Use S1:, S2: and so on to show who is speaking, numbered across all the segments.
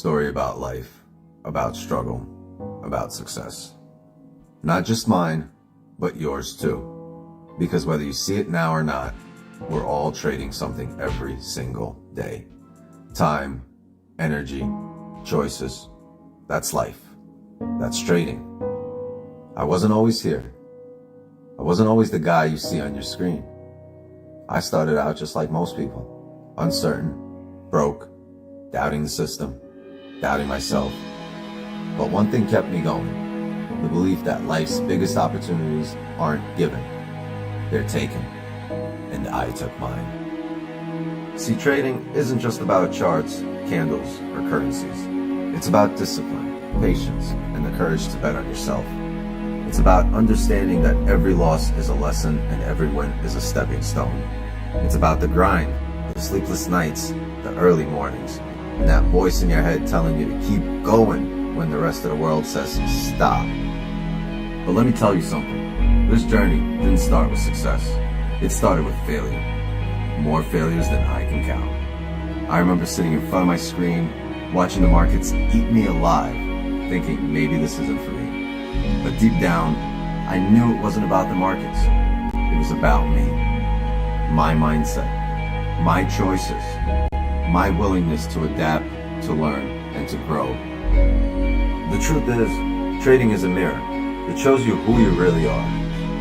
S1: story about life, about struggle, about success. Not just mine, but yours too. Because whether you see it now or not, we're all trading something every single day. Time, energy, choices. That's life. That's trading. I wasn't always here. I wasn't always the guy you see on your screen. I started out just like most people. Uncertain, broke, doubting the system, doubting myself. But one thing kept me going. The belief that life's biggest opportunities aren't given. They're taken. And I took mine. See, trading isn't just about charts, candles, or currencies. It's about discipline, patience, and the courage to bet on yourself. It's about understanding that every loss is a lesson and every win is a stepping stone. It's about the grind, the sleepless nights, the early mornings, and that voice in your head telling you to keep going when the rest of the world says stop. But let me tell you something. This journey didn't start with success. It started with failure. More failures than I can count. I remember sitting in front of my screen, watching the markets eat me alive, thinking maybe this isn't for me. But deep down, I knew it wasn't about the markets. It was about me. My mindset, my choices, my willingness to adapt, to learn, and to grow. The truth is, trading is a mirror. It shows you who you really are.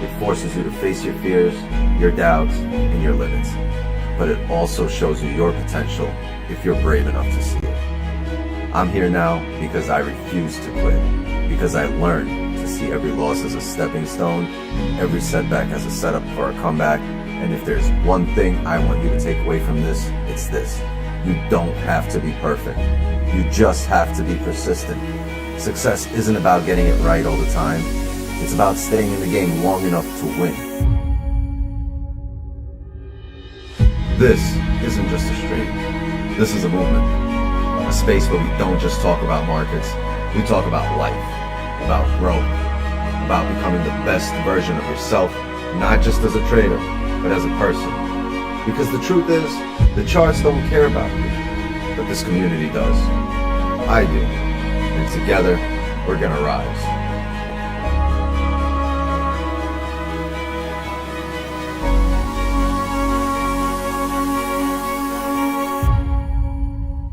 S1: It forces you to face your fears, your doubts, and your limits. But it also shows you your potential if you're brave enough to see it. I'm here now because I refuse to quit, because I learned to see every loss as a stepping stone, every setback as a setup for a comeback, and if there's one thing I want you to take away from this, it's this. You don't have to be perfect. You just have to be persistent. Success isn't about getting it right all the time. It's about staying in the game long enough to win. This isn't just a stream. This is a movement. A space where we don't just talk about markets. We talk about life, about growth, about becoming the best version of yourself, not just as a trader, but as a person. Because the truth is, the charts don't care about you, but this community does. I do. And together, we're gonna rise.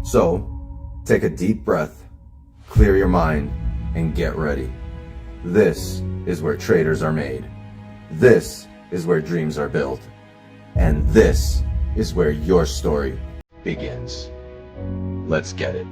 S1: So, take a deep breath, clear your mind, and get ready. This is where traders are made. This is where dreams are built. And this is where your story begins. Let's get it.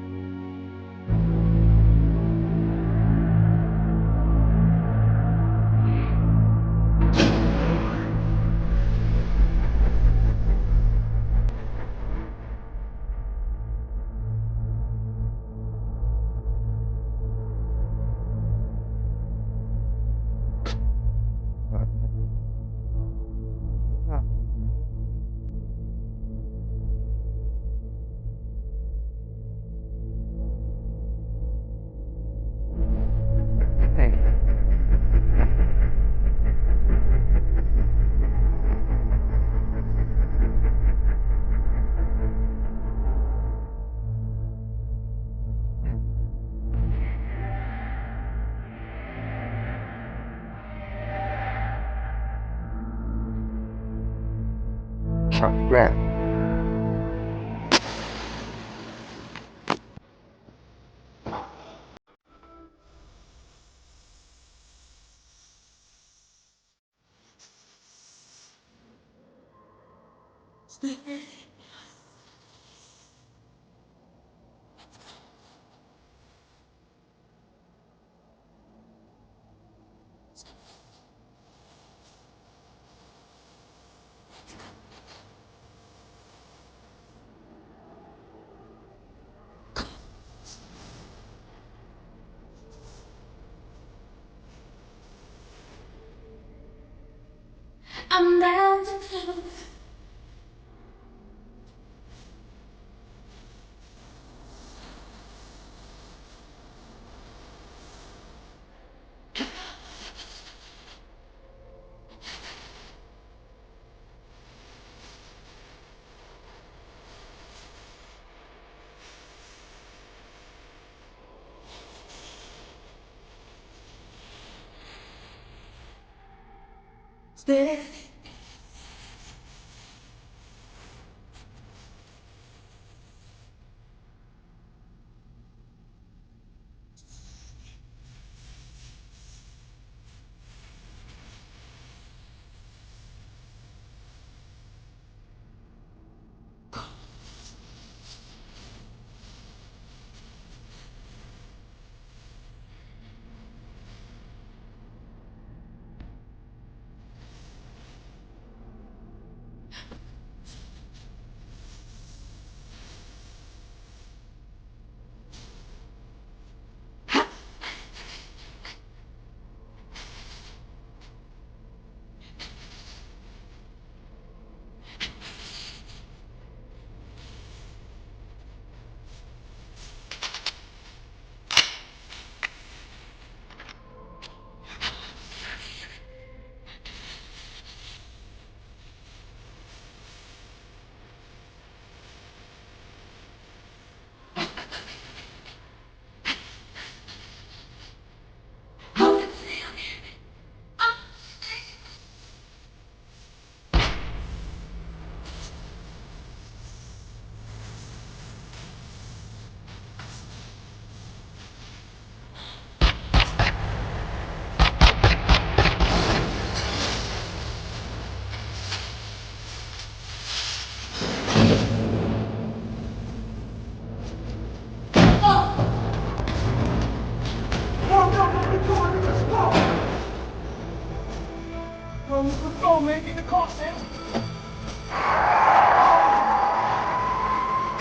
S2: Right.
S3: I'm down. It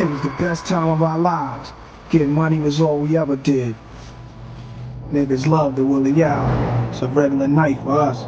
S3: was the best time of our lives. Getting money was all we ever did. Niggas loved the Willie out. It's a regular night for us.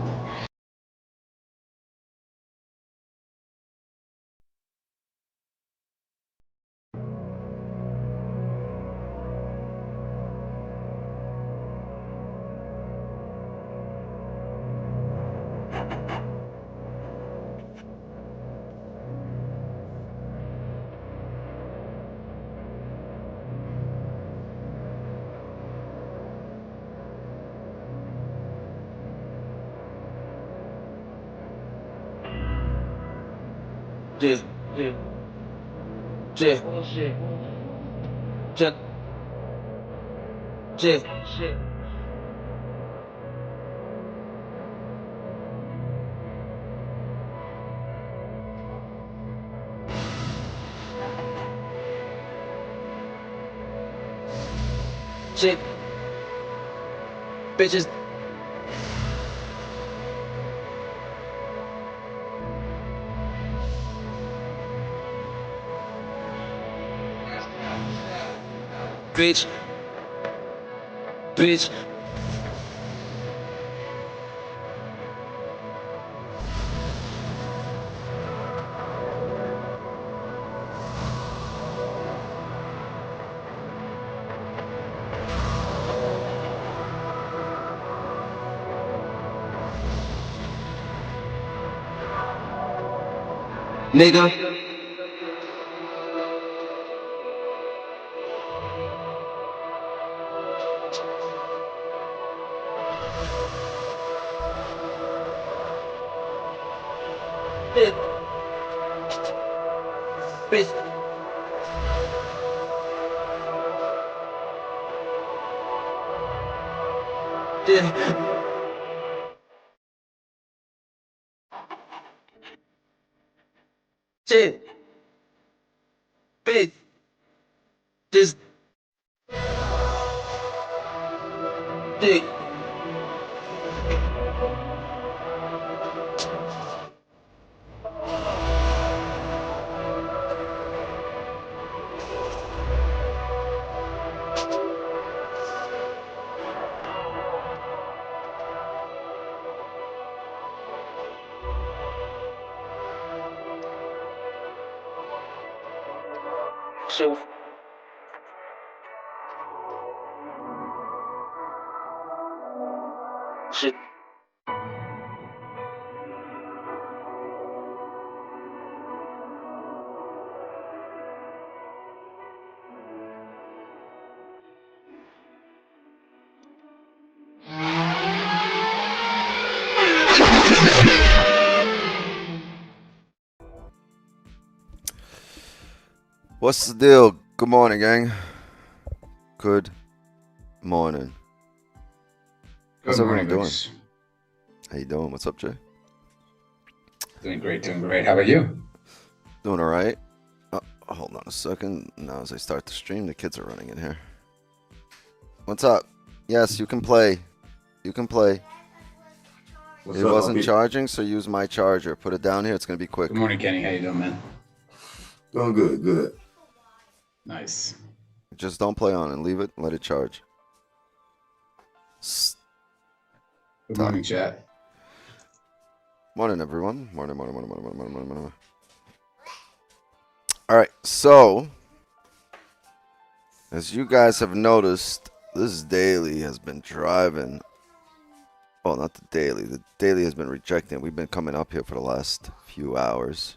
S4: Yeah, yeah, yeah, yeah, yeah. Shit, bitches. Bitch, bitch. Nigga. Bitch, bitch. Yeah. Shit, bitch. Just dick. Shit. Shit.
S5: What's the deal? Good morning, gang. Good morning. How's everyone doing? How you doing? What's up, Jay?
S6: Doing great, doing great. How about you?
S5: Doing all right. Hold on a second. Now, as I start the stream, the kids are running in here. What's up? Yes, you can play. You can play.
S6: What's
S5: It
S6: up,
S5: wasn't
S6: Opie?
S5: charging, so use my charger. Put it down here. It's gonna be quick.
S6: Good morning, Kenny. How you doing, man?
S1: Doing good, good.
S6: Nice.
S5: Just don't play on it. Leave it. Let it charge.
S6: Good morning, chat.
S5: Morning, everyone. Morning, morning, morning, morning, morning, morning, morning. All right, so as you guys have noticed, this daily has been driving. Oh, not the daily. The daily has been rejecting. We've been coming up here for the last few hours.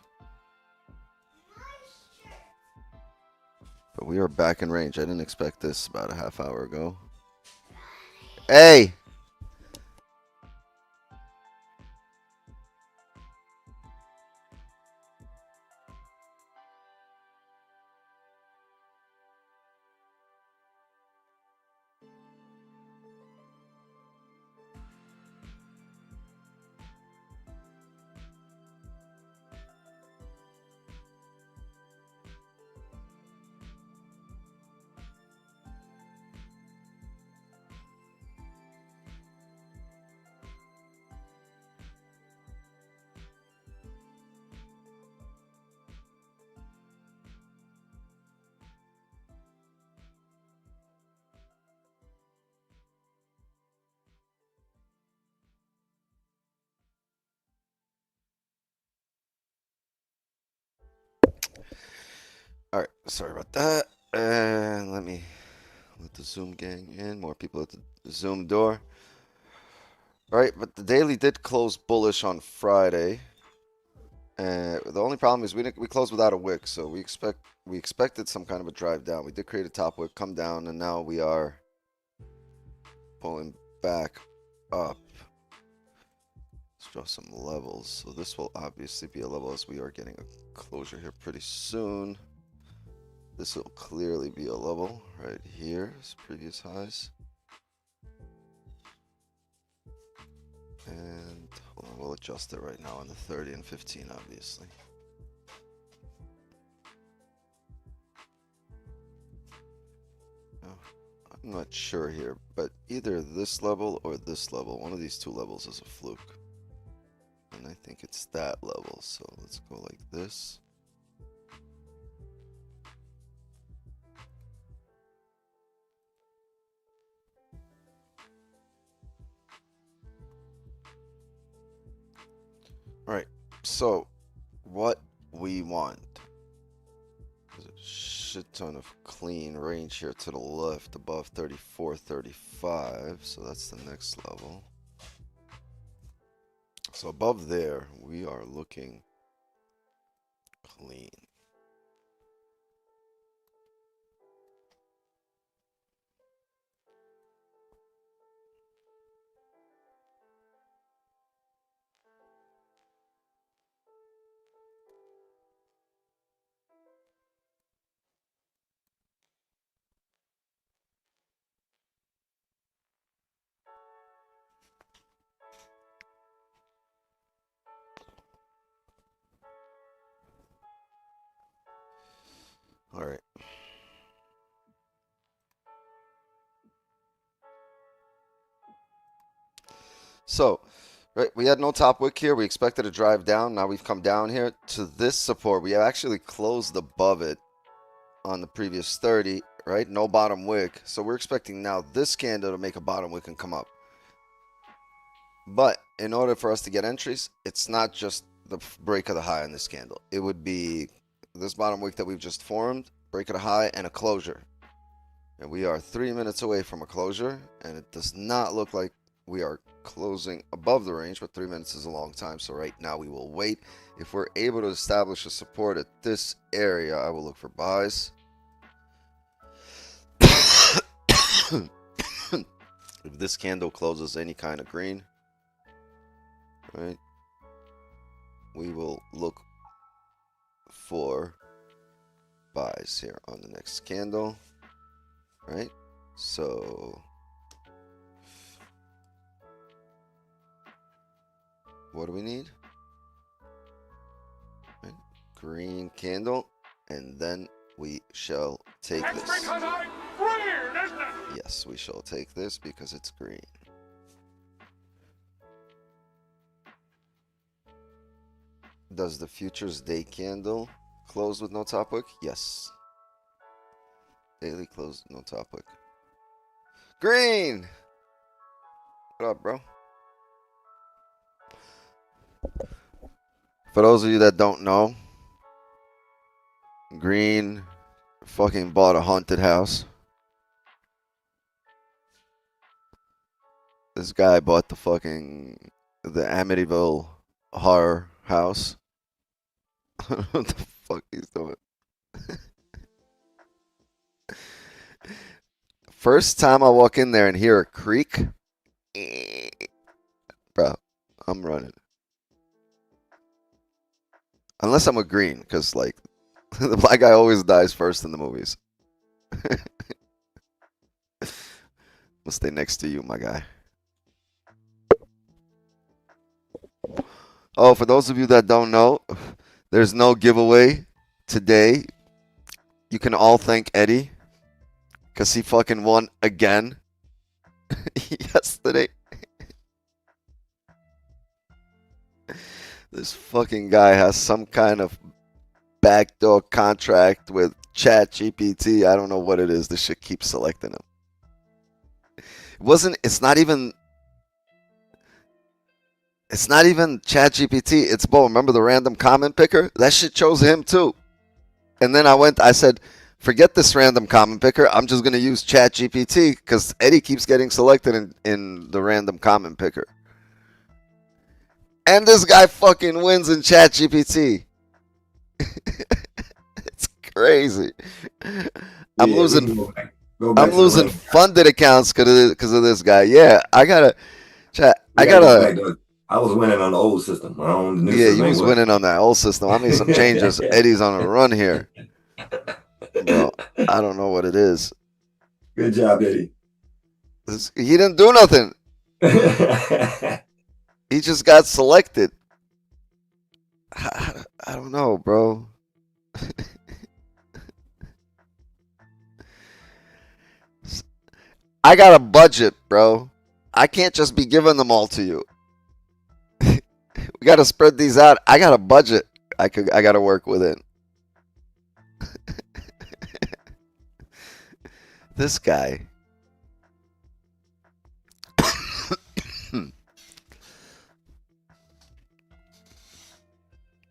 S5: But we are back in range. I didn't expect this about a half hour ago. Hey! All right, sorry about that. And let me let the Zoom gang in. More people at the Zoom door. All right, but the daily did close bullish on Friday. The only problem is we closed without a wick, so we expected some kind of a drive down. We did create a top wick, come down, and now we are pulling back up. Let's draw some levels. So this will obviously be a level as we are getting a closure here pretty soon. This will clearly be a level right here as previous highs. And hold on, we'll adjust it right now on the 30 and 15, obviously. Oh, I'm not sure here, but either this level or this level, one of these two levels is a fluke. And I think it's that level, so let's go like this. All right, so what we want is a shit ton of clean range here to the left above 34, 35. So that's the next level. So above there, we are looking clean. All right. So, right, we had no top wick here. We expected a drive down. Now we've come down here to this support. We have actually closed above it on the previous 30, right? No bottom wick. So we're expecting now this candle to make a bottom wick and come up. But in order for us to get entries, it's not just the break of the high on this candle. It would be this bottom wick that we've just formed, break of the high, and a closure. And we are 3 minutes away from a closure, and it does not look like we are closing above the range, but 3 minutes is a long time. So right now we will wait. If we're able to establish a support at this area, I will look for buys. If this candle closes any kind of green, right, we will look for buys here on the next candle. Right? So what do we need? Right? Green candle, and then we shall take this.
S7: Because I'm green, isn't it?
S5: Yes, we shall take this because it's green. Does the futures day candle close with no top wick? Yes. Daily close with no top wick. Green! What up, bro? For those of you that don't know, Green fucking bought a haunted house. This guy bought the Amityville horror house. What the fuck he's doing? First time I walk in there and hear a creak, bro, I'm running. Unless I'm a green, because like the black guy always dies first in the movies. I'll stay next to you, my guy. Oh, for those of you that don't know, there's no giveaway today. You can all thank Eddie because he fucking won again yesterday. This fucking guy has some kind of backdoor contract with ChatGPT. I don't know what it is. This shit keeps selecting him. It's not even ChatGPT. It's Bo. Remember the random comment picker? That shit chose him too. And then I said, forget this random comment picker. I'm just going to use ChatGPT because Eddie keeps getting selected in the random comment picker. And this guy fucking wins in ChatGPT. It's crazy. I'm losing funded accounts because of this guy. Yeah, I
S8: was winning on the old system. On the new
S5: yeah,
S8: system
S5: you was winning on that old system. I made some changes. Eddie's on a run here. Bro, I don't know what it is.
S8: Good job, Eddie.
S5: He didn't do nothing. He just got selected. I don't know, bro. I got a budget, bro. I can't just be giving them all to you. We got to spread these out. I got a budget. I got to work within. This guy.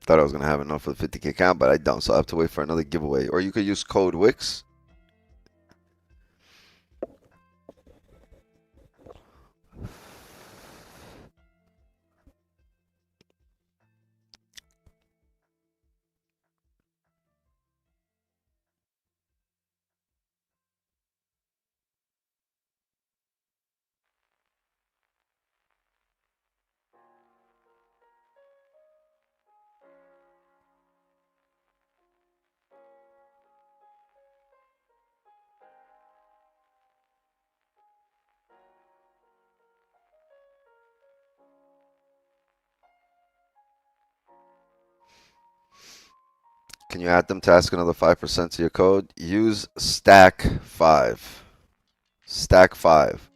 S5: Thought I was going to have enough for the 50K count, but I don't. So I have to wait for another giveaway. Or you could use code Wix. Can you add them to ask another 5% to your code? Use stack 5. Stack 5.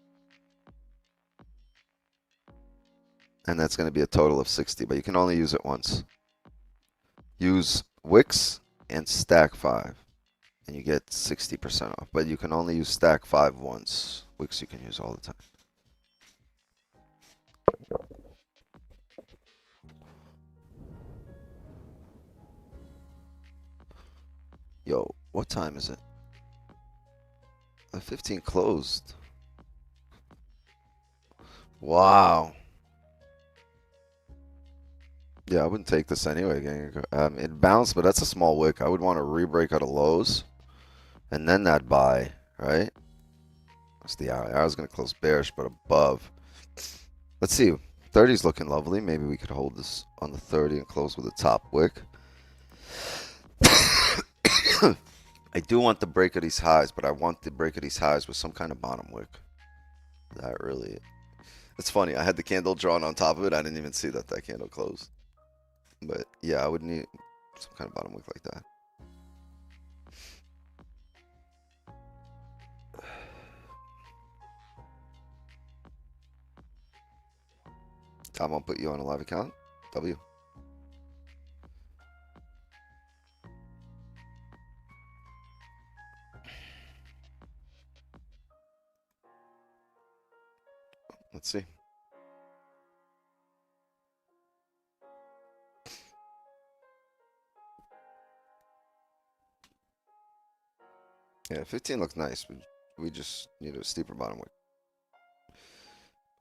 S5: And that's going to be a total of 60, but you can only use it once. Use Wix and stack 5. And you get 60% off. But you can only use stack 5 once. Wix you can use all the time. Yo, what time is it? The 15 closed. Wow. Yeah, I wouldn't take this anyway, gang. It bounced, but that's a small wick. I would want to re-break out of lows. And then that buy, right? That's the hour. I was going to close bearish, but above. Let's see. 30 is looking lovely. Maybe we could hold this on the 30 and close with a top wick. I do want the break of these highs, but I want the break of these highs with some kind of bottom wick. That really, it's funny. I had the candle drawn on top of it. I didn't even see that candle closed. But yeah, I would need some kind of bottom wick like that. Tom, I'll put you on a live account. W. Let's see. Yeah, 15 looks nice, but we just need a steeper bottom wick.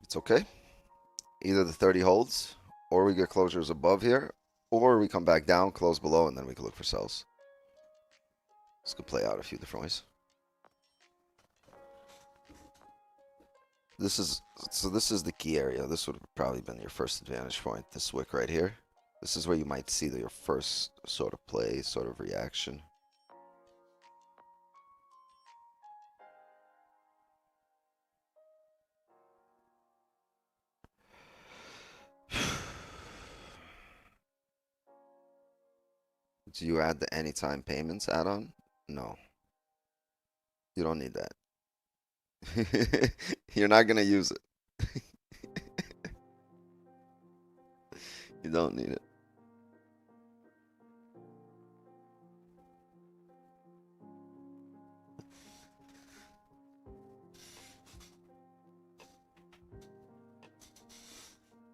S5: It's okay. Either the 30 holds, or we get closures above here, or we come back down, close below, and then we can look for sells. This could play out a few different ways. This is the key area. This would have probably been your first advantage point. This wick right here. This is where you might see your first sort of play, sort of reaction. Do you add the anytime payments add-on? No. You don't need that. You're not going to use it. You don't need it.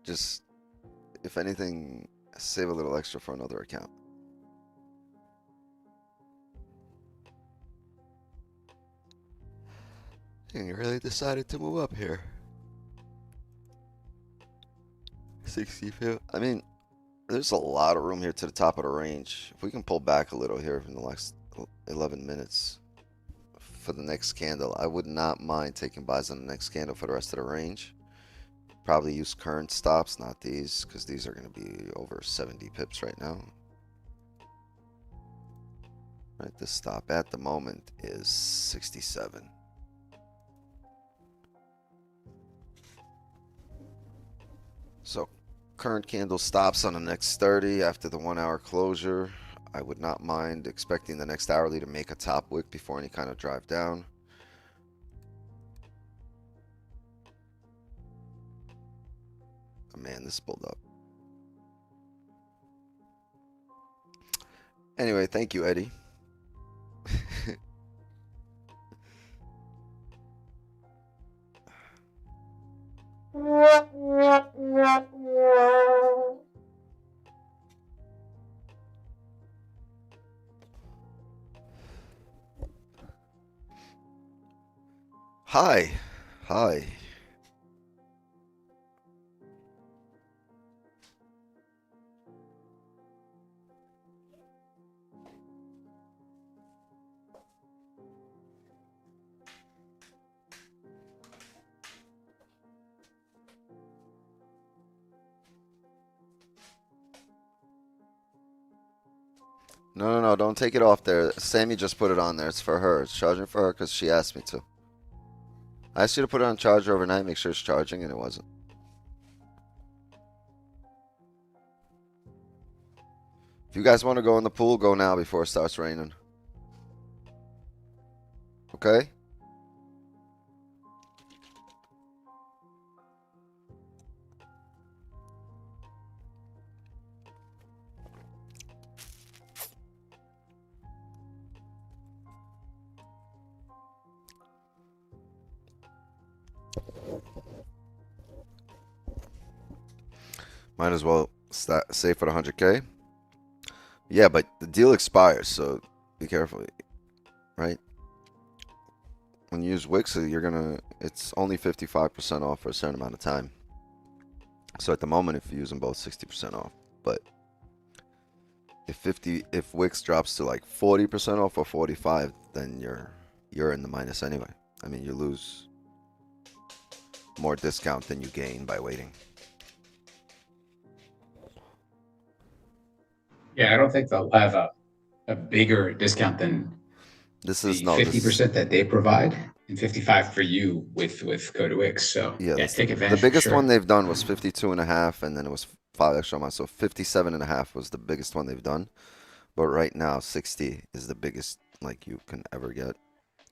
S5: Just, if anything, save a little extra for another account. And you really decided to move up here. 60. I mean, there's a lot of room here to the top of the range. If we can pull back a little here in the last 11 minutes for the next candle, I would not mind taking buys on the next candle for the rest of the range. Probably use current stops, not these, because these are going to be over 70 pips right now. Right, this stop at the moment is 67. So current candle stops on the next 30 after the 1 hour closure. I would not mind expecting the next hourly to make a top wick before any kind of drive down. Oh, man, this pulled up. Anyway, thank you, Eddie. Hi. Hi. No, don't take it off there. Sammy just put it on there. It's for her. It's charging for her because she asked me to. I asked you to put it on charger overnight, make sure it's charging, and it wasn't. If you guys want to go in the pool, go now before it starts raining. Okay? Might as well save for the 100K. Yeah, but the deal expires, so be careful, right? When you use Wix, it's only 55% off for a certain amount of time. So at the moment, if you use them both, 60% off. But if Wix drops to like 40% off or 45, then you're in the minus anyway. I mean, you lose more discount than you gain by waiting.
S6: Yeah, I don't think they'll have a bigger discount than
S5: This
S6: The
S5: is no, this
S6: 50% that they provide and 55 for you with Code Wix. So
S5: yeah,
S6: yeah,
S5: that's
S6: take
S5: the
S6: advantage for
S5: biggest one
S6: sure.
S5: they've done was 52.5, and then it was 5 extra months. So 57.5 was the biggest one they've done. But right now, 60 is the biggest like you can ever get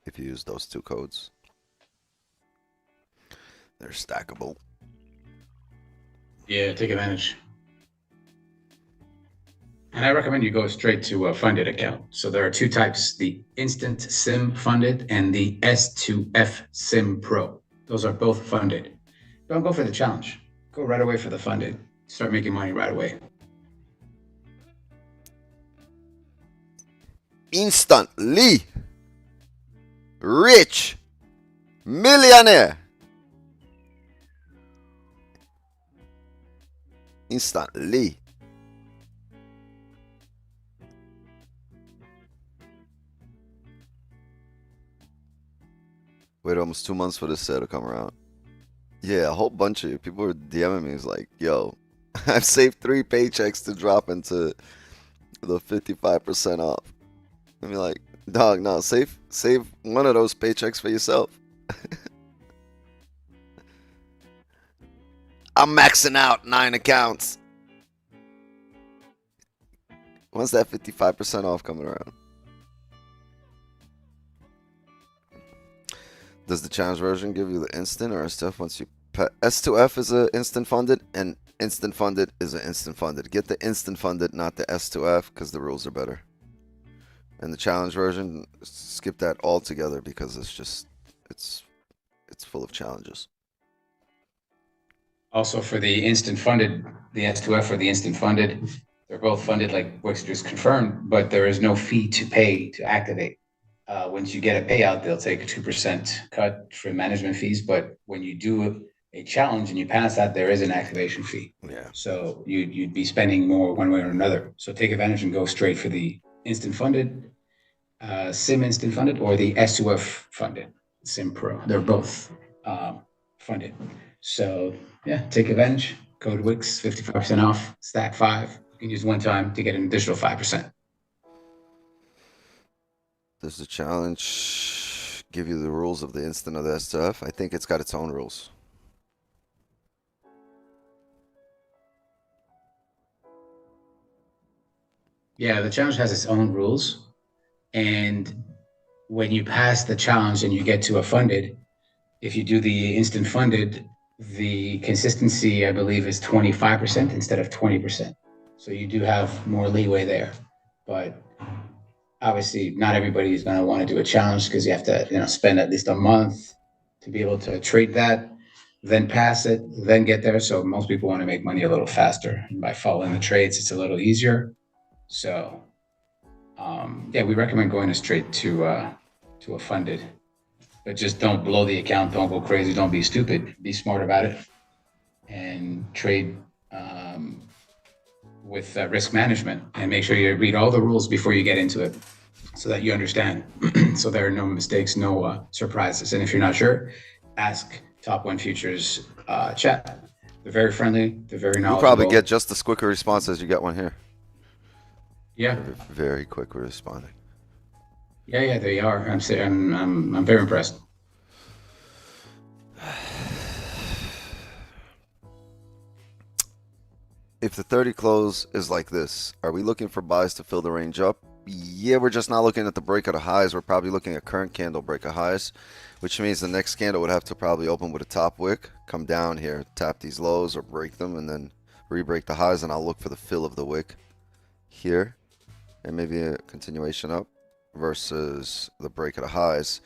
S5: if you use those two codes. They're stackable.
S6: Yeah, take advantage. And I recommend you go straight to a funded account. So there are two types, the Instant SIM funded and the S2F SIM Pro. Those are both funded. Don't go for the challenge. Go right away for the funded. Start making money right away.
S5: Instantly rich millionaire. Instantly. Wait almost 2 months for this sale to come around. Yeah, a whole bunch of you. People were DMing me. It's like, yo, I've saved 3 paychecks to drop into the 55% off. And be like, dog, no, save one of those paychecks for yourself. I'm maxing out 9 accounts. When's that 55% off coming around? Does the challenge version give you the instant or stuff once you S2F is a instant funded and instant funded is an instant funded. Get the instant funded, not the S2F, because the rules are better. And the challenge version, skip that altogether because it's just it's full of challenges.
S6: Also for the instant funded, the S2F or the instant funded, they're both funded like Wix just confirmed, but there is no fee to pay to activate. Once you get a payout, they'll take a 2% cut for management fees. But when you do a challenge and you pass that, there is an activation fee.
S5: Yeah.
S6: So you'd be spending more one way or another. So take advantage and go straight for the instant funded, SIM instant funded, or the S2F funded, SIM Pro. They're both funded. So yeah, take advantage. Code Wix, 55% off, stack 5. You can use one time to get an additional 5%.
S5: Does the challenge give you the rules of the instant of the S2F? I think it's got its own rules.
S6: Yeah, the challenge has its own rules. And when you pass the challenge and you get to a funded, if you do the instant funded, the consistency, I believe, is 25% instead of 20%. So you do have more leeway there. But obviously, not everybody is going to want to do a challenge because you have to, spend at least a month to be able to trade that, then pass it, then get there. So most people want to make money a little faster. And by following the trades, it's a little easier. So yeah, we recommend going straight to a funded, but just don't blow the account. Don't go crazy. Don't be stupid. Be smart about it and trade with risk management, and make sure you read all the rules before you get into it so that you understand. So there are no mistakes, no surprises. And if you're not sure, ask Top One Futures chat. They're very friendly. They're very knowledgeable.
S5: You probably get just as quick a response as you get one here.
S6: Yeah.
S5: Very quick responding.
S6: Yeah, they are. I'm very impressed.
S5: If the 30 close is like this, are we looking for buys to fill the range up? Yeah, we're just not looking at the break of the highs. We're probably looking at current candle break of highs, which means the next candle would have to probably open with a top wick, come down here, tap these lows or break them, and then re-break the highs, and I'll look for the fill of the wick here, and maybe a continuation up versus the break of the highs.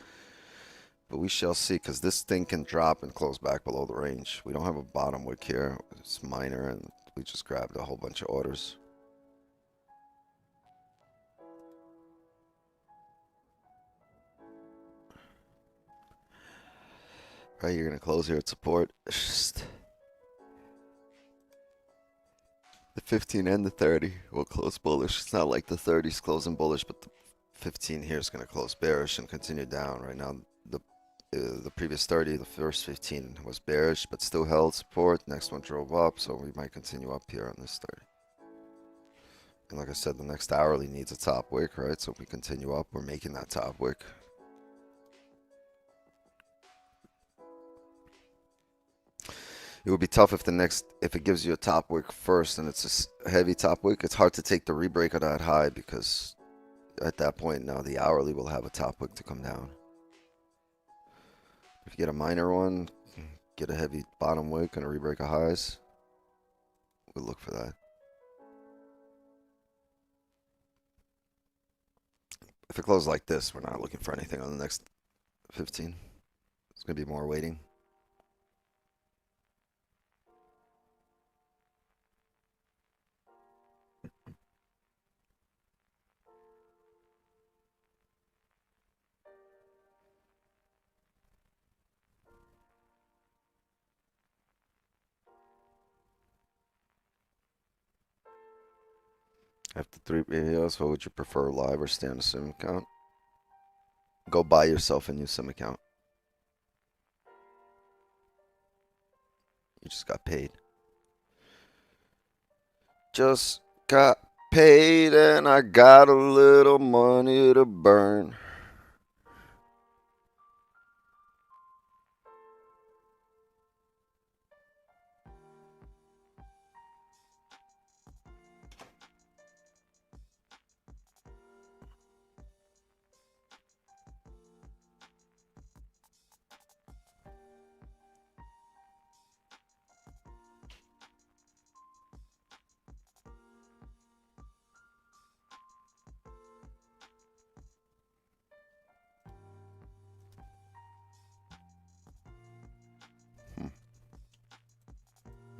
S5: But we shall see, because this thing can drop and close back below the range. We don't have a bottom wick here. It's minor, and we just grabbed a whole bunch of orders. Right, you're going to close here at support. Just the 15 and the 30 will close bullish. It's not like the 30's closing bullish, but the 15 here is going to close bearish and continue down. Right now, the previous 30, the first 15 was bearish, but still held support. Next one drove up, so we might continue up here on this 30. And like I said, the next hourly needs a top wick, right? So if we continue up, we're making that top wick. It would be tough if if it gives you a top wick first and it's a heavy top wick. It's hard to take the rebreak of that high because at that point now the hourly will have a top wick to come down. If you get a minor one, get a heavy bottom wick and a rebreak of highs, we'll look for that. If it closes like this, we're not looking for anything on the next 15. It's going to be more waiting. After 3 videos, what would you prefer, live or stay on a sim account? Go buy yourself a new sim account. You just got paid. Just got paid and I got a little money to burn.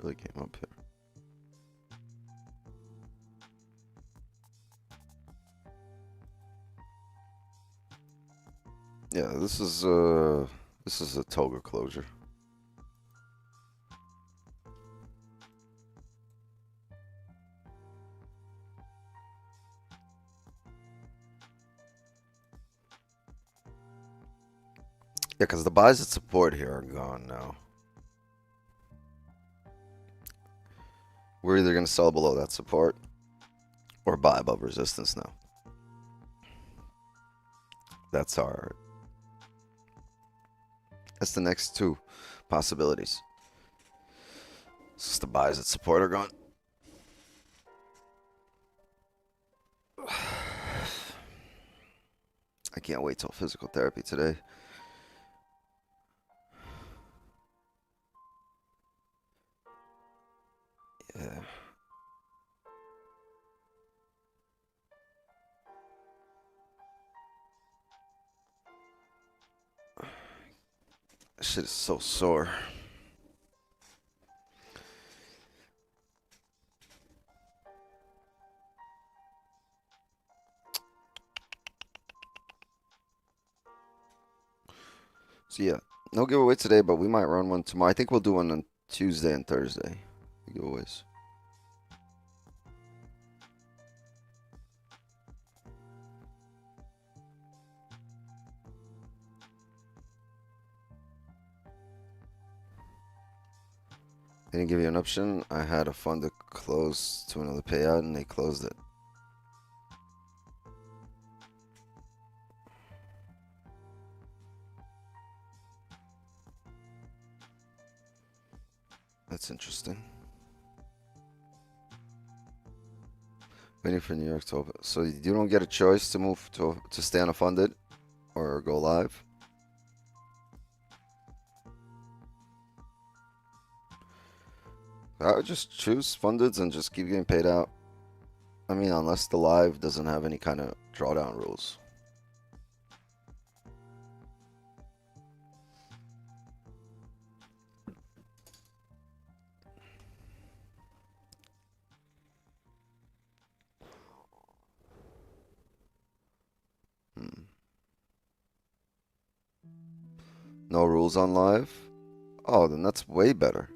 S5: Really came up here. Yeah, this is a toga closure. Yeah, because the buys at support here are gone now. We're either going to sell below that support or buy above resistance now. That's the next two possibilities. Since the buys at support are gone. I can't wait till physical therapy today. Yeah. This shit is so sore. So yeah, no giveaway today, but we might run one tomorrow. I think we'll do one on Tuesday and Thursday. Giveaways. They didn't give you an option. I had a fund to close to another payout and they closed it. That's interesting. Waiting for New York to open. So you don't get a choice to move to stay unfunded or go live. I would just choose fundeds and just keep getting paid out. I mean, unless the live doesn't have any kind of drawdown rules. No rules on live? Oh, then that's way better.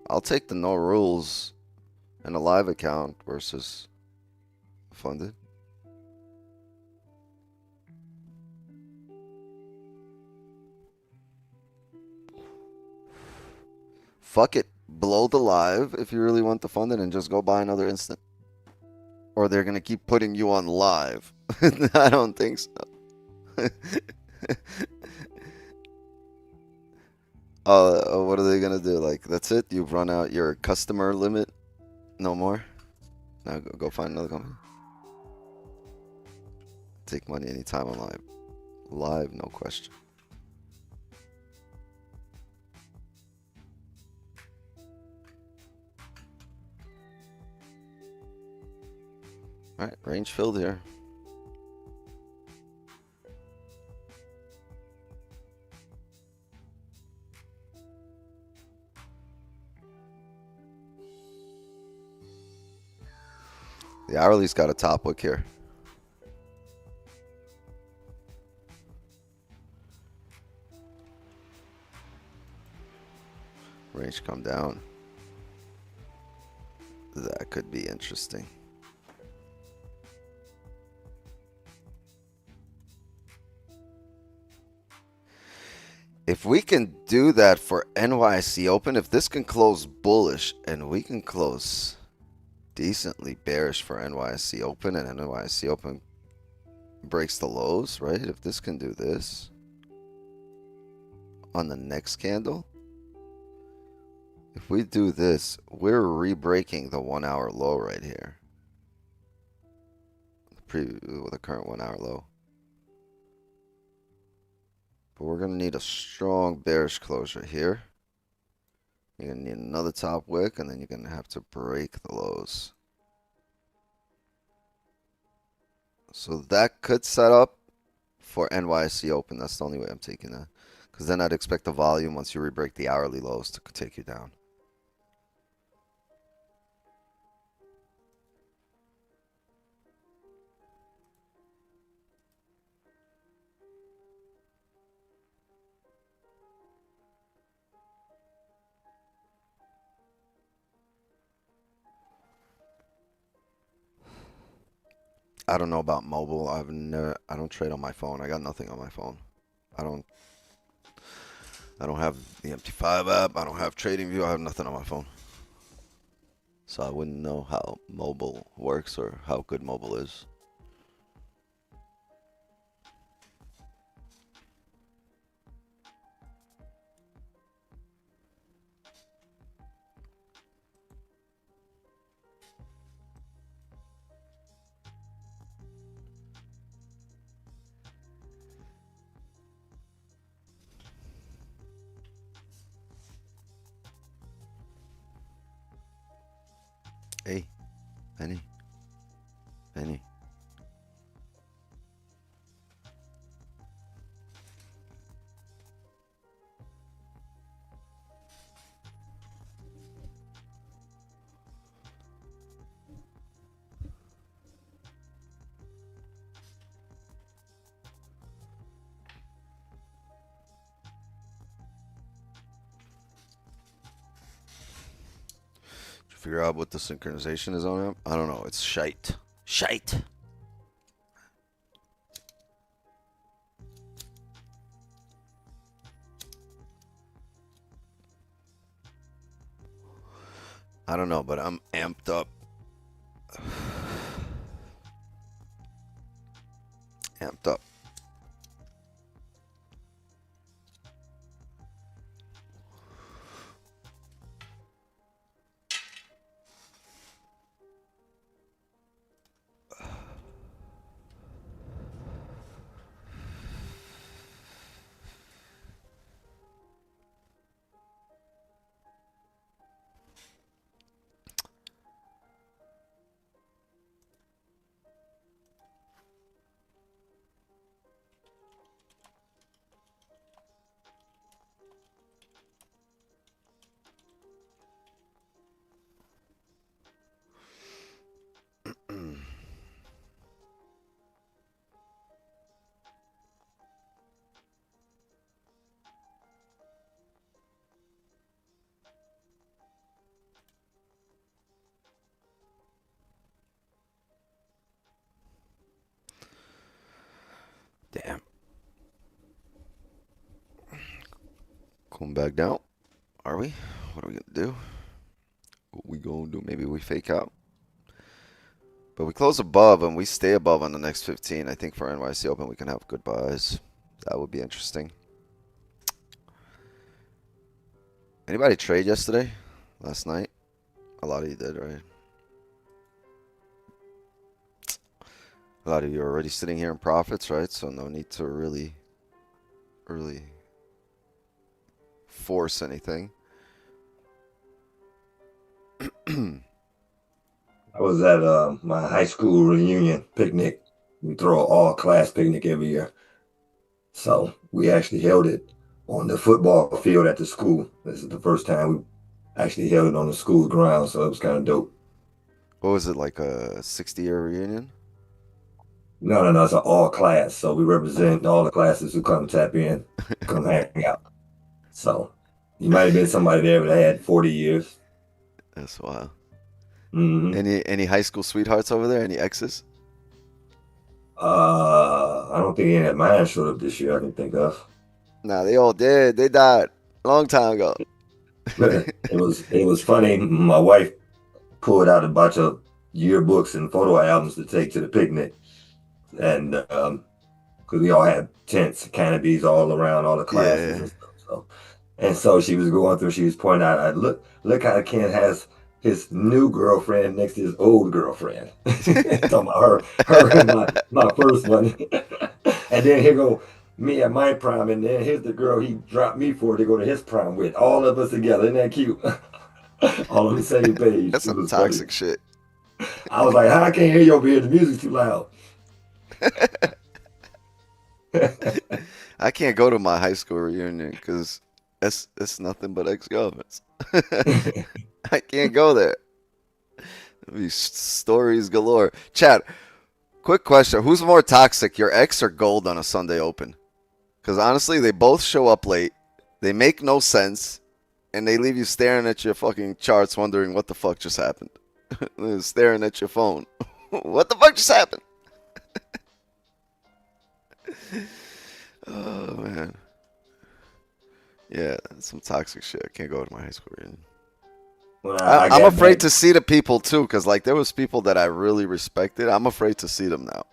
S5: I'll take the no rules in a live account versus funded. Fuck it. Blow the live if you really want the funded and just go buy another instant. Or they're gonna keep putting you on live. I don't think so. What are they gonna do? Like, that's it? You've run out your customer limit? No more? Now go find another company. Take money anytime on live. Live, no question. Alright, range filled here. The hourly's got a top wick here. Range come down. That could be interesting. If we can do that for NYC Open, if this can close bullish and we can close decently bearish for NYC Open and NYC Open breaks the lows, right? If this can do this on the next candle, if we do this, we're re-breaking the 1 hour low right here. The current 1 hour low. But we're going to need a strong bearish closure here. You're going to need another top wick, and then you're going to have to break the lows. So that could set up for NYC Open. That's the only way I'm taking that. Because then I'd expect the volume, once you re-break the hourly lows, to take you down. I don't know about mobile. I don't trade on my phone. I got nothing on my phone. I don't have the MT5 app. I don't have TradingView. I have nothing on my phone. So I wouldn't know how mobile works or how good mobile is. Hey, Penny. Penny. Figure out what the synchronization is on it. I don't know. It's shite. Shite. I don't know, but I'm amped up. Amped up. Damn. Come back down. Are we? What are we gonna do? What we gonna do? Maybe we fake out. But we close above and we stay above on the next 15. I think for NYC Open we can have good buys. That would be interesting. Anybody trade yesterday? Last night? A lot of you did, right? A lot of you are already sitting here in profits, right? So no need to really force anything.
S8: I was at my high school reunion picnic. We throw an all-class picnic every year. So we actually held it on the football field at the school. This is the first time we actually held it on the school ground, so it was kind of dope.
S5: What was it, like a 60-year reunion?
S8: No, it's an all-class. So we represent all the classes who come tap in, come hang out. So you might have been somebody there that had 40 years.
S5: That's wild.
S8: Mm-hmm.
S5: Any high school sweethearts over there? Any exes?
S8: I don't think any of mine showed up this year I can think of.
S5: Nah, they all did. They died a long time ago.
S8: It was funny. My wife pulled out a bunch of yearbooks and photo albums to take to the picnic, and because we all had tents, canopies all around all the classes and stuff. So she was going through. She was pointing out, look how Ken has his new girlfriend next to his old girlfriend. Talking about her and my first one. And then here go me at my prime, and then here's the girl he dropped me for to go to his prime with. All of us together. Isn't that cute? All on the same page.
S5: That's some toxic shit.
S8: I was like, how I can't hear your beard? The music's too loud.
S5: I can't go to my high school reunion because it's nothing but ex-girlfriends. I can't go there. There'll be stories galore. Chat, quick question. Who's more toxic, your ex or Gold on a Sunday Open? Because honestly, they both show up late. They make no sense. And they leave you staring at your fucking charts wondering what the fuck just happened. Staring at your phone. What the fuck just happened? Oh, man. Yeah, some toxic shit. I can't go to my high school reunion. I'm afraid to see the people too, because like there was people that I really respected. I'm afraid to see them now.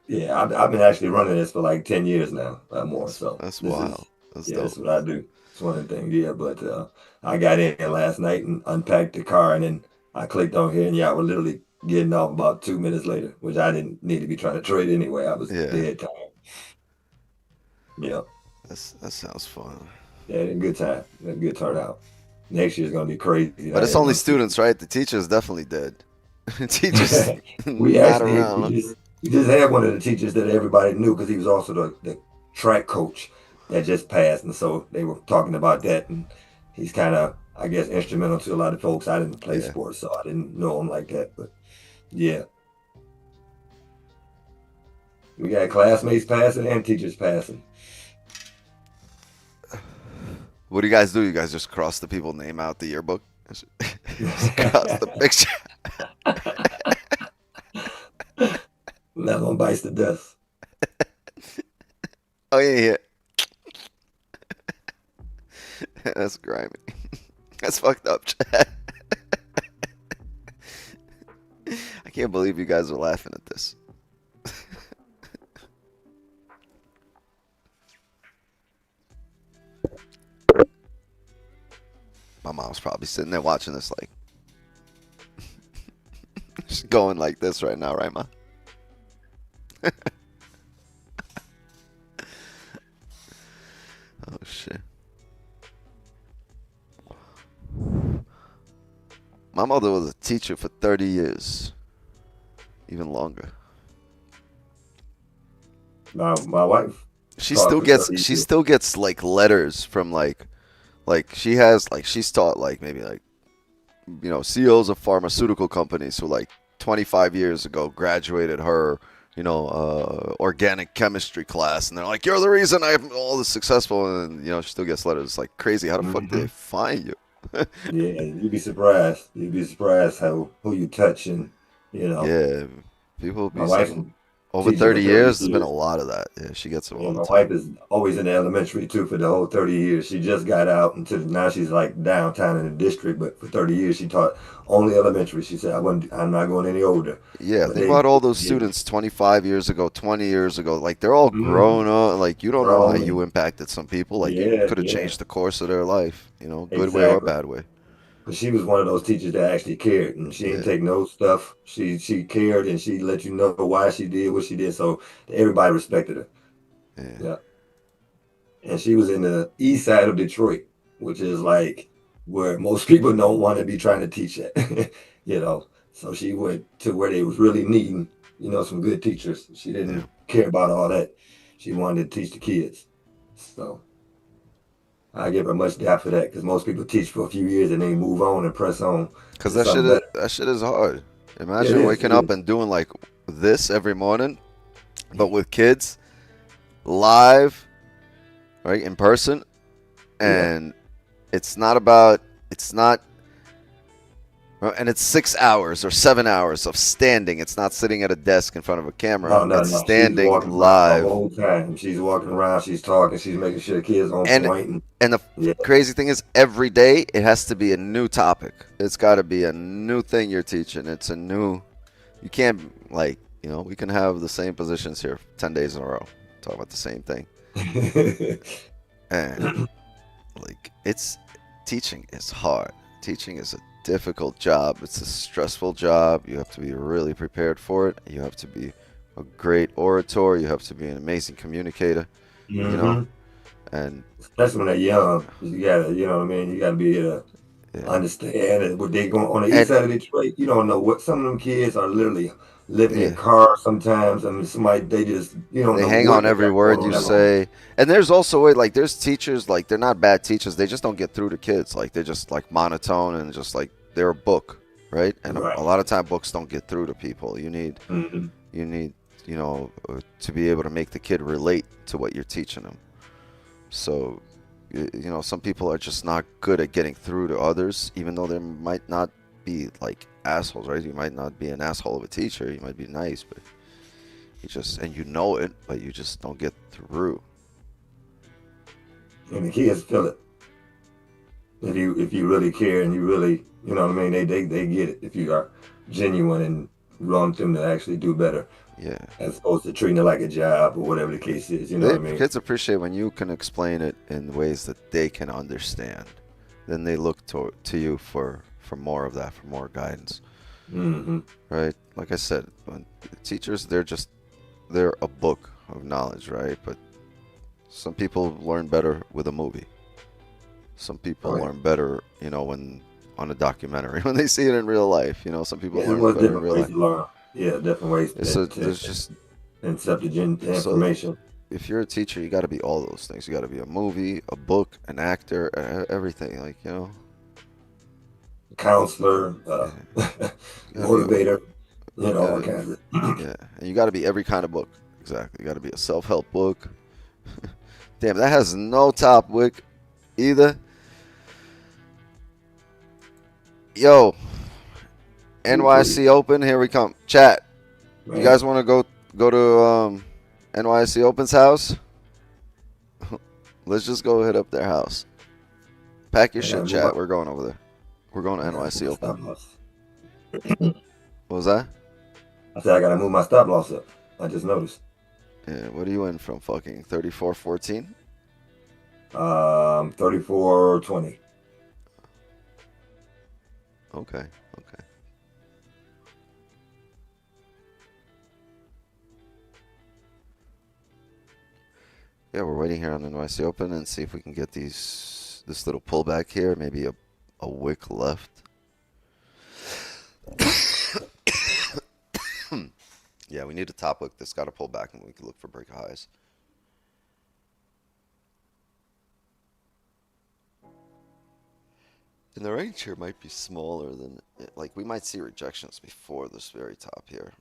S8: Yeah, I've been actually running this for like 10 years now, more. So
S5: that's wild. That's dope.
S8: That's what I do. It's one of the things. Yeah, but I got in last night and unpacked the car, and then I clicked on here, and y'all were literally getting off about 2 minutes later, which I didn't need to be trying to trade anyway. I was dead tired. Yeah.
S5: That sounds fun.
S8: Yeah, a good time. A good turnout. Next year's gonna be crazy.
S5: But it's only students, right? The teachers definitely dead. Teachers
S8: we
S5: not
S8: actually
S5: around.
S8: we just had one of the teachers that everybody knew because he was also the track coach that just passed, and so they were talking about that, and he's kind of, I guess, instrumental to a lot of folks. I didn't play sports, so I didn't know him like that, but yeah. We got classmates passing and teachers passing.
S5: What do you guys do? You guys just cross the people's name out the yearbook? Just cross the picture.
S8: That one bites the dust.
S5: Oh, yeah. That's grimy. That's fucked up, chat. I can't believe you guys are laughing at this. My mom's probably sitting there watching this like she's going like this right now, right, Ma? Oh shit. My mother was a teacher for 30 years. Even longer.
S8: My wife.
S5: She still gets like letters from like she has like she's taught like maybe like CEOs of pharmaceutical companies who like 25 years ago graduated her organic chemistry class, and they're like, you're the reason I'm all this successful, and she still gets letters. It's like crazy. How the fuck do they find you?
S8: Yeah, you'd be surprised. You'd be surprised who you touch, and
S5: Yeah, people.
S8: My
S5: Over
S8: teaching for
S5: 30
S8: 30
S5: years, there's been a
S8: years.
S5: lot of that. Yeah, she gets them
S8: Yeah,
S5: all the
S8: my
S5: time.
S8: wife is always in the elementary too for the whole 30 years. She just got out until now she's like downtown in the district, but for 30 years she taught only elementary. She said, I'm not going any older.
S5: Yeah,
S8: But
S5: think
S8: they,
S5: about all those
S8: yeah,
S5: students 25 years ago, 20 years ago. Like, they're all
S8: mm,
S5: grown up. Like, you don't know how
S8: grown
S5: you
S8: and
S5: impacted some people. Like, you
S8: yeah,
S5: could have
S8: yeah,
S5: changed the course of their life, good way or
S8: exactly.
S5: bad way.
S8: But she was one of those teachers that actually cared, and she didn't
S5: Yeah,
S8: take no stuff. She cared, and she let you know why she did what she did. So everybody respected her.
S5: yeah,
S8: Yeah. And she was in the east side of Detroit, which is like where most people don't want to be trying to teach at, you know. So she went to where they was really needing, some good teachers. She
S5: yeah.
S8: didn't care about all that. She wanted to teach the kids. So I give her much dap for that because most people teach for a few years and then move on and press on
S5: Because
S8: to something better.
S5: that shit is hard.
S8: Yeah, it
S5: Imagine
S8: is.
S5: waking
S8: It
S5: up
S8: is.
S5: and doing like this every morning, but with kids, live, right, in person.
S8: Yeah.
S5: And it's not, and it's 6 hours or 7 hours of standing. It's not sitting at a desk in front of a camera.
S8: No, no,
S5: It's
S8: no. She's
S5: standing
S8: walking around the
S5: live.
S8: whole time. She's walking around. She's talking. She's making sure the kids on
S5: And
S8: point. And
S5: and the
S8: yeah.
S5: crazy thing is, every day it has to be a new topic. It's got to be a new thing you're teaching. It's a new. You can't we can have the same positions here 10 days in a row. Talk about the same thing. And like, it's teaching is hard. Teaching is a difficult job. It's a stressful job. You have to be really prepared for it. You have to be a great orator. You have to be an amazing communicator, you know?
S8: hmm
S5: And
S8: Especially when they're young, you gotta, you know what I mean. You gotta be able to
S5: yeah.
S8: understand it. What they going on the east
S5: And
S8: side of Detroit. You don't know what some of them kids are literally living in
S5: yeah,
S8: cars sometimes. I mean, somebody they just you don't
S5: they
S8: know
S5: hang
S8: what
S5: on
S8: they
S5: every
S8: got going
S5: word
S8: on
S5: you
S8: at home.
S5: say. And there's also there's teachers, like, they're not bad teachers. They just don't get through to kids. Like, they're just like monotone and just like they're a book, right? And a
S8: Right.
S5: lot of time books don't get through to people.
S8: hmm
S5: You need, to be able to make the kid relate to what you're teaching them. So, some people are just not good at getting through to others, even though they might not be like assholes, right? You might not be an asshole of a teacher. You might be nice, but and you know it, but you just don't get through.
S8: And the kids feel it. If you really care and you really, you know what I mean, they get it if you are genuine and you want them to actually do better
S5: Yeah.
S8: as opposed to treating it like a job or whatever the case is. You know what I mean?
S5: Kids appreciate when you can explain it in ways that they can understand. Then they look to you for more of that, for more guidance,
S8: hmm
S5: right? Like I said, when teachers, they're a book of knowledge, right? But some people learn better with a movie. Some people
S8: Oh yeah.
S5: learn better, when on a documentary, when they see it in real life. Some people
S8: Yeah, there
S5: learn it
S8: was
S5: better in
S8: different
S5: real
S8: ways
S5: life.
S8: to learn. Yeah, different ways to
S5: There's just
S8: accept the
S5: so
S8: information.
S5: if you're a teacher, you got to be all those things. You got to be a movie, a book, an actor, everything. Like,
S8: Counselor,
S5: yeah, you got to be all.
S8: motivator,
S5: You
S8: all
S5: got to
S8: kinds of.
S5: Yeah, and you got to be every kind of book. Exactly. You got to be a self-help book. Damn, that has no topic either. Yo, NYC Open, here we come. Chat. You
S8: Man,
S5: guys want to go to NYC Open's house? Let's just go hit up their house. Pack your
S8: I
S5: shit,
S8: gotta move my,
S5: chat. We're going over there. We're going to
S8: I gotta move
S5: NYC
S8: my
S5: Open.
S8: stop loss.
S5: What was that?
S8: I said I gotta move my stop loss up. I just noticed.
S5: Yeah, what are you in from? Fucking 34.14?
S8: 34.20.
S5: Okay. Yeah, we're waiting here on the NYC Open and see if we can get this little pullback here. Maybe a wick left. Yeah, we need a top wick that's got to pull back and we can look for break highs. And the range here might be smaller than, like, we might see rejections before this very top here.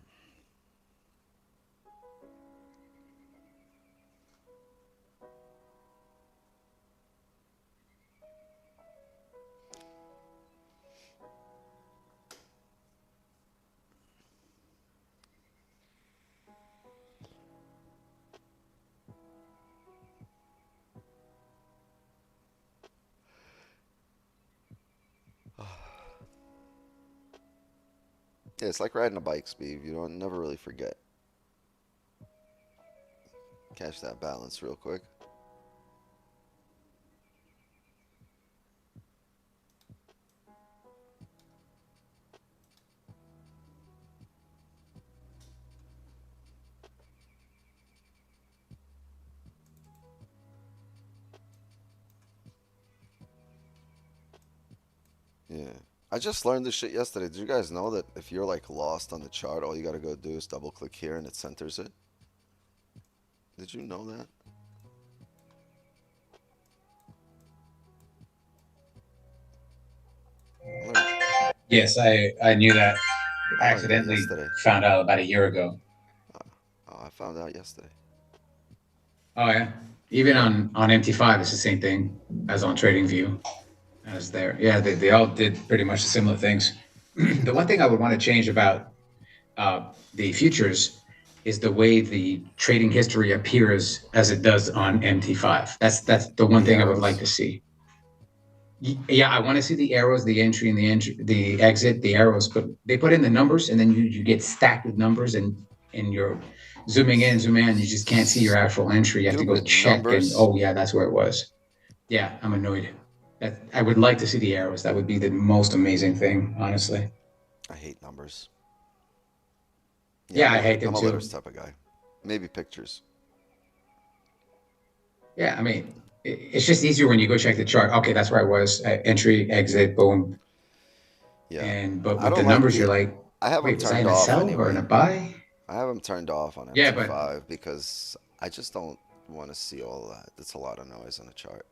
S5: Yeah, it's like riding a bike, Steve. You don't never really forget. Catch that balance real quick. Yeah. I just learned this shit yesterday. Did you guys know that if you're like lost on the chart, all you gotta go do is double click here and it centers it? Did you know that?
S6: Yes, I knew that. I
S5: I learned that
S6: accidentally
S5: yesterday.
S6: found out about a year ago.
S5: Oh, I found out yesterday.
S6: Oh yeah, even on MT5, it's the same thing as on TradingView. As there, yeah, they all did pretty much similar things. The one thing I would want to change about the futures is the way the trading history appears as it does on MT5. That's the one
S5: The
S6: thing I would like
S5: arrows?
S6: to see. Yeah, I want to see the arrows, the entry and the exit, the arrows. But they put in the numbers, and then you get stacked with numbers, and you're zooming in, zoom in, and you just can't see your actual entry. You have to go
S5: Stupid
S6: check, and
S5: numbers.
S6: oh yeah, that's where it was. Yeah, I'm annoyed. That I would like to see the arrows. That would be the most amazing thing, honestly.
S5: I hate numbers.
S6: Yeah, I hate them
S5: I'm a letters
S6: too.
S5: type of guy. Maybe pictures.
S6: Yeah, I mean, it's just easier when you go check the chart. Okay, that's where I was. Entry, exit, boom.
S5: Yeah.
S6: And but
S5: I
S6: with the
S5: don't like
S6: numbers,
S5: the.
S6: you're like,
S5: I have them
S6: wait, was I
S5: turned
S6: in a
S5: off
S6: sell or in a
S5: anyway.
S6: buy?
S5: I have them turned off on
S6: Yeah, but
S5: MT5 because I just don't want to see all that. That's a lot of noise on the chart.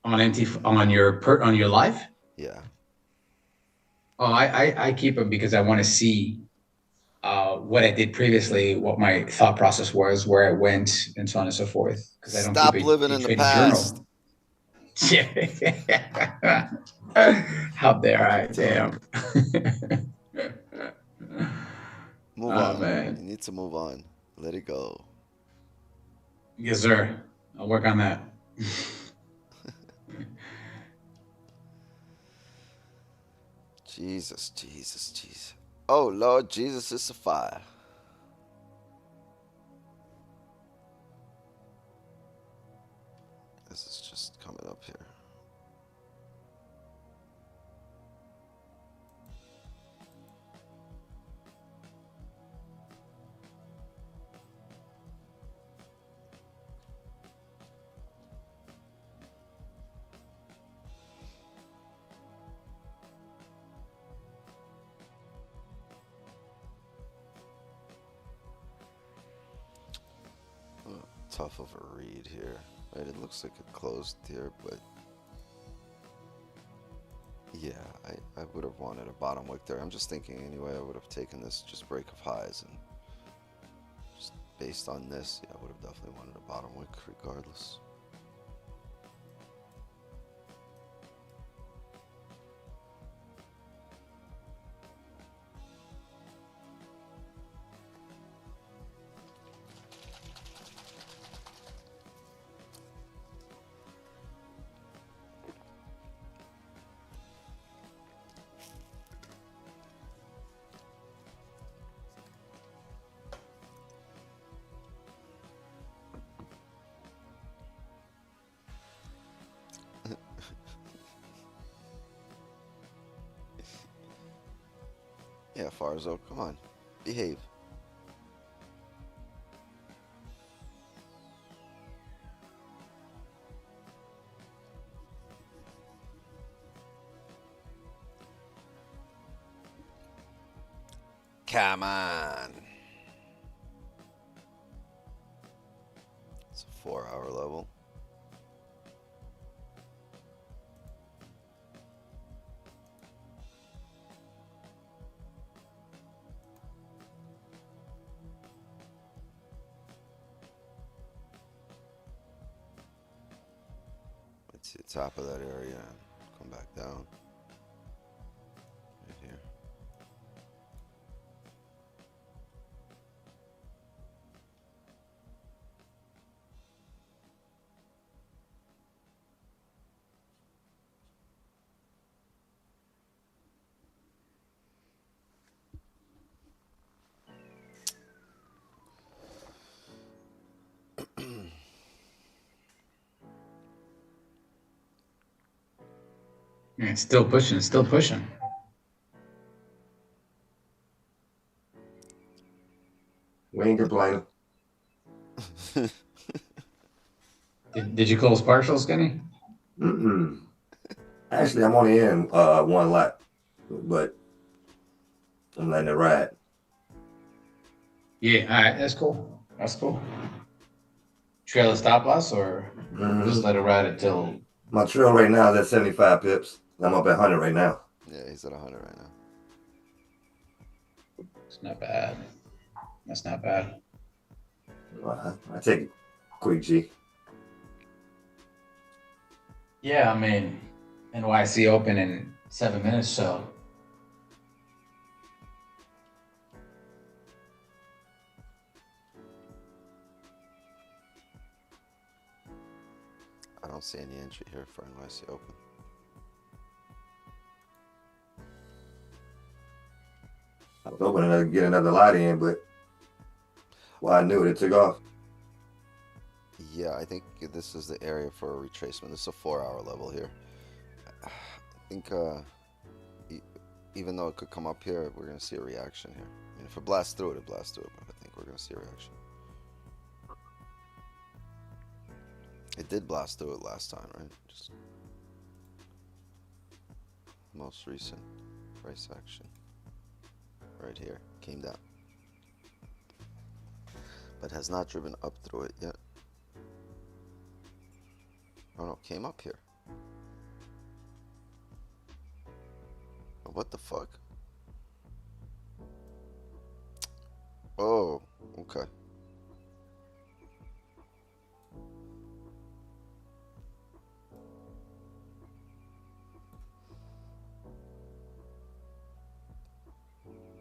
S6: on MT on your live.
S5: Yeah.
S6: Oh, I keep them because I want to see what I did previously, what my thought process was, where I went, and so on and so forth. Because I don't keep
S5: Stop living
S6: a
S5: in the
S6: trading
S5: past.
S6: journal. How dare I? Damn.
S5: Move
S6: Oh
S5: on. You
S6: man.
S5: need to move on. Let it go.
S6: Yes, sir. I'll work on that.
S5: Jesus, Jesus, Jesus. Oh, Lord Jesus, it's a fire. This is just coming up here. Tough of a read here. Right, it looks like it closed here, but yeah, I would have wanted a bottom wick there. I'm just thinking anyway, I would have taken this just break of highs, and just based on this, yeah, I would have definitely wanted a bottom wick regardless. Yeah, Farzo, come on, behave. Come on. It's a 4-hour level. Let's see the top of that area and come back down. Right here.
S6: Yeah, it's still pushing. It's still pushing.
S8: We ain't complaining.
S6: Did you close partial, Skinny?
S8: Mm-mm. Actually, I'm only in one lot, but I'm letting it ride.
S6: Yeah, all right, that's cool. That's cool. Trail a stop loss or just let it ride until.
S8: My trail right now is at 75 pips. I'm up at 100 right now.
S5: Yeah, he's at 100 right now.
S6: It's not bad. That's not bad.
S8: I take it quick, G.
S6: Yeah, I mean, NYC open in 7 minutes, so.
S5: I don't see any entry here for NYC Open.
S8: I was hoping to get another lot in, but well, I knew it took off.
S5: Yeah, I think this is the area for a retracement. This is a 4-hour level here. I think even though it could come up here, we're going to see a reaction here. I mean, if it blasts through it, it blasts through it, but I think we're going to see a reaction. It did blast through it last time, right? Just most recent price action. Right here, came down. But has not driven up through it yet. Oh no, came up here. What the fuck? Oh, okay.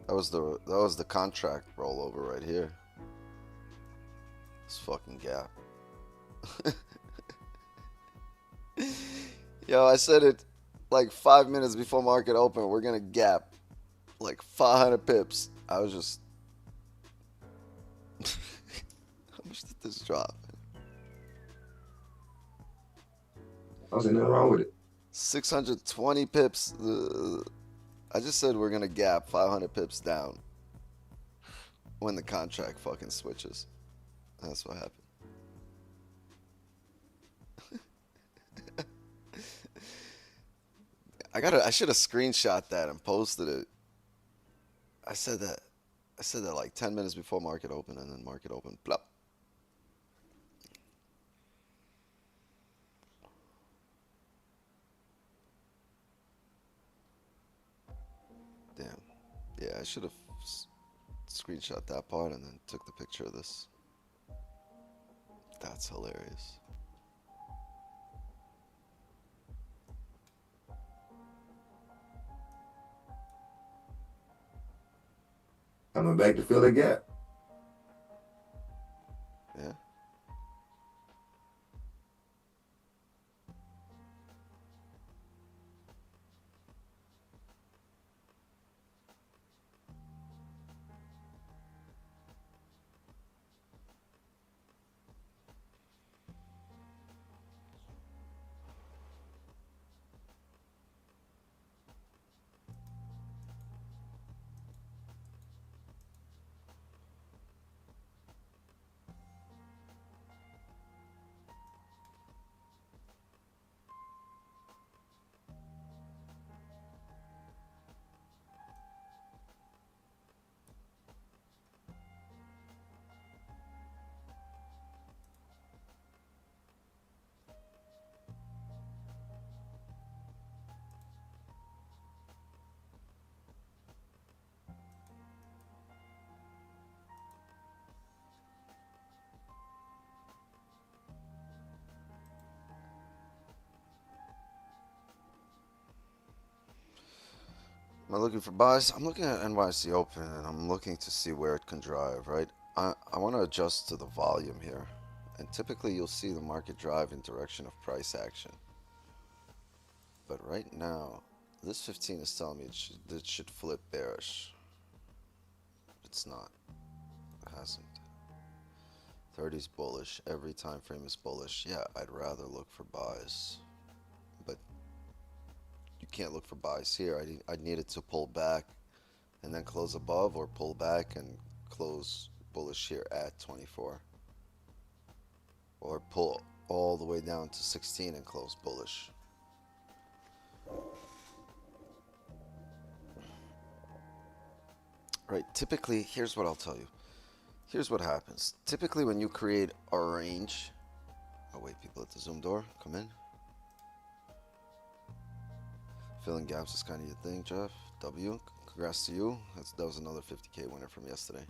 S5: That was the contract rollover right here. This fucking gap. Yo, I said it like 5 minutes before market open. We're gonna gap like 500 pips. I was just. How much did this drop?
S8: I was nothing wrong with it.
S5: 620 pips. I just said we're gonna gap 500 pips down when the contract fucking switches. That's what happened. I should have screenshot that and posted it. I said that like 10 minutes before market open, and then market open, plop. Damn. Yeah, I should have screenshot that part and then took the picture of this. That's hilarious.
S8: Coming back to fill the gap.
S5: Yeah. Am I looking for buys? I'm looking at NYC Open, and I'm looking to see where it can drive, right? I want to adjust to the volume here. And typically you'll see the market drive in direction of price action. But right now, this 15 is telling me it should flip bearish. It's not. It hasn't. 30's bullish. Every time frame is bullish. Yeah, I'd rather look for buys. But you can't look for buys here. I needed to pull back and then close above, or pull back and close bullish here at 24, or pull all the way down to 16 and close bullish. Right, typically, here's what I'll tell you. Here's what happens. Typically when you create a range, oh wait, people at the Zoom door, come in. Filling gaps is kind of your thing, Jeff. W, congrats to you. That was another 50K winner from yesterday.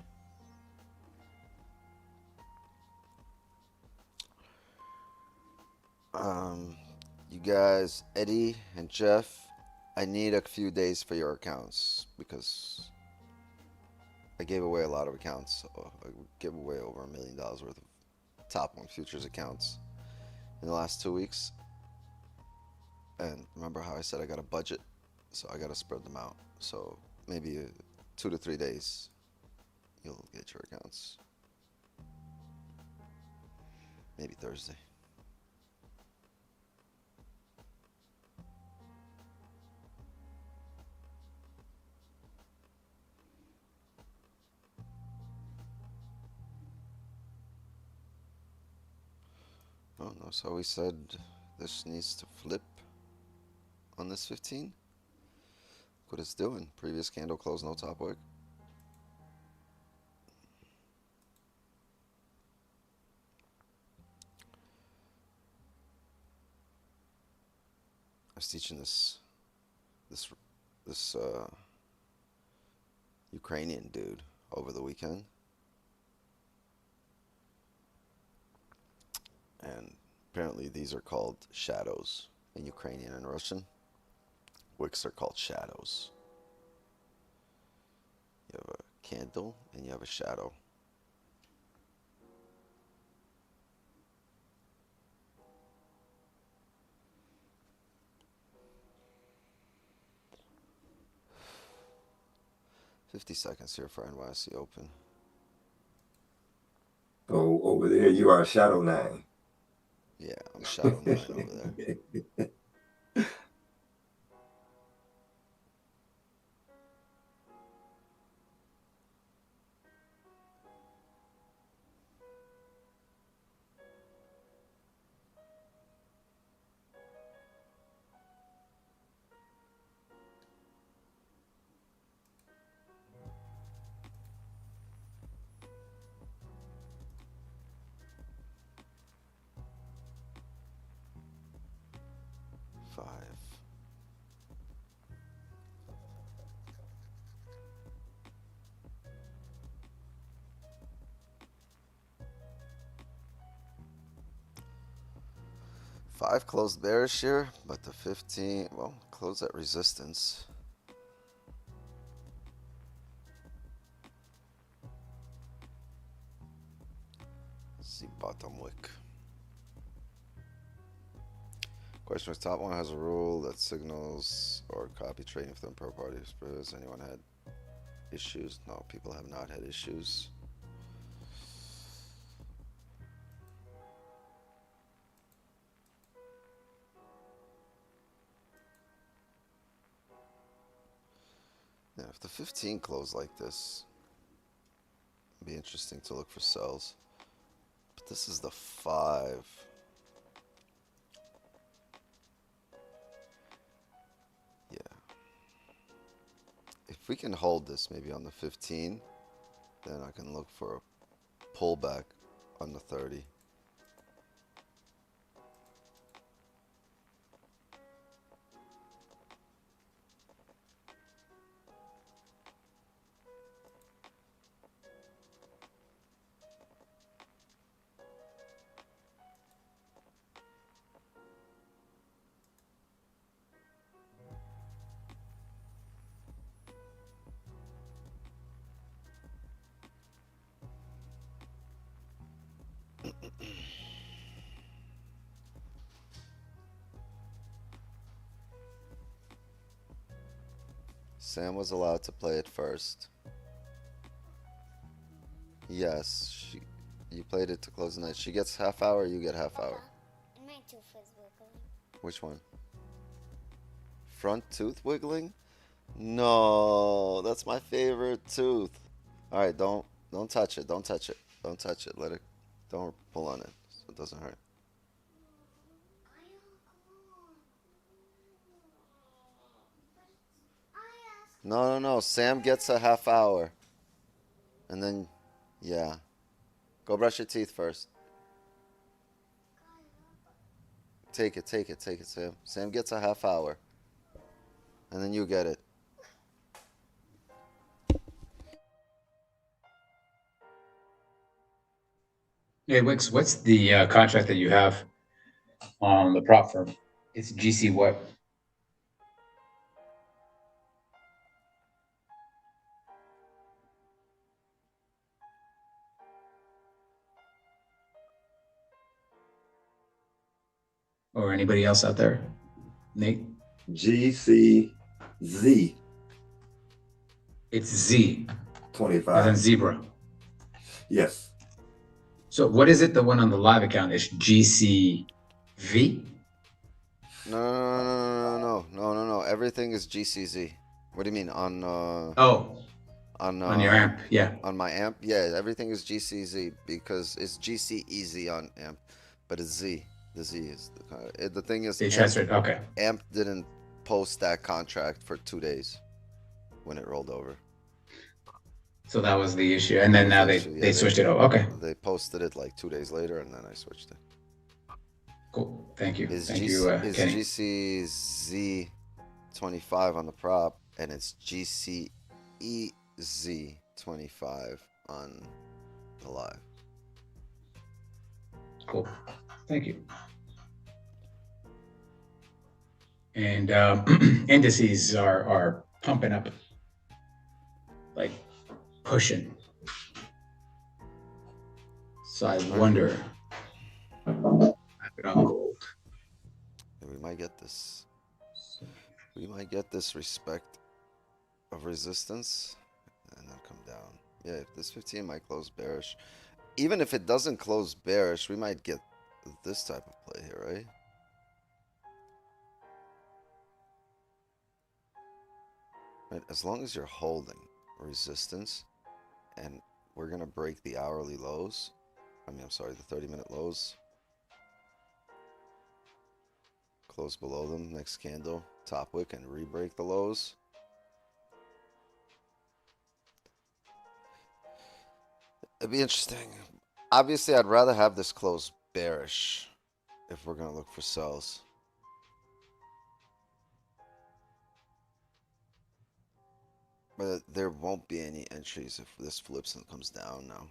S5: You guys, Eddie and Jeff, I need a few days for your accounts because I gave away a lot of accounts. I gave away over $1 million worth of top 1 futures accounts in the last 2 weeks. And remember how I said I got a budget? So I got to spread them out. So maybe 2 to 3 days, you'll get your accounts. Maybe Thursday. Oh no, so we said this needs to flip on this 15. Look what it's doing. Previous candle closed no top wick. I was teaching this Ukrainian dude over the weekend. And apparently these are called shadows in Ukrainian and Russian. Wicks are called shadows. You have a candle and you have a shadow. $50 seconds here for NYSE Open.
S8: Oh, over there you are shadow 9.
S5: Yeah, I'm shadow 9 over there. Five closed bearish here, but the 15, well, closed at resistance. Let's see bottom wick. Question is, top one has a rule that signals or copy trading for them pro parties. Has anyone had issues? No, people have not had issues. Yeah, if the 15 closed like this, it'd be interesting to look for sells. But this is the 5. Yeah. If we can hold this maybe on the 15, then I can look for a pullback on the 30. Sam was allowed to play it first. Yes, you played it to close the night. She gets half hour, you get half hour. Which one? front tooth wiggling? No, that's my favorite tooth. All right, don't touch it. Don't touch it. Don't touch it. Let it. Don't pull on it so it doesn't hurt. No. Sam gets a half hour. And then, yeah. Go brush your teeth first. Take it, Sam. Sam gets a half hour. And then you get it.
S6: Hey, Wix, what's the contract that you have on the prop firm? It's GC what? Or anybody else out there? Nate?
S8: GCZ
S6: It's Z, as in
S8: 25.
S6: zebra.
S8: Yes.
S6: So what is it? The one on the live account is GCV?
S5: No. Everything is GCZ. What do you mean on
S6: On your amp, yeah.
S5: on my amp? Yeah, everything is GCZ because it's GCEZ on amp, but it's Z. The Z is the thing is
S6: They transferred. Okay.
S5: amp didn't post that contract for 2 days when it rolled over.
S6: So that was the issue, and then now they switched it over. Okay.
S5: They posted it like 2 days later, and then I switched it.
S6: Cool. Thank you.
S5: Is
S6: Thank you, Kenny.
S5: GCZ 25 on the prop, and it's GCEZ 25 on the live.
S6: Cool. Thank you. And indices are pumping up, like pushing. So I wonder. It on gold.
S5: We might get this. We might get this respect of resistance, and then come down. Yeah, if this 15 might close bearish. Even if it doesn't close bearish, we might get this type of play here, right? Right, as long as you're holding resistance, and we're gonna break the hourly lows. I'm sorry, the 30-minute lows. Close below them, next candle, top wick, and re-break the lows. It'd be interesting. Obviously, I'd rather have this close bearish if we're going to look for sells. But there won't be any entries if this flips and comes down now.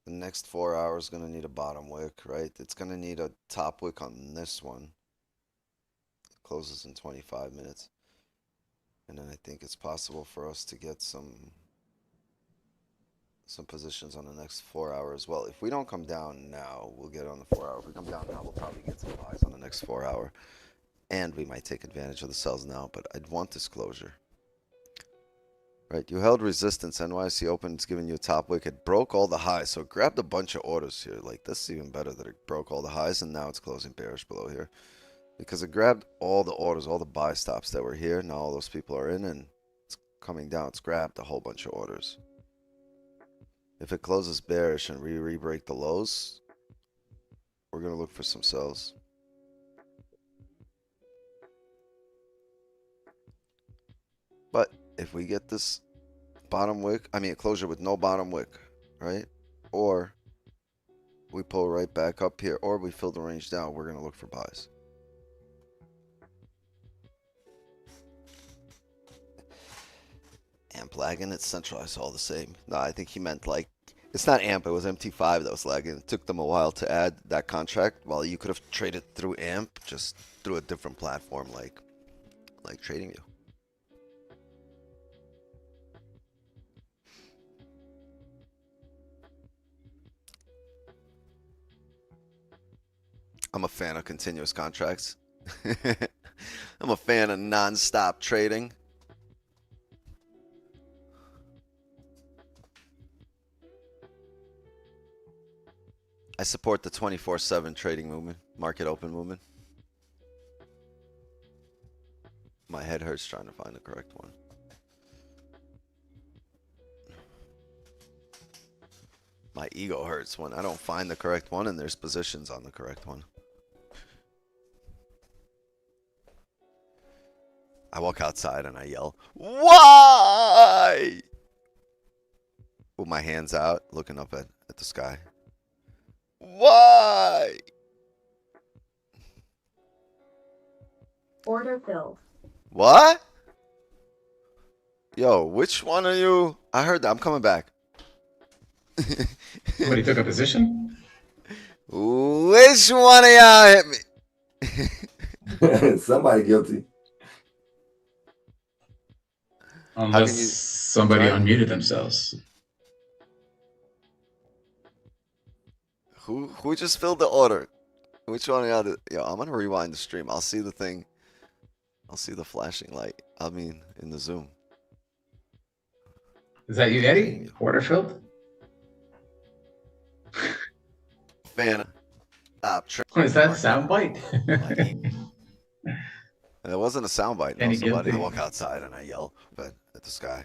S5: The next 4 hours is going to need a bottom wick, right? It's going to need a top wick on this one. It closes in 25 minutes. And then I think it's possible for us to get some positions on the next 4 hours as well. If we don't come down now, we'll get on the 4 hour. If we come down now, we'll probably get some buys on the next 4 hour. And we might take advantage of the sells now, but I'd want this closure. Right, you held resistance. NYC Open, it's giving you a top wick. It broke all the highs, so it grabbed a bunch of orders here. Like, this is even better that it broke all the highs, and now it's closing bearish below here. Because it grabbed all the orders, all the buy stops that were here. Now all those people are in, and it's coming down. It's grabbed a whole bunch of orders. If it closes bearish and we re-break the lows, we're going to look for some sells. But if we get this bottom wick, a closure with no bottom wick, right? Or we pull right back up here, or we fill the range down, we're going to look for buys. Amp lagging, it's centralized all the same. No, I think he meant like, it's not AMP, it was MT5 that was lagging. It took them a while to add that contract, while you could have traded through AMP, just through a different platform like TradingView. I'm a fan of continuous contracts. I'm a fan of non-stop trading. I support the 24/7 trading movement, market open movement. My head hurts trying to find the correct one. My ego hurts when I don't find the correct one and there's positions on the correct one. I walk outside and I yell, "Why?" With my hands out, looking up at the sky. Why?
S9: Order filled.
S5: What? Yo, which one are you? I heard that. I'm coming back.
S6: What, he took a position?
S5: Which one of y'all hit me?
S8: Somebody guilty.
S6: Unless
S5: you
S6: somebody
S5: try?
S6: unmuted themselves.
S5: Who just filled the order? Which one of y'all did? Yo, I'm gonna rewind the stream. I'll see the thing. I'll see the flashing light. I mean, in the Zoom.
S6: Is that you, Eddie? Waterfield?
S5: Fan. Stop.
S6: What is that soundbite?
S5: It wasn't a soundbite. No,
S6: Any
S5: somebody. I
S6: guilty?
S5: walk outside and I yell at the sky.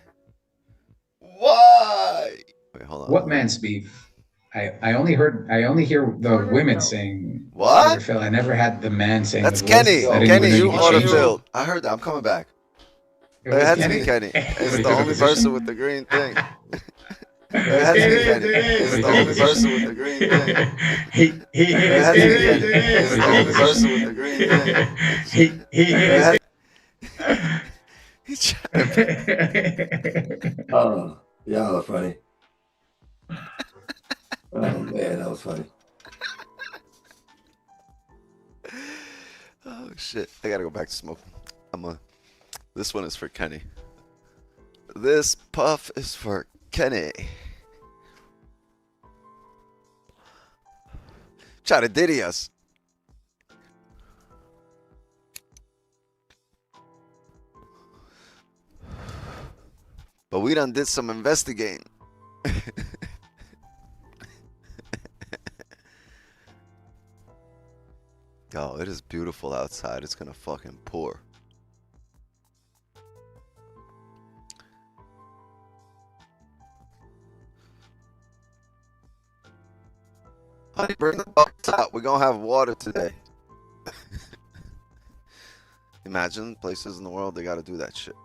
S5: Why? Wait, hold on.
S6: What man's beef? I only hear the women saying
S5: What?
S6: Waterfield. I never had the man saying
S5: That's
S6: the voice.
S5: Kenny.
S6: I didn't
S5: Kenny,
S6: know
S5: you
S6: could change it.
S5: Waterfield. I heard that. I'm coming back.
S6: It
S5: It
S6: was
S5: had to be Kenny.
S6: What,
S5: It's
S6: he
S5: the
S6: took a
S5: only
S6: position?
S5: person with the green thing. It has to be Kenny. It's the only person with the green thing. It has to be Kenny. It's the only person with the green thing. He's trying to...
S8: Oh, y'all are funny. Oh man, that was funny.
S5: Oh shit! I gotta go back to smoking. This one is for Kenny. This puff is for Kenny. Try to diddy us. But we done did some investigating. Yo, it is beautiful outside. It's gonna fucking pour. Honey, bring the buckets out. We're gonna have water today. Imagine places in the world they gotta do that shit.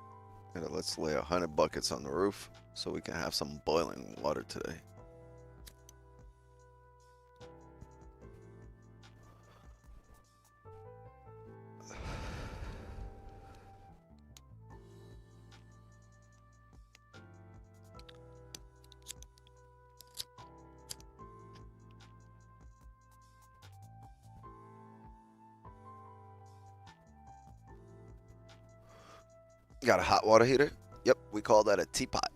S5: Let's lay 100 buckets on the roof so we can have some boiling water today. Got a hot water heater? Yep, we call that a teapot.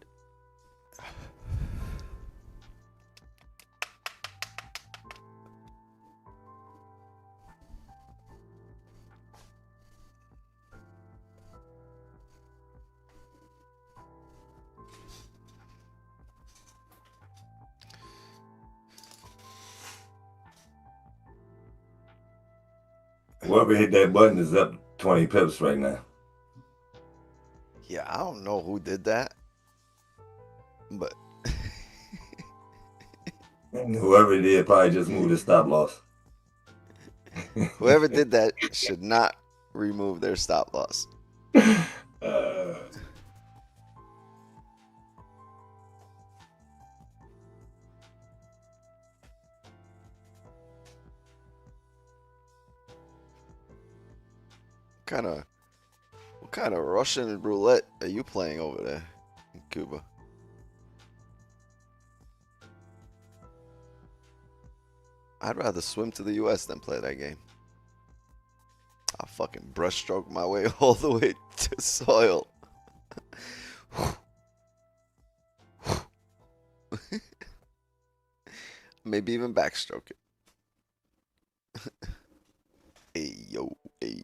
S8: Whoever hit that button is up 20 pips right now.
S5: Yeah, I don't know who did that, but
S8: Whoever did probably just moved the stop loss.
S5: whoever did that should not remove their stop loss. What kind of Russian roulette are you playing over there in Cuba? I'd rather swim to the US than play that game. I'll fucking brushstroke my way all the way to soil. Maybe even backstroke it. Hey, yo, hey.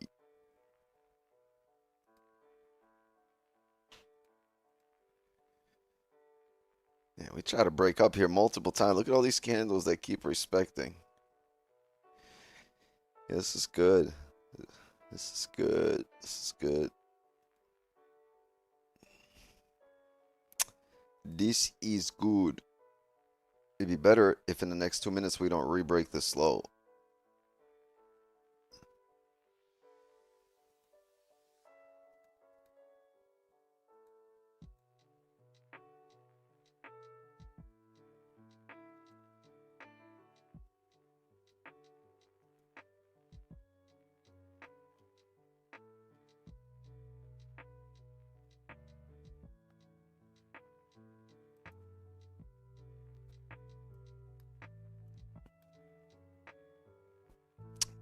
S5: Yeah, We try to break up here multiple times. Look at all these candles they keep respecting. Yeah, this is good. This is good. This is good. This is good. It'd be better if in the next 2 minutes we don't re-break this low.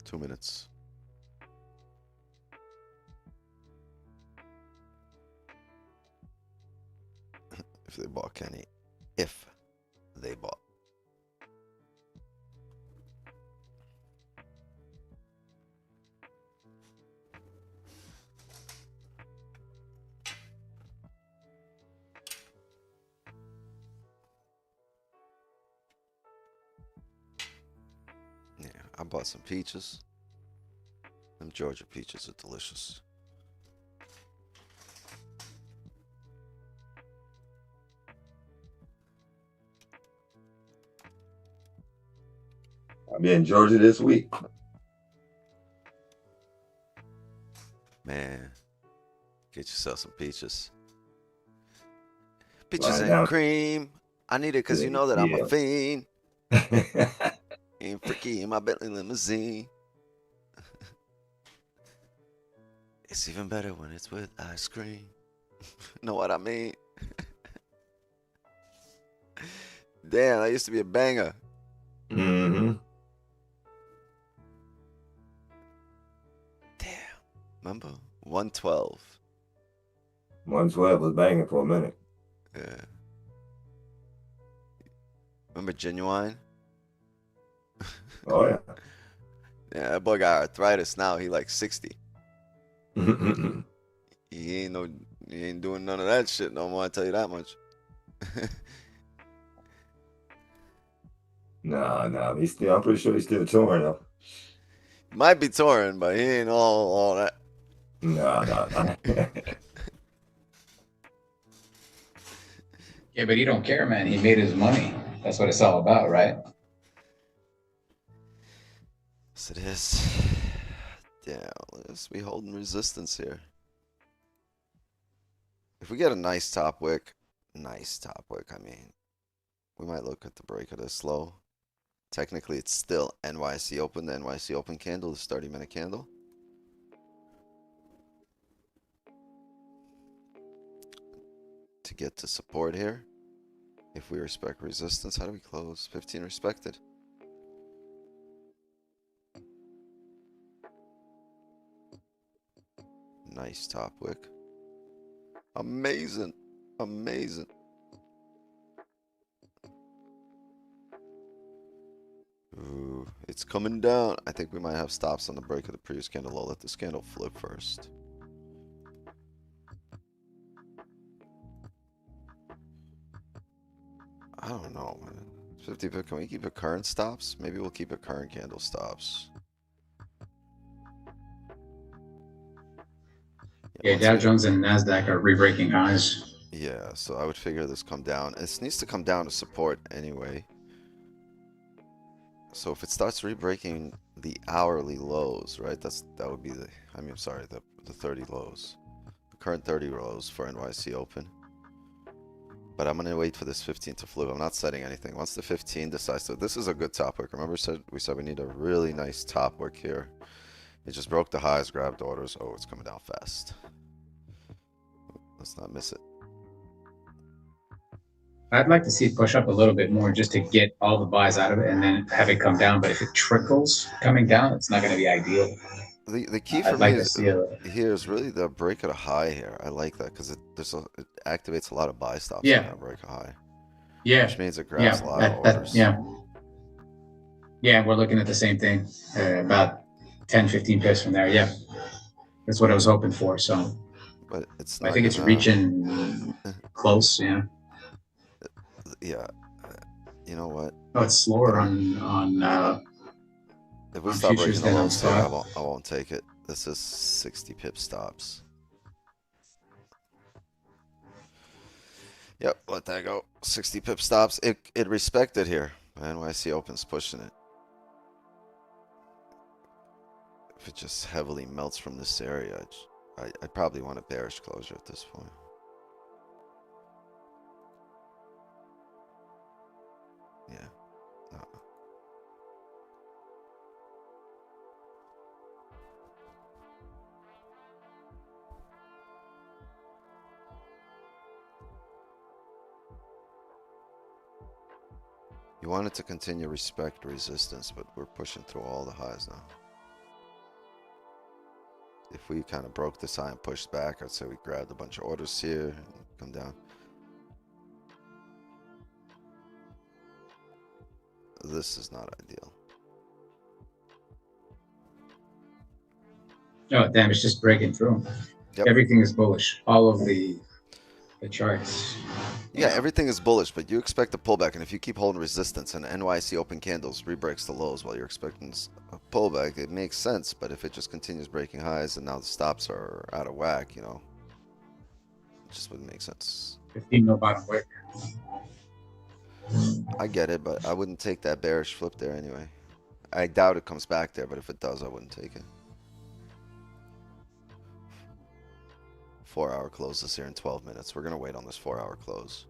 S5: Two minutes. If they bought Kenny. If they bought. Yeah, I bought some peaches. Them Georgia peaches are delicious.
S8: I'll be in Georgia this week.
S5: Man, get yourself some peaches. Peaches
S8: Right
S5: and
S8: now.
S5: cream. I need it because you know that I'm
S8: Yeah.
S5: a fiend. Ain't freaky in my Bentley limousine. It's even better when it's with ice cream. Know what I mean? Damn, that used to be a banger.
S8: Mm-hmm.
S5: Damn. Remember? 112.
S8: 112 was banging for a minute.
S5: Yeah. Remember Genuine?
S8: Oh, yeah.
S5: Yeah, that boy got arthritis now. He like 60.
S8: no,
S5: He ain't doing none of that shit no more, I tell you that much.
S8: he's still, I'm pretty sure he's still touring though.
S5: Might be touring, but he ain't all that.
S8: No.
S6: Yeah, but he don't care, man. He made his money. That's what it's all about, right?
S5: Yes, it is. Yeah, let's be holding resistance here. If we get a nice top wick, I mean, we might look at the break of this low. Technically, it's still NYC open. The NYC open candle is 30-minute candle. To get to support here, if we respect resistance, how do we close? 15 respected. Nice top wick. Amazing. Amazing. Ooh, it's coming down. I think we might have stops on the break of the previous candle. I'll let this candle flip first. I don't know, man. 50 pip. Can we keep it current stops? Maybe we'll keep it current candle stops.
S6: Yeah, Dow Jones and NASDAQ are re-breaking highs.
S5: Yeah, so I would figure this come down. It needs to come down to support anyway. So if it starts re-breaking the hourly lows, right? That would be the, the 30 lows. The current 30 lows for NYC open. But I'm going to wait for this 15 to flip. I'm not setting anything. Once the 15 decides to... This is a good top wick. Remember we said we need a really nice top wick here. It just broke the highs, grabbed orders. Oh, it's coming down fast. Let's not miss it.
S6: I'd like to see it push up a little bit more just to get all the buys out of it and then have it come down. But if it trickles coming down, it's not going to be ideal.
S5: The key for me here is really the break at a high here. I like that because it activates a lot of buy stops on that break a high.
S6: Yeah.
S5: Which means it grabs a lot of orders.
S6: Yeah, we're looking at the same thing. About 10, 15 pips from there. Yeah. That's what I was hoping for. So
S5: but it's not
S6: I think it's reaching close, yeah.
S5: Yeah. You know what?
S6: Oh, it's slower on
S5: If we
S6: on
S5: start
S6: futures
S5: breaking the
S6: than on
S5: lows here,
S6: spot.
S5: I won't take it. This is 60 pip stops. Yep, let that go. 60 pip stops. It respected here. NYC opens pushing it. If it just heavily melts from this area, I probably want a bearish closure at this point. Yeah. No. You want it to continue respect resistance, but we're pushing through all the highs now. If we kind of broke this high and pushed back, I'd say we grabbed a bunch of orders here and come down. This is not ideal.
S6: Oh, damn, it's just breaking through.
S5: Yep.
S6: Everything is bullish. All of the charts.
S5: Yeah, everything is bullish, but you expect a pullback, and if you keep holding resistance and NYC open candles rebreaks the lows while you're expecting a pullback, it makes sense. But if it just continues breaking highs and now the stops are out of whack, you know, it just wouldn't make sense.
S6: 15 no bottom wick.
S5: I get it, but I wouldn't take that bearish flip there anyway. I doubt it comes back there, but if it does, I wouldn't take it. 4-hour closes here in 12 minutes. We're going to wait on this 4-hour close.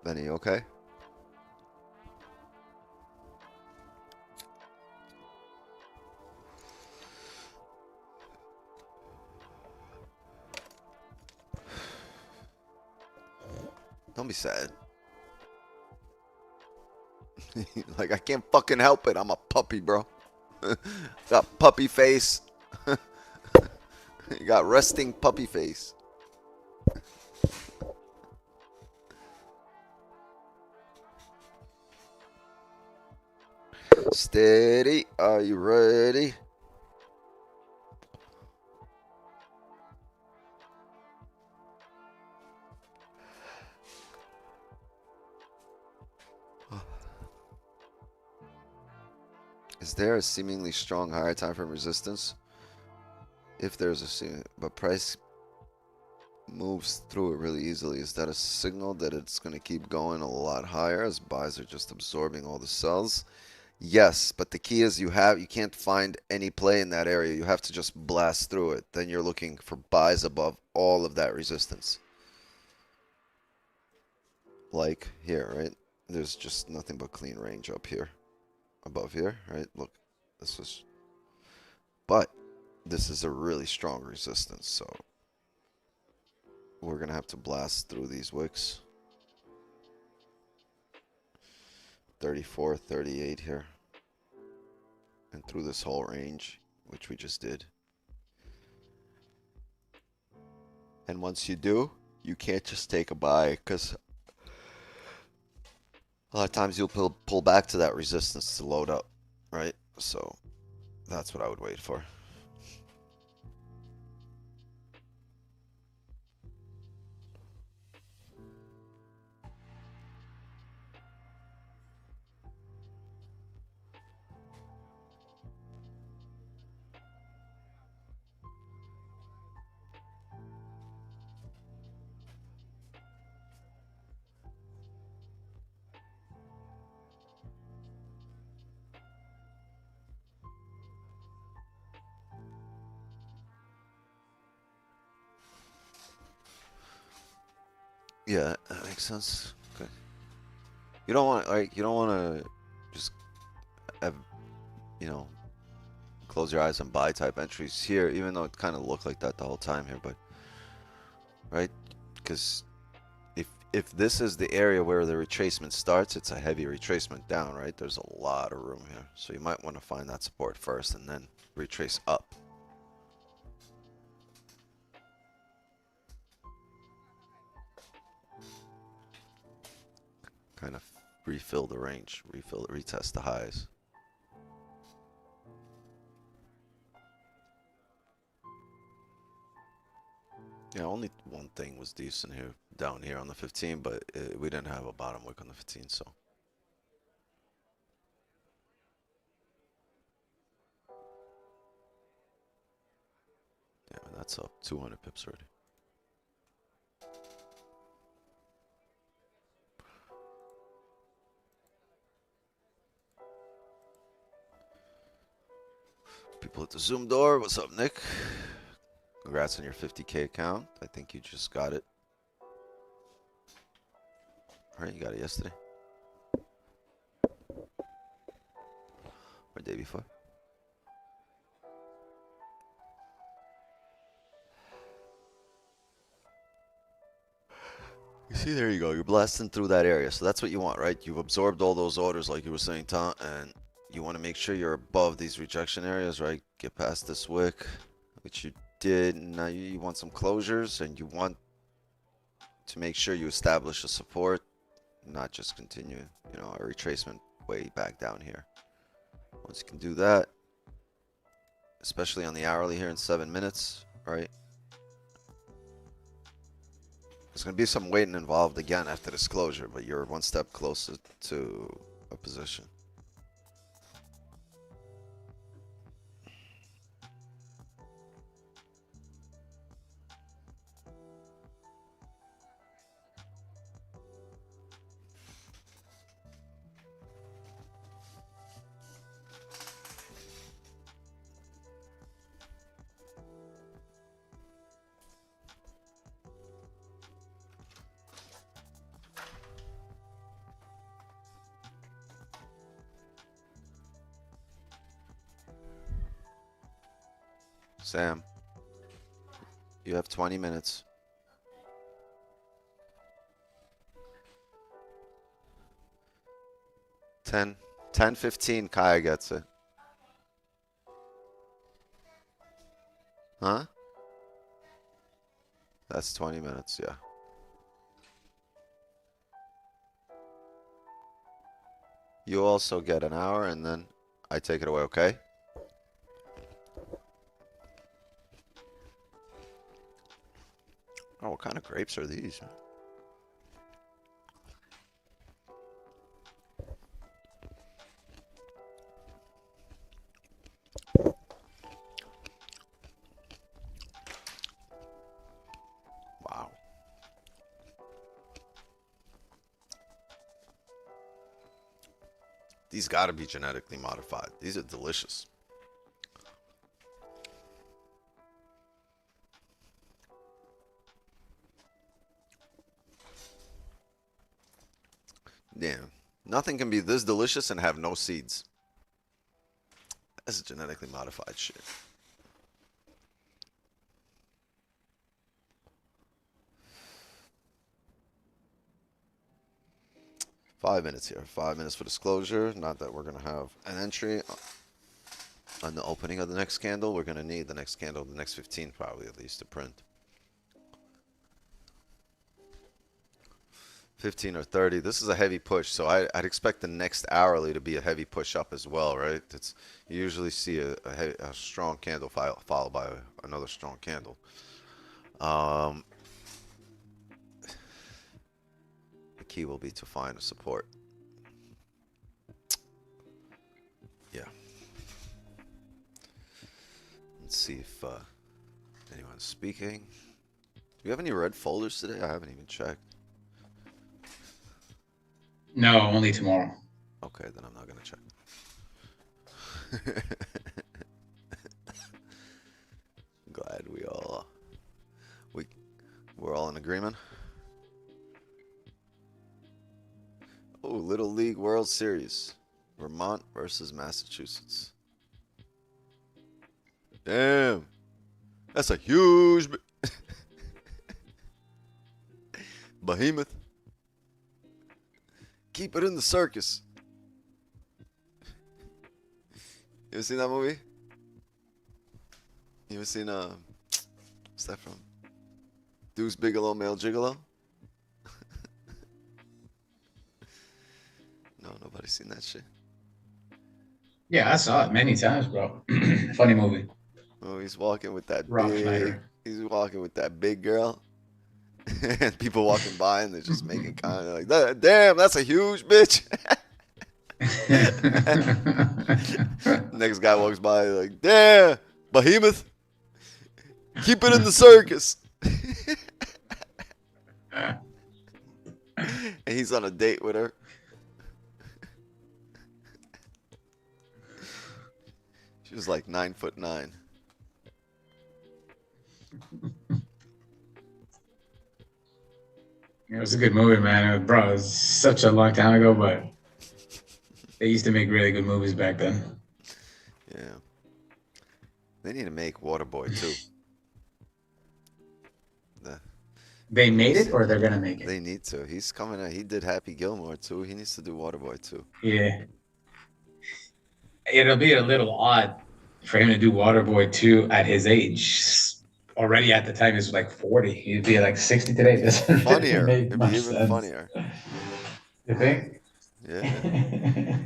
S5: Benny, okay? Don't be sad. Like, I can't fucking help it. I'm a puppy, bro. Got puppy face. You got resting puppy face. Steady. Are you ready? Is there a seemingly strong higher time frame resistance? If there's but price moves through it really easily, is that a signal that it's going to keep going a lot higher as buys are just absorbing all the sells? Yes, but the key is you can't find any play in that area. You have to just blast through it. Then you're looking for buys above all of that resistance. Like here, right? There's just nothing but clean range up here. Above here, right? Look, but this is a really strong resistance, so we're gonna have to blast through these wicks. 34, 38 here, and through this whole range, which we just did. And once you do, you can't just take a buy, because a lot of times you'll pull back to that resistance to load up, right? So that's what I would wait for. Yeah, that makes sense. Okay. You don't want to just have, close your eyes and buy type entries here, even though it kind of looked like that the whole time here, but right, because if this is the area where the retracement starts, it's a heavy retracement down, right? There's a lot of room here, so you might want to find that support first and then retrace up. Kind of refill the range, retest the highs. Yeah, only one thing was decent here, down here on the 15, but we didn't have a bottom wick on the 15, so. Yeah, that's up 200 pips already. People at the Zoom door, what's up, Nick? Congrats on your 50K account. I think you just got it. All right, you got it yesterday. Or day before. You see, there you go. You're blasting through that area. So that's what you want, right? You've absorbed all those orders like you were saying, Tom, and you want to make sure you're above these rejection areas, right? Get past this wick, which you did. Now you want some closures, and you want to make sure you establish a support, not just continue, you know, a retracement way back down here. Once you can do that, especially on the hourly here in 7 minutes, right? There's going to be some waiting involved again after this closure, but you're one step closer to a position. Sam, you have 20 minutes. Ten, 10:15, Kaya gets it. Huh? That's 20 minutes, yeah. You also get an hour, and then I take it away, okay? Oh, what kind of grapes are these? Wow. These gotta be genetically modified. These are delicious. Damn. Nothing can be this delicious and have no seeds. That's genetically modified shit. Five minutes here. 5 minutes for disclosure. Not that we're going to have an entry on the opening of the next candle. We're going to need the next candle, the next 15 probably at least to print. 15 or 30. This is a heavy push, so I'd expect the next hourly to be a heavy push up as well, right? It's, you usually see a strong candle followed by another strong candle. The key will be to find a support. Yeah. Let's see if anyone's speaking. Do we have any red folders today? I haven't even checked.
S6: No, only tomorrow.
S5: Okay, then I'm not gonna check. Glad we're all in agreement. Oh, Little League World Series, Vermont versus Massachusetts. Damn. That's a huge behemoth. Keep it in the circus. You ever seen that movie? You ever seen what's that from? Deuce Bigelow, Male Gigolo? No, nobody's seen that shit.
S6: Yeah, I saw it many times, bro. Funny movie.
S5: Oh, he's walking with that
S6: Rob
S5: big.
S6: Schneider.
S5: He's walking with that big girl, and people walking by, and they're just making kind of like, "Damn, that's a huge bitch." Next guy walks by, like, "Damn, behemoth, keep it in the circus." And he's on a date with her. She was like 9'9".
S6: It was a good movie, man. Bro, it was such a long time ago, but they used to make really good movies back then.
S5: Yeah. They need to make Waterboy too.
S6: They made it, or they're gonna make it?
S5: They need to. He's coming out. He did Happy Gilmore too. He needs to do Waterboy too.
S6: Yeah. It'll be a little odd for him to do Waterboy 2 at his age. Already at the time, he was like 40. He'd be like 60 today. Doesn't
S5: Funnier.
S6: make
S5: It'd
S6: much
S5: be even
S6: sense.
S5: funnier.
S6: You think?
S5: Yeah.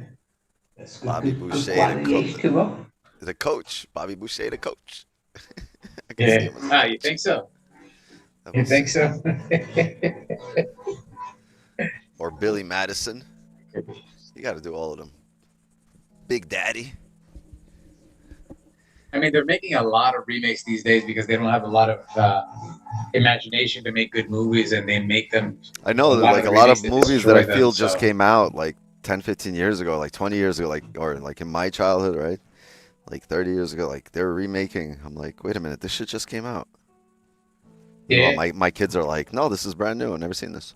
S6: That's good-
S5: Bobby
S6: good
S5: Boucher,
S6: quality H2O.
S5: the coach. Bobby Boucher, the coach. I can see
S6: Yeah.
S5: him as a
S6: Ah, you
S5: coach.
S6: think so?
S5: That
S6: You
S5: was-
S6: think so?
S5: Or Billy Madison. You got to do all of them. Big Daddy.
S6: I mean, they're making a lot of remakes these days because they don't have a lot of imagination to make good movies, and they make them.
S5: I know
S6: A
S5: that
S6: lot
S5: like
S6: of
S5: a lot of
S6: remakes that
S5: movies that I
S6: destroy
S5: feel
S6: them,
S5: just
S6: so-
S5: came out like 10, 15 years ago, like 20 years ago, like or like in my childhood, right? Like 30 years ago, like they're remaking. I'm like, wait a minute, this shit just came out.
S6: Yeah.
S5: Well, my kids are like, no, this is brand new. I've never seen this.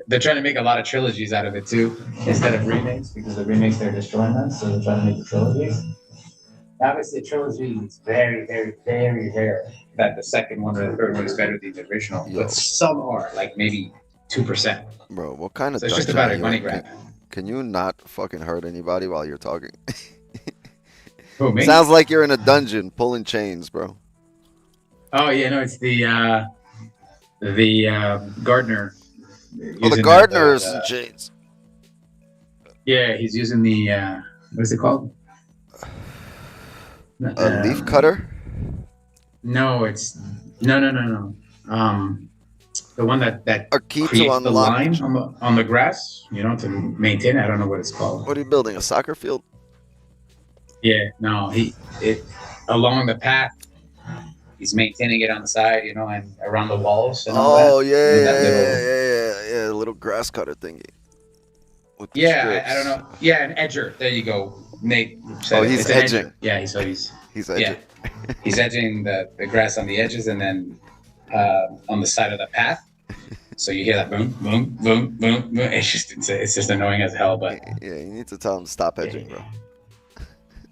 S6: They're trying to make a lot of trilogies out of it too, instead of remakes, because the remakes they're destroying them. So they're trying to make the trilogies. Obviously, a trilogy is very, very, very rare that the second one or the third one is better than the original.
S5: Yo.
S6: But some are, like maybe 2%.
S5: Bro, what kind of
S6: So it's just
S5: dungeon
S6: about
S5: are
S6: a
S5: you
S6: money
S5: in?
S6: grab.
S5: Can you not fucking hurt anybody while you're talking?
S6: Who, me?
S5: Sounds like you're in a dungeon pulling chains, bro.
S6: Oh yeah, no, it's the gardener.
S5: Oh, the
S6: using
S5: gardeners and chains.
S6: Yeah, he's using the what is it called?
S5: A leaf cutter?
S6: No, it's no. The one that
S5: A key to
S6: creates the
S5: unlock.
S6: line on the grass, you know, to maintain. I don't know what it's called.
S5: What are you building? A soccer field?
S6: Yeah, no, along the path. He's maintaining it on the side, you know, and around the walls and all
S5: Oh
S6: that.
S5: yeah,
S6: And that little-
S5: yeah, the little grass cutter thingy. With the
S6: Yeah, I
S5: strips.
S6: don't know. Yeah, an edger. There you go. Nate said
S5: Oh,
S6: it.
S5: he's
S6: It's an
S5: edging.
S6: edger. Yeah, so he's
S5: He's
S6: yeah,
S5: edging.
S6: he's edging the grass on the edges, and then on the side of the path. So you hear that boom, boom, boom, boom, boom. It's just annoying as hell. But
S5: Yeah, you need to tell him to stop edging, bro.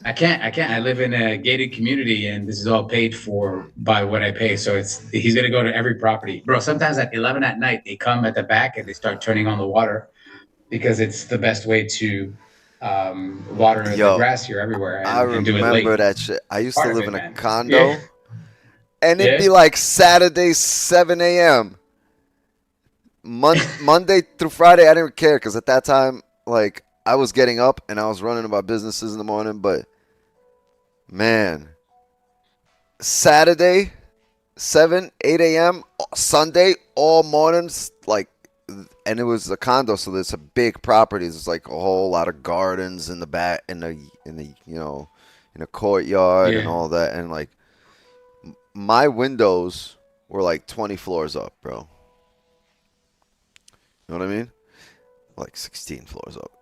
S6: I can't. I live in a gated community, and this is all paid for by what I pay. So he's gonna go to every property, bro. Sometimes at 11 at night, they come at the back and they start turning on the water because it's the best way to water
S5: Yo,
S6: the grass here everywhere.
S5: I
S6: And do it
S5: remember
S6: late.
S5: that shit. I used to
S6: Part of
S5: live
S6: it,
S5: in a
S6: man.
S5: condo,
S6: Yeah.
S5: and it'd
S6: Yeah.
S5: be like Saturday, 7 a.m. Monday through Friday, I didn't care because at that time, like, I was getting up and I was running about businesses in the morning. But man, Saturday, 7, 8 a.m., Sunday, all mornings, like, and it was a condo, so there's a big property. There's like a whole lot of gardens in the back, in the you know, in a courtyard and
S6: Yeah.
S5: all that, and like my windows were like 20 floors up, bro. You know what I mean? Like 16 floors up,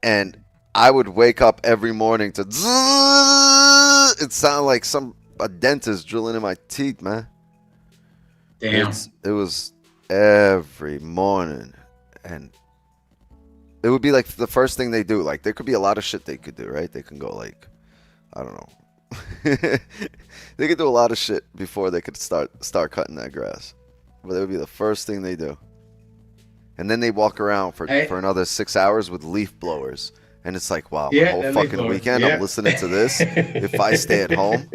S5: and I would wake up every morning to zzz. It sounded like a dentist drilling in my teeth, man.
S6: Damn.
S5: It was every morning, and it would be like the first thing they do. Like there could be a lot of shit they could do, right? They can go like, I don't know. They could do a lot of shit before they could start cutting that grass. But that would be the first thing they do. And then they walk around for another 6 hours with leaf blowers. And it's like, wow, my whole fucking weekend I'm listening to this. If I stay at home,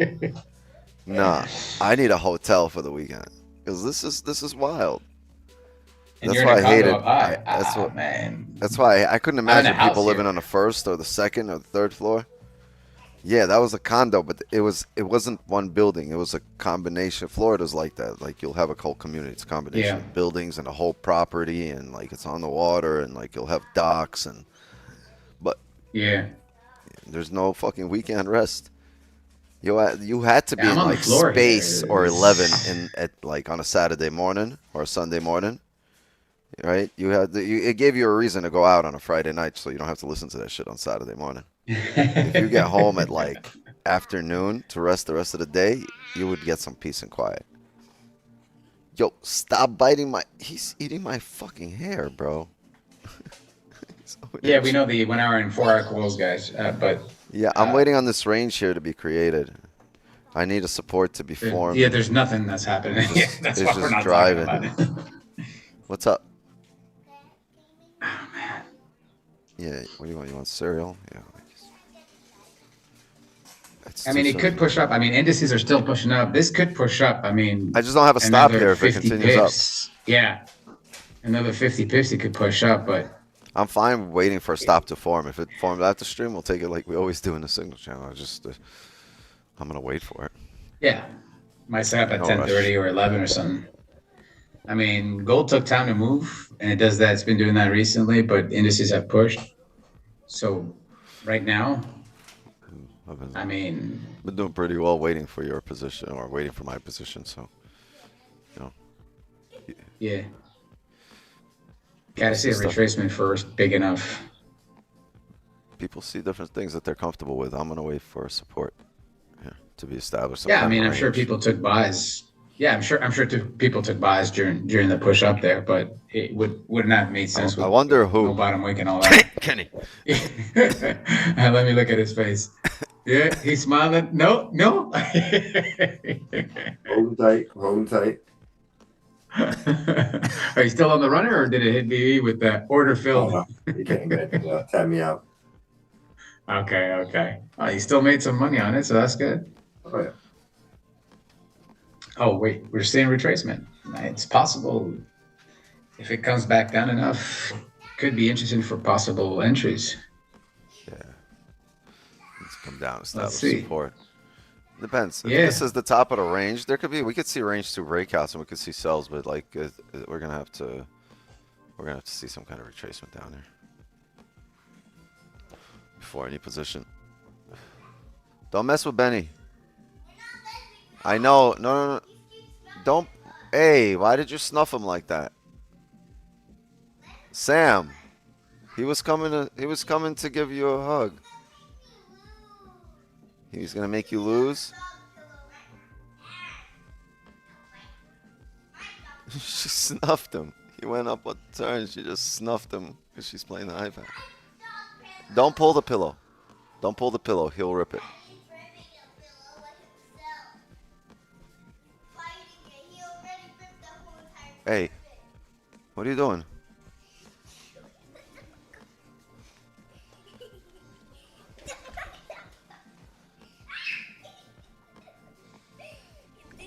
S5: nah, I need a hotel for the weekend. Because this is wild.
S6: And
S5: That's
S6: you're
S5: why
S6: in a
S5: I hate
S6: condo
S5: it.
S6: up high. Man.
S5: That's why I couldn't
S6: I'm in a
S5: imagine
S6: house
S5: people living
S6: here.
S5: on the first or the second or the third floor. Yeah, that was a condo, but it wasn't one building. It was a combination. Florida's like that. Like you'll have a whole community. It's a combination of buildings and a whole property, and like it's on the water, and like you'll have docks but there's no fucking weekend rest. You had to be in like space or 11 at like on a Saturday morning or a Sunday morning, right? It gave you a reason to go out on a Friday night, so you don't have to listen to that shit on Saturday morning. If you get home at like afternoon to rest the rest of the day, you would get some peace and quiet. Yo, stop biting he's eating my fucking hair, bro.
S6: Yeah, we know the 1 hour and 4 hour calls, guys. But
S5: yeah, I'm waiting on this range here to be created. I need a support to be formed.
S6: Yeah, there's nothing that's happening. That's why we're not
S5: driving.
S6: talking about it.
S5: What's up?
S6: Oh man.
S5: Yeah, what do you want? You want cereal? Yeah.
S6: I mean, it could push up. I mean, indices are still pushing up. This could push up. I mean,
S5: I just don't have a stop here if it continues
S6: pips. Up. Yeah, another 50 pips it could push up, but
S5: I'm fine waiting for a stop to form. If it forms after stream, we'll take it like we always do in the signal channel. I'm gonna wait for it.
S6: Yeah, might set up at 10:30 or 11 or something. I mean, gold took time to move, and it does that. It's been doing that recently, but indices have pushed. So right now, I mean,
S5: been doing pretty well waiting for your position or waiting for my position. So, you know.
S6: Yeah. Gotta see a retracement first, big enough.
S5: People see different things that they're comfortable with. I'm gonna wait for support to be established.
S6: Yeah, I mean, I'm sure people took buys. Yeah, I'm sure people took buys during the push up there, but it would not have made sense.
S5: I wonder who.
S6: No bottom wick and all that.
S5: Kenny.
S6: Let me look at his face. Yeah, he's smiling. No.
S8: Hold tight.
S6: Are you still on the runner, or did it hit BE with the order filled?
S8: Oh, no. You can't get tap me out.
S6: Okay. Oh, you still made some money on it, so that's good.
S8: Oh, yeah.
S6: Oh, wait, we're seeing retracement. It's possible if it comes back down enough, could be interesting for possible entries.
S5: Yeah. Let's come down, establish support. Depends. If this is the top of the range, we could see range 2 breakouts and we could see sells, but like we're gonna have to see some kind of retracement down there before any position. Don't mess with Benny. I know. No. Don't. Hey, why did you snuff him like that? Sam. He was coming to give you a hug. He's gonna make you lose. She snuffed him. He went up a turn. She just snuffed him because she's playing the iPad. Don't pull the pillow. Don't pull the pillow. He'll rip it. Hey, what are you doing?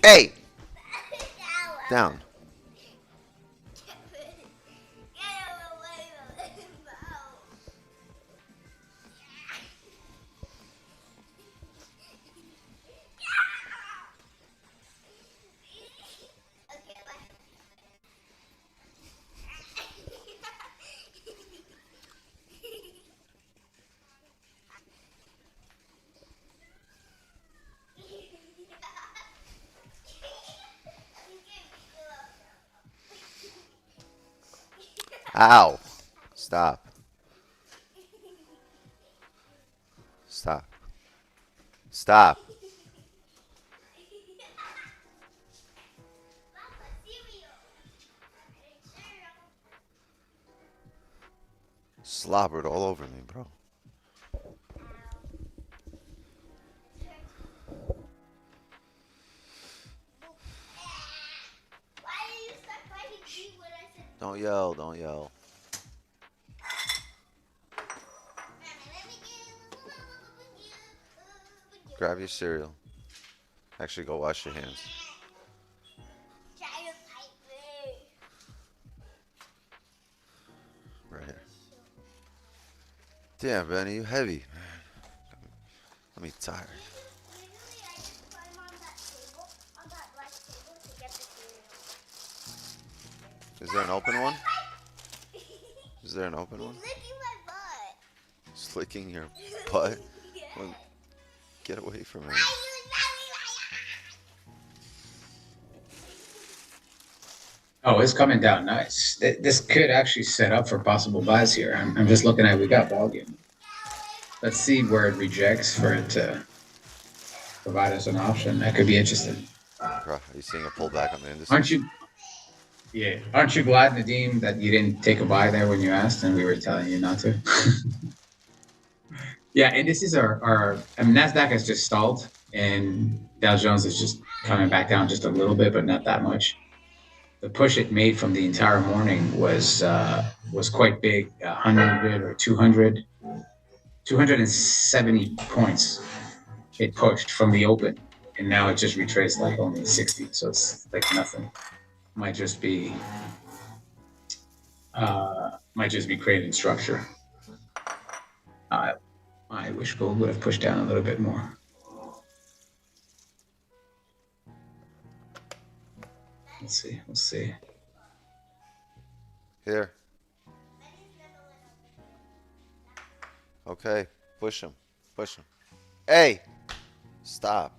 S5: Hey! Down. Ow. Stop. Stop. Stop. Slobbered all over me, bro. Don't yell, don't yell. Grab your cereal. Actually, go wash your hands. Right here. Damn, Benny, you heavy. Let me tired. Is there an open one? Is there an open one? It's licking your butt? Well, get away from it.
S6: Oh, it's coming down nice. This could actually set up for possible buys here. I'm just looking at, we got volume. Let's see where it rejects for it to provide us an option. That could be interesting.
S5: Bro, are you seeing a pullback on the industry?
S6: Aren't you? Yeah. Aren't you glad, Nadeem, that you didn't take a buy there when you asked and we were telling you not to? Yeah, indices are I mean, NASDAQ has just stalled and Dow Jones is just coming back down just a little bit, but not that much. The push it made from the entire morning was quite big, 100 or 200, 270 points it pushed from the open, and now it just retraced like only 60, so it's like nothing. Might just be creating structure. I wish gold would have pushed down a little bit more. Let's see. We'll see.
S5: Here. Okay, push him. Push him. Hey! Stop.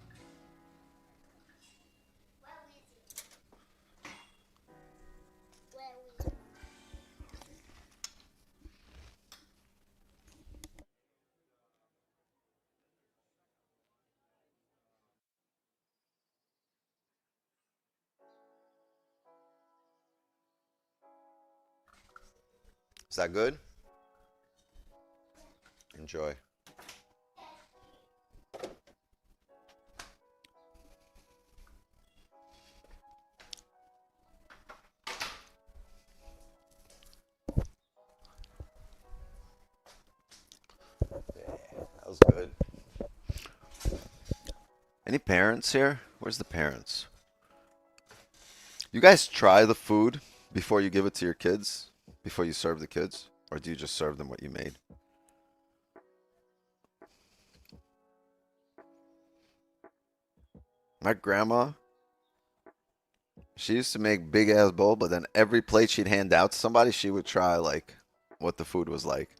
S5: Is that good? Enjoy. That was good. Any parents here? Where's the parents? You guys try the food before you give it to your kids? Before you serve the kids? Or do you just serve them what you made? My grandma, she used to make big ass bowl, but then every plate she'd hand out to somebody, she would try like what the food was like.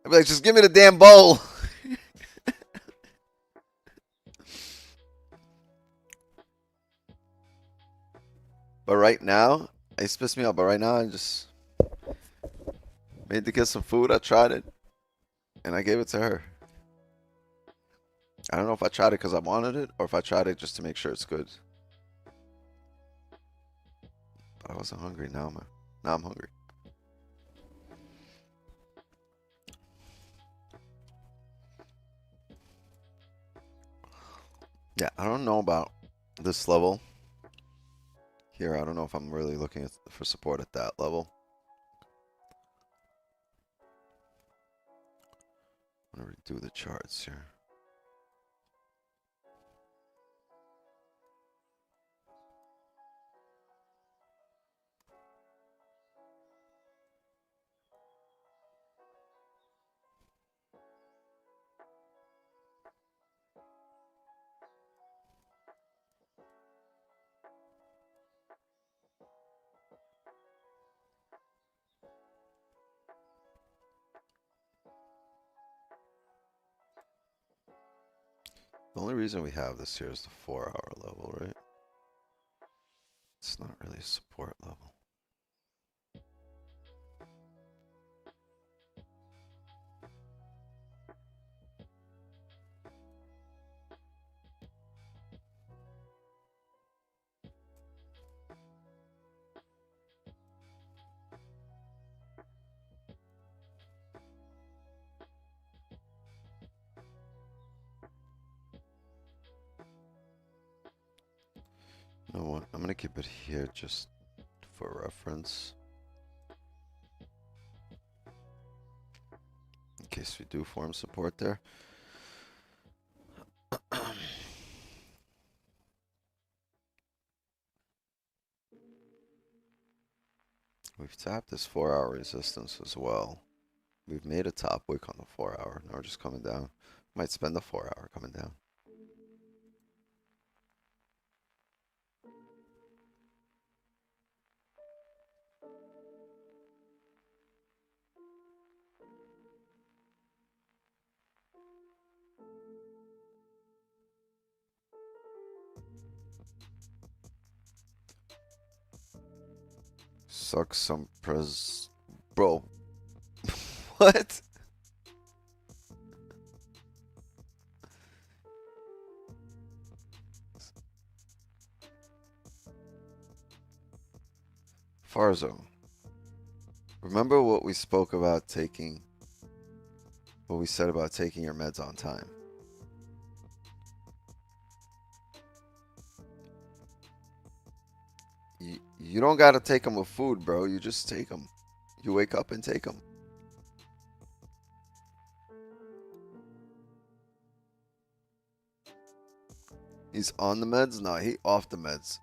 S5: I'd be like, just give me the damn bowl. But right now, it used to piss me off, but right now I just made the kids some food. I tried it, and I gave it to her. I don't know if I tried it because I wanted it, or if I tried it just to make sure it's good. But I wasn't hungry. Now I'm hungry. Yeah, I don't know about this level. Here, I don't know if I'm really looking for support at that level. I'm going to redo the charts here. The only reason we have this here is the 4-hour level, right? It's not really a support level. You know what? I'm going to keep it here just for reference. case we do form support there. We've tapped this 4-hour resistance as well. We've made a top wick on the 4-hour. Now we're just coming down. Might spend the 4-hour coming down. Suck some bro. What? Farzo. Remember what we spoke about taking, what we said about taking your meds on time. You don't gotta take them with food, bro. You just take them. You wake up and take them. He's on the meds? No, he off the meds.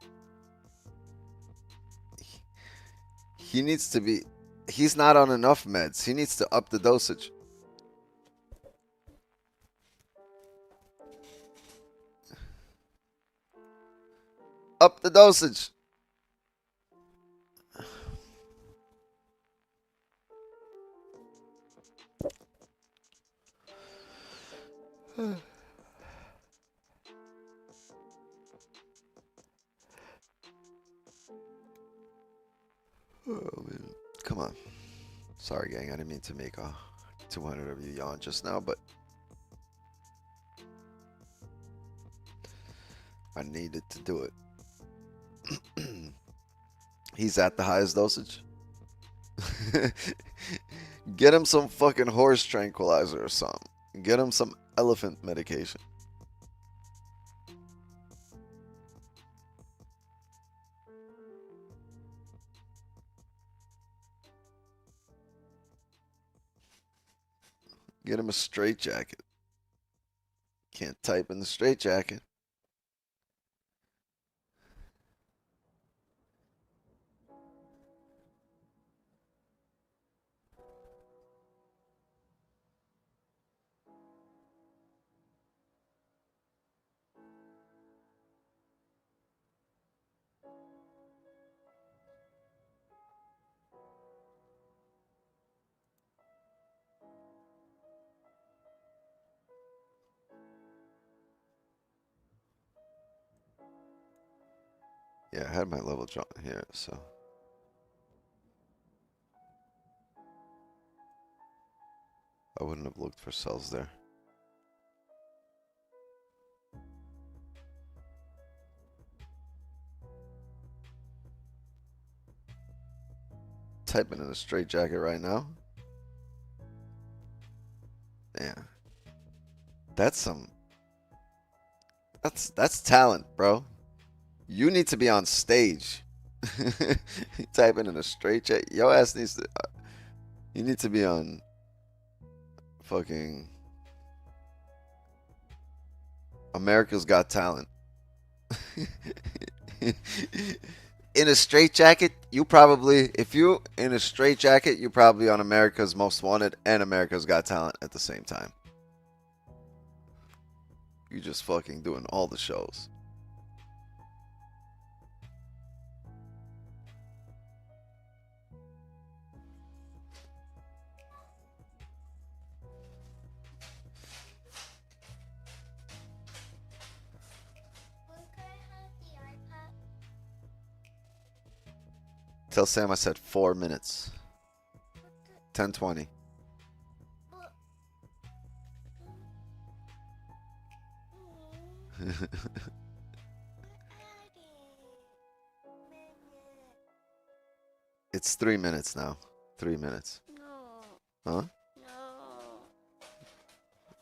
S5: He needs to be... He's not on enough meds. He needs to up the dosage. Up the dosage. Oh, man. Come on. Sorry, gang. I didn't mean to make 200 of you yawn just now, but I needed to do it. He's at the highest dosage. Get him some fucking horse tranquilizer or something. Get him some elephant medication. Get him a straitjacket. Can't type in the straitjacket. Yeah, I had my level drawn here, so. I wouldn't have looked for cells there. Typing in a straitjacket right now. Damn. That's some... That's talent, bro. You need to be on stage. Typing in a straitjacket. Your ass needs to... you need to be on... fucking... America's Got Talent. In a straitjacket, you probably... If you in a straitjacket, you're probably on America's Most Wanted and America's Got Talent at the same time. You just fucking doing all the shows. Tell Sam I said 4 minutes. 10:20. It's 3 minutes now. 3 minutes.
S9: No.
S5: Huh?
S9: No.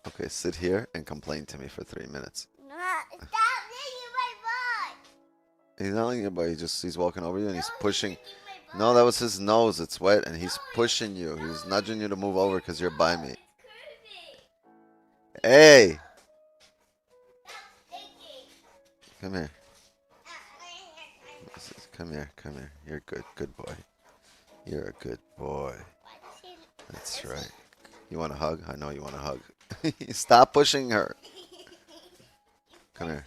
S5: Okay, sit here and complain to me for 3 minutes.
S9: No. Stop licking my butt.
S5: He's not licking your butt. He's walking over you and he's
S9: No,
S5: pushing.
S9: licking my butt.
S5: No, that was his nose. It's wet and he's pushing you. He's nudging you to move over because you're by me.
S9: It's
S5: Hey. Come here. Come here. Come here. You're a good boy. You're a good boy. That's right. You want a hug? I know you want a hug. Stop pushing her. Come here.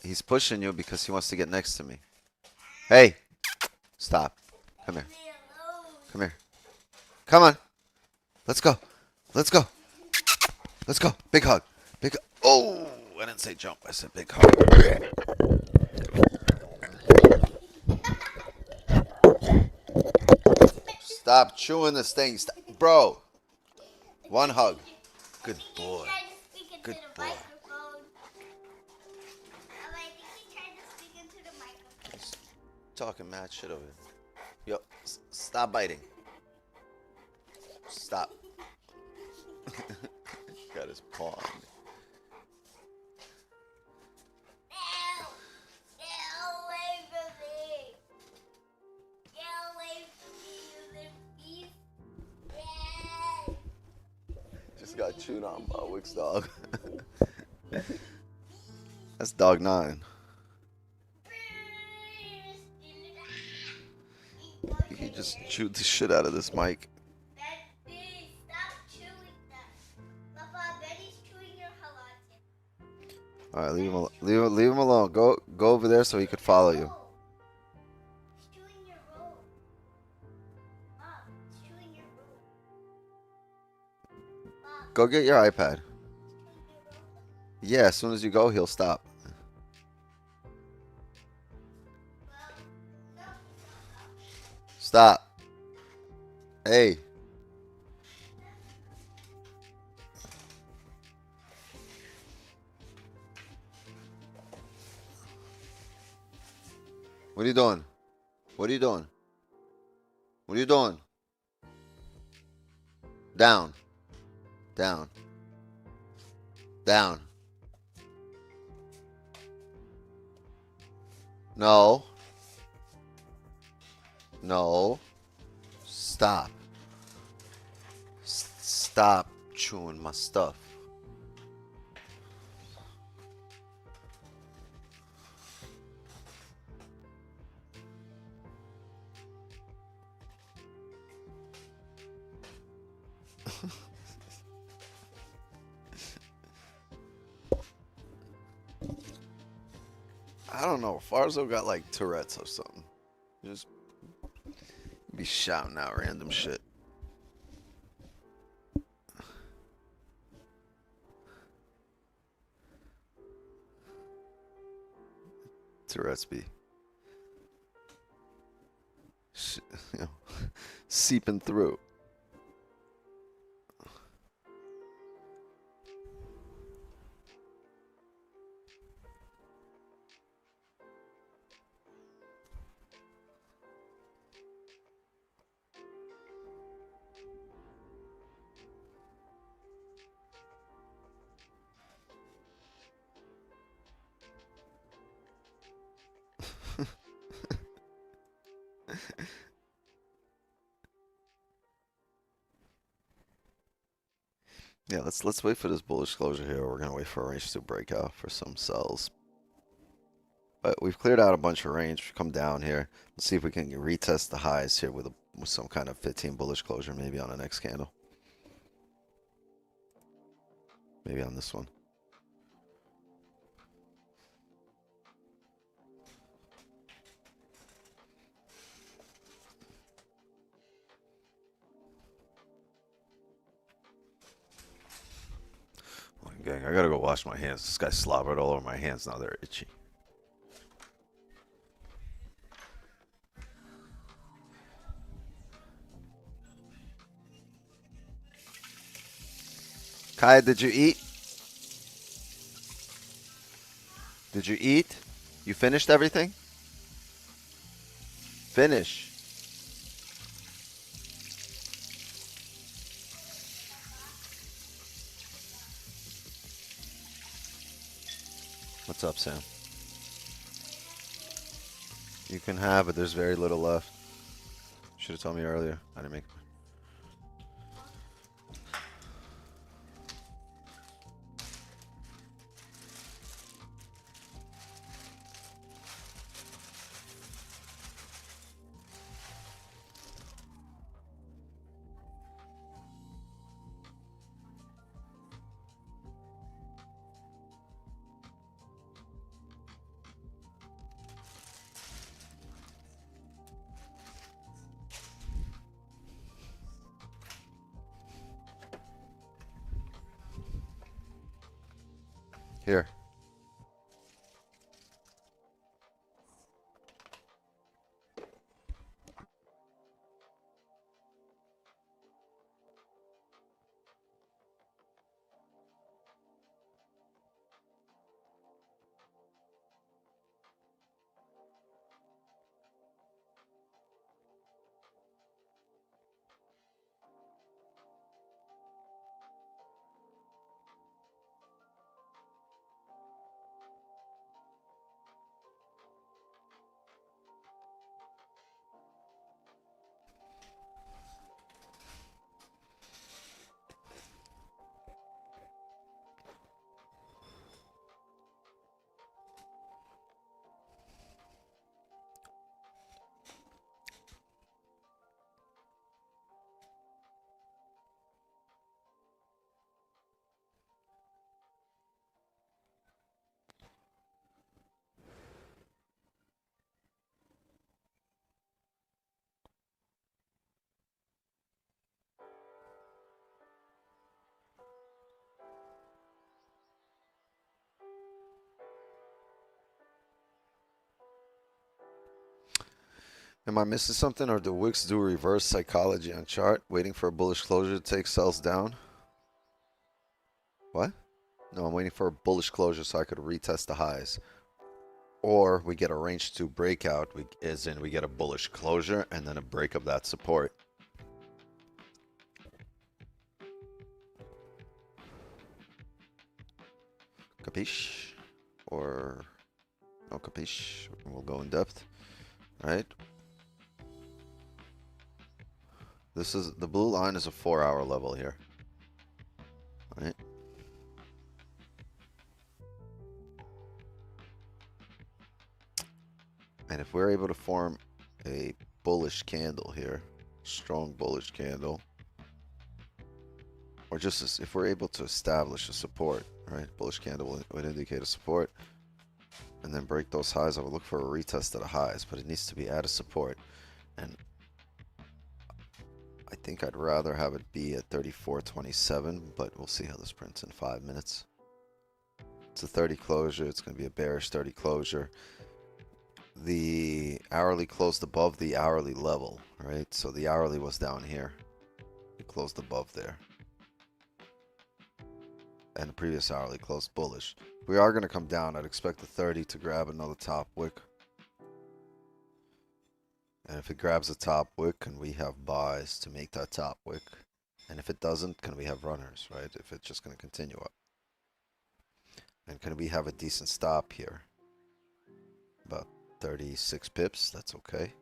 S5: He's pushing you because he wants to get next to me. Hey. Stop. Come here. Come here. Come on. Let's go. Let's go. Let's go. Big hug. Big. Oh, I didn't say jump. I said big hug. Stop chewing this thing. Stop. Bro. One hug. Good boy. Good boy. He's talking mad shit over here. Yo, stop biting. Stop. Got his paw on me. Just got chewed on by a Wix dog. That's dog 9. He just chewed the shit out of this mic. All right, leave him alone. Go over there so he could follow you. Go get your iPad. Yeah, as soon as you go, he'll stop. Stop. Hey. What are you doing? What are you doing? What are you doing? Down. Down. Down. No. No. Stop. Stop chewing my stuff. I don't know. Farzo got like Tourette's or something. Just be shouting out random shit. Tourette's be seeping through. Yeah, let's wait for this bullish closure here. We're gonna wait for a range to break out for some sells. But we've cleared out a bunch of range. We come down here. Let's see if we can retest the highs here with some kind of 15 bullish closure, maybe on the next candle. Maybe on this one. Gang, I gotta go wash my hands. This guy slobbered all over my hands. Now they're itchy. Kaya, did you eat? Did you eat? You finished everything? Finish. What's up, Sam? You can have it. There's very little left. Should have told me earlier. I didn't make. Am I missing something, or do wicks do reverse psychology on chart, waiting for a bullish closure to take sells down? What? No, I'm waiting for a bullish closure so I could retest the highs. Or we get a range 2 breakout, as in we get a bullish closure and then a break of that support. Capiche? Or no capiche? We'll go in depth. Right? This is the blue line is a 4-hour level here. Right? And if we're able to form a bullish candle here, strong bullish candle, or just as if we're able to establish a support, right? Bullish candle would indicate a support, and then break those highs. I would look for a retest of the highs, but it needs to be at a support. And I think I'd rather have it be at 34.27, but we'll see how this prints in 5 minutes. It's a 30 closure. It's going to be a bearish 30 closure. The hourly closed above the hourly level, right? So the hourly was down here. It closed above there. And the previous hourly closed bullish. We are going to come down. I'd expect the 30 to grab another top wick. And if it grabs a top wick, can we have buys to make that top wick? And if it doesn't, can we have runners, right? If it's just going to continue up. And can we have a decent stop here? About 36 pips, that's okay.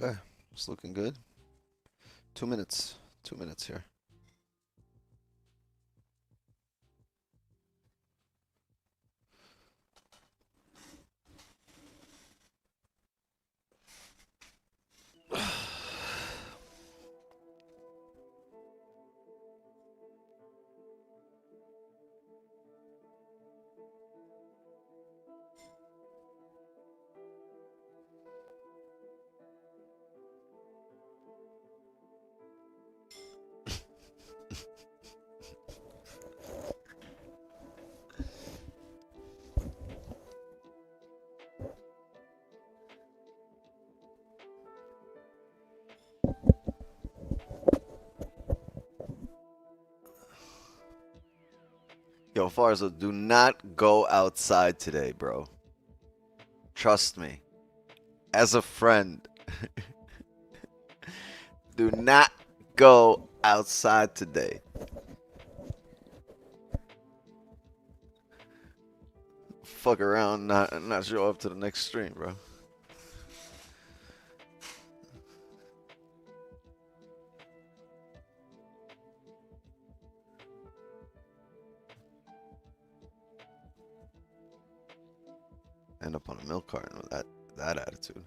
S5: Okay, it's looking good. 2 minutes. 2 minutes here. Yo, Farzo, do not go outside today, bro. Trust me. As a friend. Do not go outside today. Fuck around, not show up to the next stream, bro. End up on a milk carton with that attitude.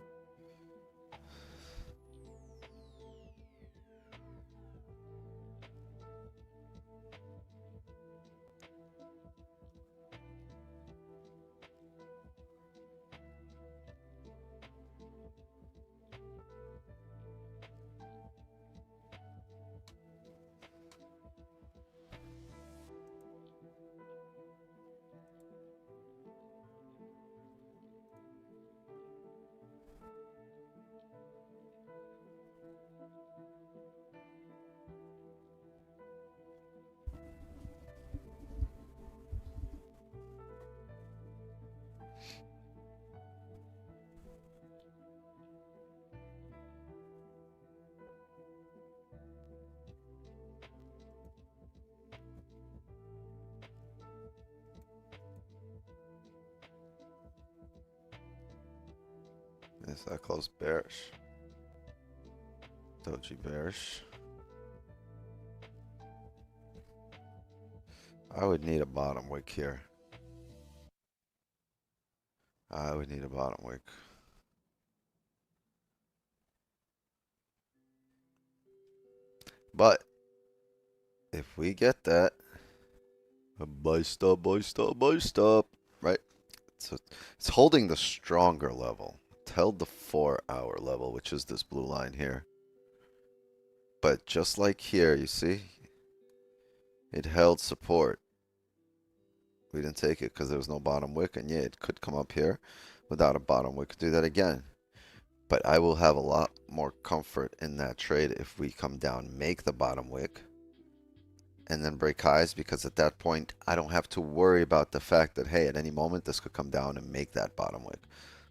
S5: Is that close bearish? Doji bearish. I would need a bottom wick here. I would need a bottom wick. But if we get that, buy stop, buy stop, buy stop, right? So it's holding the stronger level. It held the 4-hour level, which is this blue line here. But just like here, you see, it held support. We didn't take it because there was no bottom wick, and yeah, it could come up here without a bottom wick. Do that again. But I will have a lot more comfort in that trade if we come down, make the bottom wick, and then break highs, because at that point I don't have to worry about the fact that, hey, at any moment this could come down and make that bottom wick.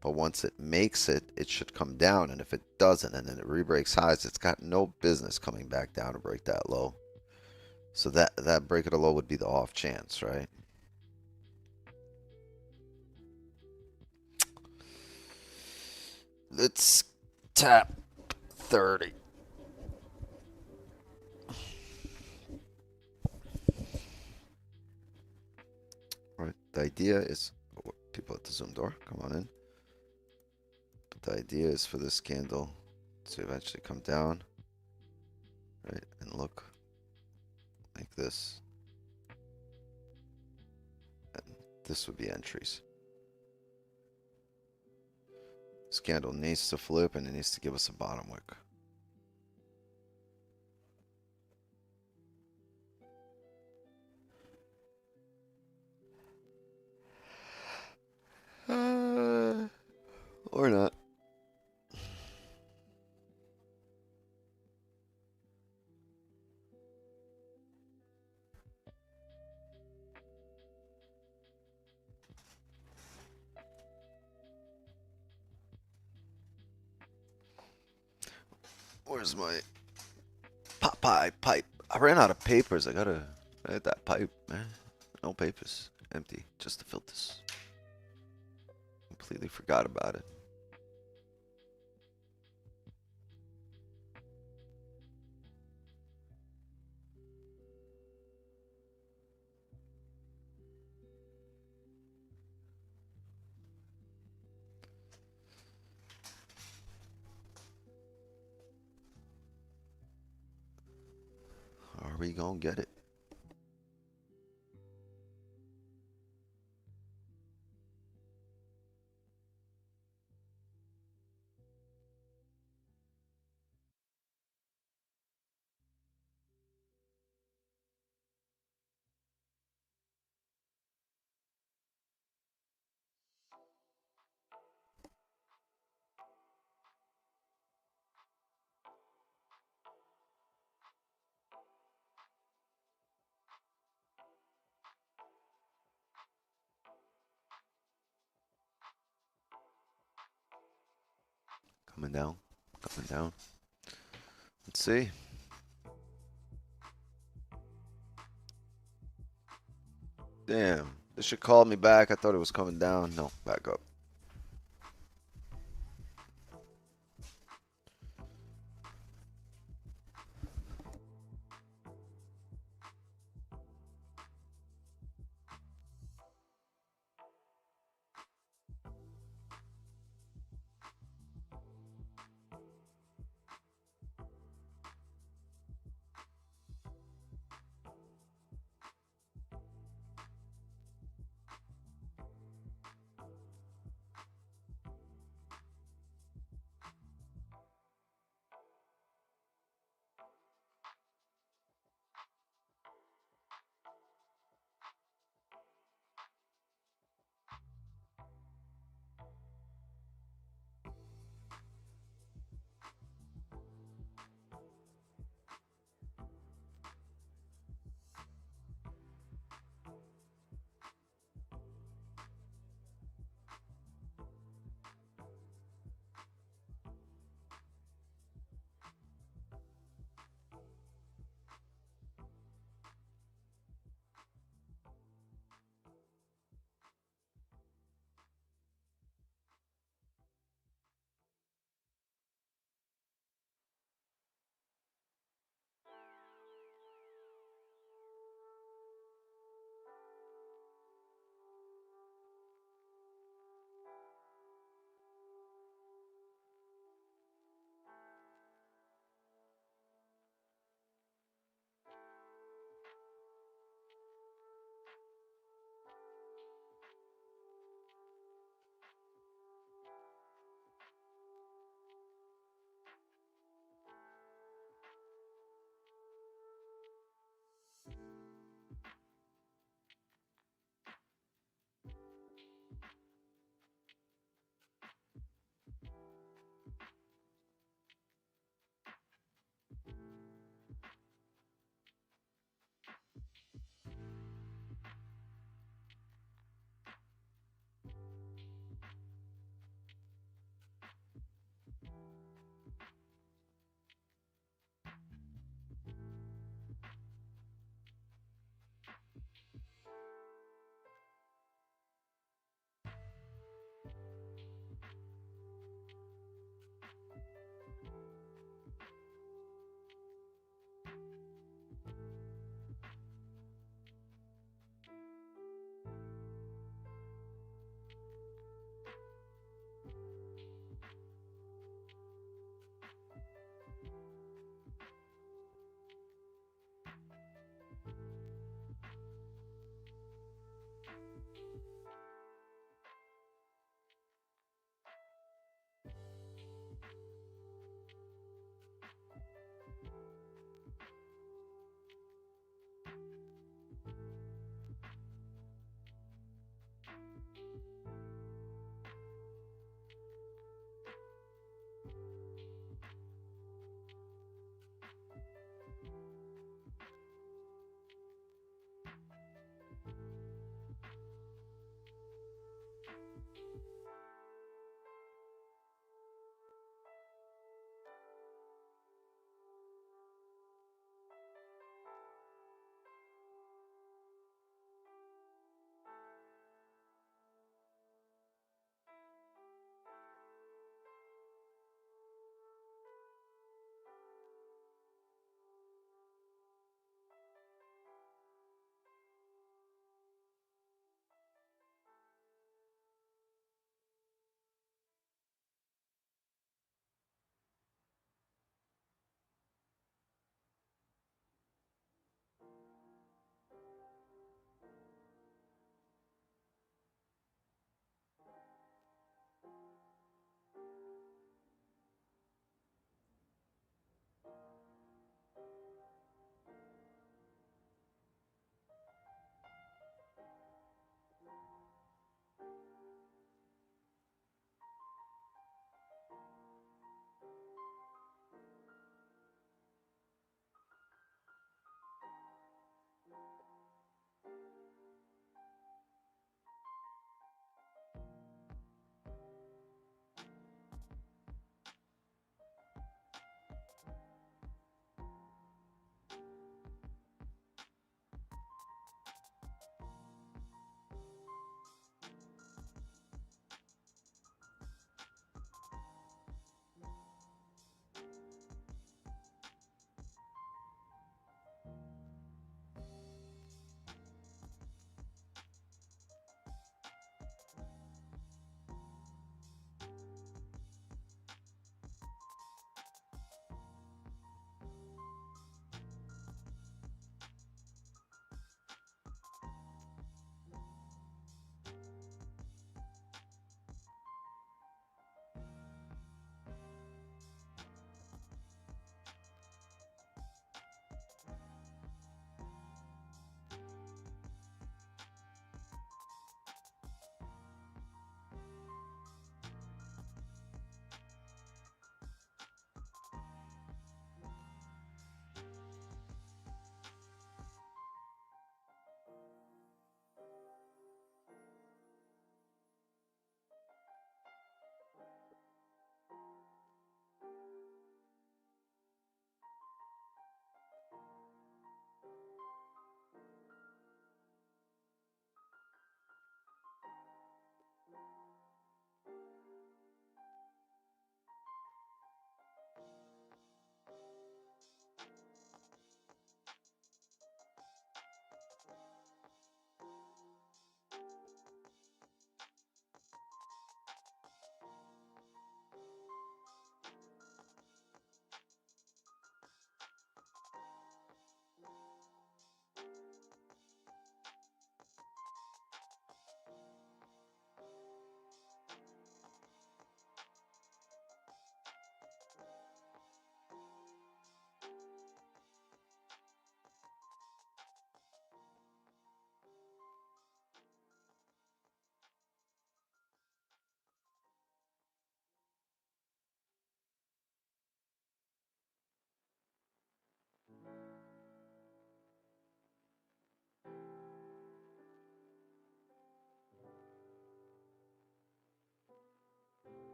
S5: But once it makes it, it should come down, and if it doesn't and then it re-breaks highs, it's got no business coming back down to break that low. So that break of the low would be the off chance, right? Let's tap 30. All right, the idea is, people at the Zoom door, come on in. But the idea is for this candle to eventually come down, right, and look like this. And this would be entries. This candle needs to flip, and it needs to give us a bottom wick. Or not. Where's my Popeye pipe? I ran out of papers. I had that pipe, man. No papers. Empty. Just the filters. Completely forgot about it. Are we gonna get it? Coming down. Coming down. Let's see. Damn. This should call me back. I thought it was coming down. No, back up.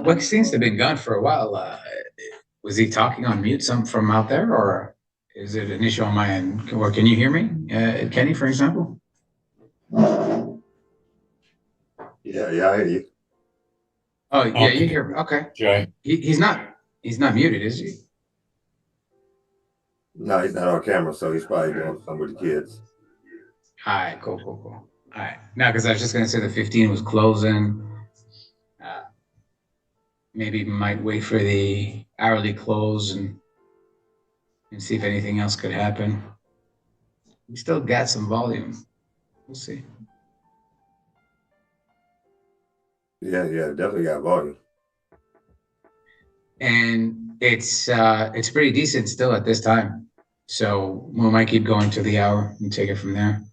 S6: What seems to have been gone for a while? Was he talking on mute, some from out there, or is it an issue on my end? Or can you hear me, Kenny, for example?
S8: Yeah, I hear you.
S6: Oh, yeah, you hear me. Okay.
S7: Jay.
S6: He's not muted, is he?
S8: No, he's not on camera, so he's probably doing something with the kids.
S6: All right, cool. All right. Now, because I was just gonna say the 15 was closing. Maybe might wait for the hourly close and see if anything else could happen. We still got some volume. We'll see.
S8: Yeah, definitely got volume.
S6: And it's pretty decent still at this time. So we might keep going to the hour and take it from there.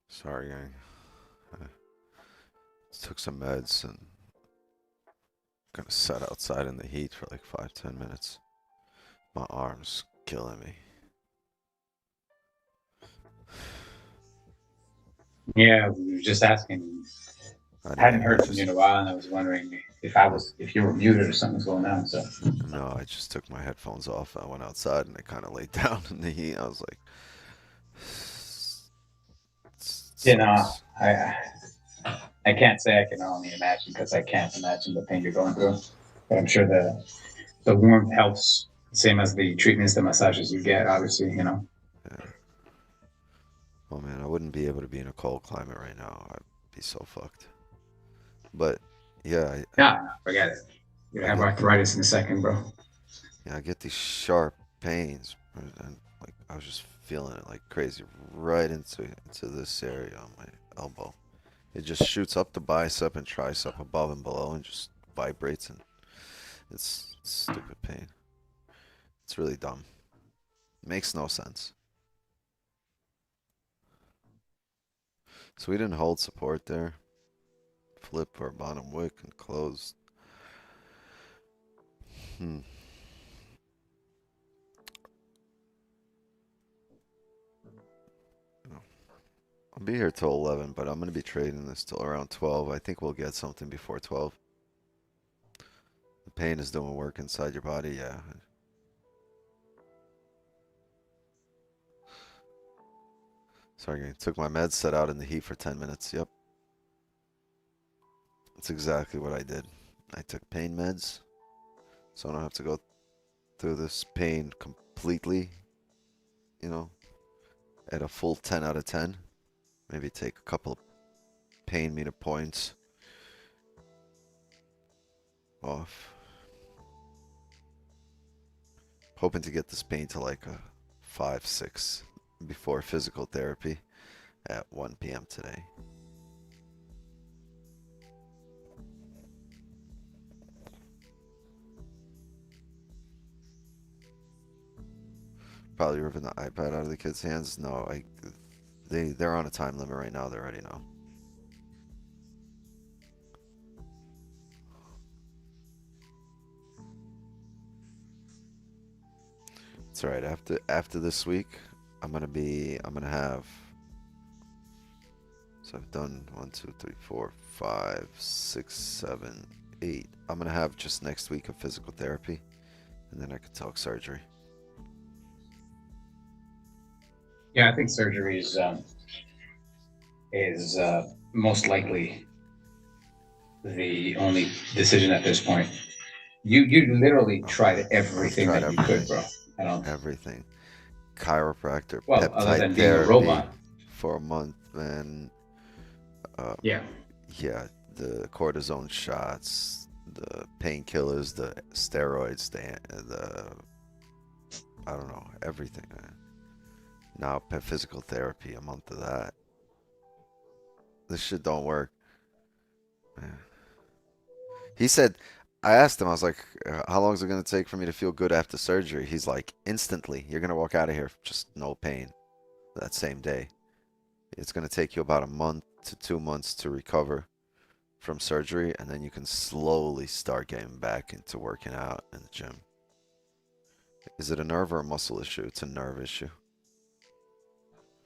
S5: Sorry, gang. I took some meds and gonna sit outside in the heat for like 5-10 minutes. My arm's killing me.
S6: Yeah, we were just asking. I hadn't heard from you in a while, and I was wondering if you were muted or something was going on. So
S5: no, I just took my headphones off. I went outside and I kind of laid down in the heat. I was like,
S6: you know, I can't say I can only imagine because I can't imagine the pain you're going through. But I'm sure the warmth helps, same as the treatments, the massages you get. Obviously, you know.
S5: Yeah. Oh man, I wouldn't be able to be in a cold climate right now. I'd be so fucked. But yeah,
S6: No, forget it. You're gonna have arthritis in a second, bro.
S5: Yeah, I get these sharp pains, and like I was just feeling it like crazy right into this area on my elbow. It just shoots up the bicep and tricep above and below and just vibrates, and it's stupid pain. It's really dumb. Makes no sense. So we didn't hold support there. Flip our bottom wick and closed. I'll be here till 11, but I'm going to be trading this till around 12. I think we'll get something before 12. The pain is doing work inside your body, yeah. Sorry, I took my meds, set out in the heat for 10 minutes, yep. That's exactly what I did. I took pain meds, so I don't have to go through this pain completely, you know, at a full 10 out of 10. Maybe take a couple of pain meter points off. Hoping to get this pain to like a 5, 6 before physical therapy at 1 p.m. today. Probably ripping the iPad out of the kids' hands. No, they're on a time limit right now. They already know. That's right. After this week, I'm gonna have. So I've done 1, 2, 3, 4, 5, 6, 7, 8. I'm gonna have just next week a physical therapy, and then I could talk surgery.
S6: Yeah, I think surgery is most likely the only decision at this point. You literally tried everything
S5: Tried
S6: that you
S5: everything.
S6: could, bro. I don't.
S5: Everything. Chiropractor,
S6: Well, other
S5: peptide
S6: than being a
S5: therapy
S6: robot.
S5: for a month, and
S6: Yeah.
S5: yeah, the cortisone shots, the painkillers, the steroids, the I don't know, everything. Now physical therapy, a month of that. This shit don't work. He said, I asked him, I was like, how long is it going to take for me to feel good after surgery? He's like, instantly. You're going to walk out of here, just no pain that same day. It's going to take you about a month to 2 months to recover from surgery, and then you can slowly start getting back into working out in the gym. Is it a nerve or a muscle issue? It's a nerve issue.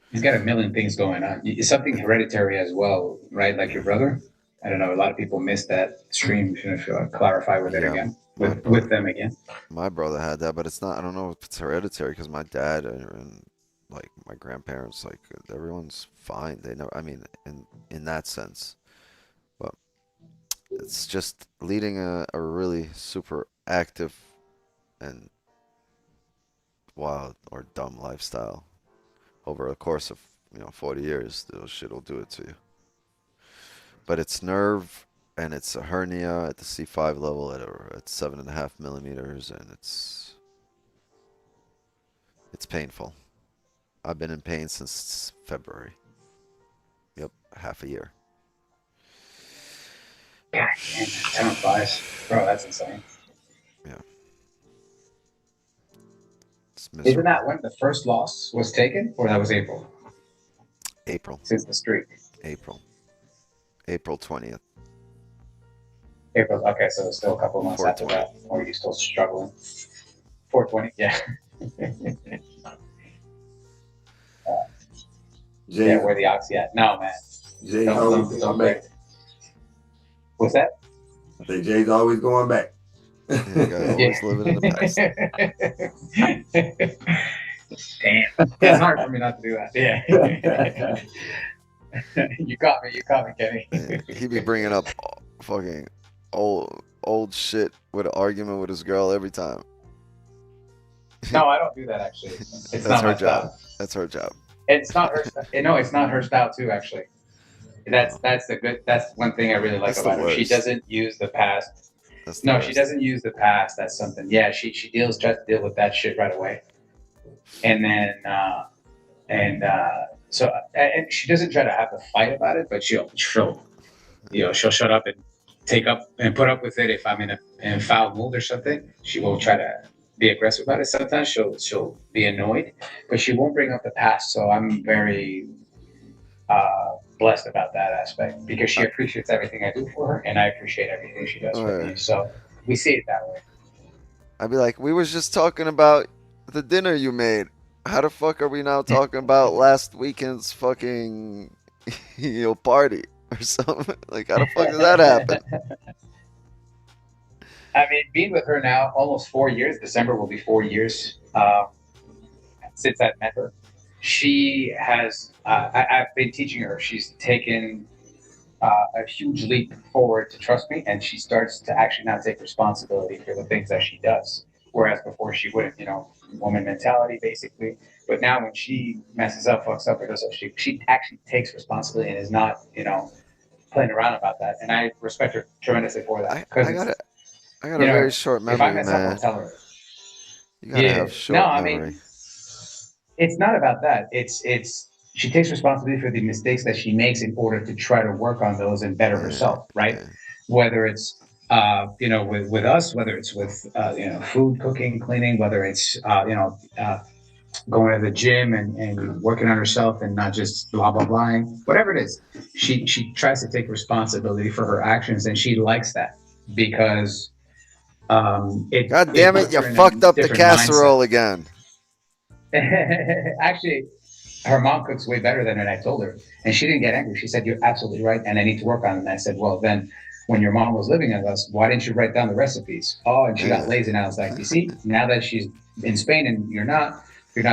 S6: He's got a million things going on. It's something hereditary as well, right? Like your brother. I don't know. A lot of people missed that stream. If you clarify with it again, with them again.
S5: My brother had that, but it's not. I don't know if it's hereditary because my dad and like my grandparents, like everyone's fine. They know. I mean, in that sense, but it's just leading a really super active and wild or dumb lifestyle over a course of 40 years. Those shit will do it to you. But it's nerve, and it's a hernia at the C5 level at 7.5 millimeters, and it's painful. I've been in pain since February. Yep, half a year.
S6: God damn, time flies, bro. That's insane.
S5: Yeah.
S6: Isn't that when the first loss was taken, or that was April?
S5: April.
S6: Since the streak.
S5: April 20th.
S6: April. Okay, so it's still a couple of months after that, or you're still struggling. 420. Yeah.
S8: Jay,
S6: yeah, where the oxy at? No, man.
S8: Jay's always going back.
S6: What's that?
S8: I say Jay's always going back.
S5: Yeah, you gotta always living in the past.
S6: Damn. It's hard for me not to do that. Yeah. You caught me, Kenny.
S5: He be bringing up fucking old shit with an argument with his girl every time.
S6: No, I don't do that actually. It's not
S5: her
S6: my
S5: job.
S6: style.
S5: That's her job.
S6: It's not her. No, it's not her style too. Actually, that's one thing I really like about her. She doesn't use the past. She doesn't use the past. That's something. Yeah, she tries to deal with that shit right away, and then so she doesn't try to have a fight about it, but she'll shut up and take up and put up with it if I'm in a foul mood or something. She won't try to be aggressive about it. Sometimes she'll be annoyed, but she won't bring up the past. So I'm very blessed about that aspect because she appreciates everything I do for her, and I appreciate everything she does for me. So we see it that way.
S5: I'd be like, we was just talking about the dinner you made. How the fuck are we now talking about last weekend's fucking party or something? Like, how the fuck did that happen?
S6: I mean, being with her now almost 4 years. December will be 4 years since I've met her. She has. I've been teaching her. She's taken a huge leap forward to trust me, and she starts to actually now take responsibility for the things that she does. Whereas before she wouldn't, woman mentality basically. But now when she messes up, fucks up, or does something, she actually takes responsibility and is not, playing around about that. And I respect her tremendously for that.
S5: I got a very short memory,
S6: if I mess
S5: man.
S6: up, I'll tell her.
S5: You gotta have short memory.
S6: I mean, it's not about that. It's she takes responsibility for the mistakes that she makes in order to try to work on those and better herself, right? Yeah. Whether it's with us, whether it's with food, cooking, cleaning, whether it's going to the gym and working on herself and not just blah blah blah, whatever it is, she tries to take responsibility for her actions, and she likes that because God
S5: damn it, you fucked up the casserole again.
S6: Actually, her mom cooks way better than I told her. And she didn't get angry. She said, "You're absolutely right. And I need to work on it." And I said, "Well, then when your mom was living with us, why didn't you write down the recipes?" Oh, and she got lazy. And I was like, "You see, now that she's in Spain and you're not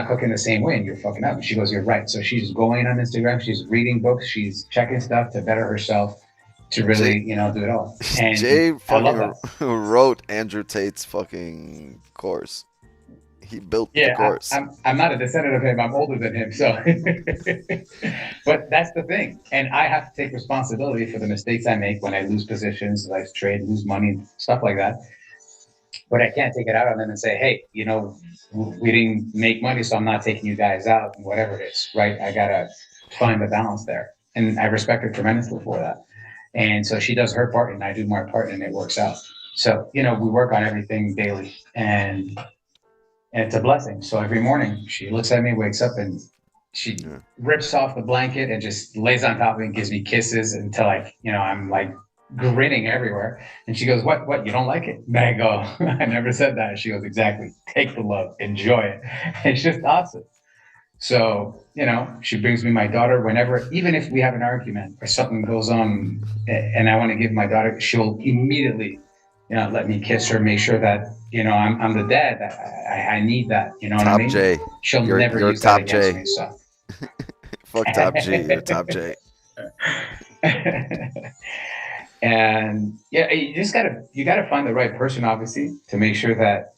S6: cooking the same way and you're fucking up." And she goes, "You're right." So she's going on Instagram. She's reading books. She's checking stuff to better herself to really, do it all. And
S5: Jay
S6: I love that.
S5: fucking wrote Andrew Tate's fucking course. He built the course.
S6: I'm not a descendant of him. I'm older than him. So, but that's the thing. And I have to take responsibility for the mistakes I make when I lose positions, like trade, lose money, stuff like that. But I can't take it out on them and say, "Hey, we didn't make money, so I'm not taking you guys out," and whatever it is, right? I got to find the balance there. And I respect her tremendously for that. And so she does her part and I do my part and it works out. So, we work on everything daily and it's a blessing. So every morning she looks at me, wakes up, and she rips off the blanket and just lays on top of me and gives me kisses until I'm like grinning everywhere. And she goes, what, you don't like it? And I go, "I never said that." She goes, "Exactly. Take the love, enjoy it." It's just awesome. So, she brings me my daughter whenever, even if we have an argument or something goes on and I want to give my daughter, she'll immediately, let me kiss her, make sure that, I'm the dad. I need that. You know what I mean?
S5: J.
S6: She'll never
S5: you're
S6: use that
S5: top
S6: against
S5: J.
S6: me. So.
S5: Fuck top G. You're top J.
S6: And yeah, you gotta find the right person, obviously, to make sure that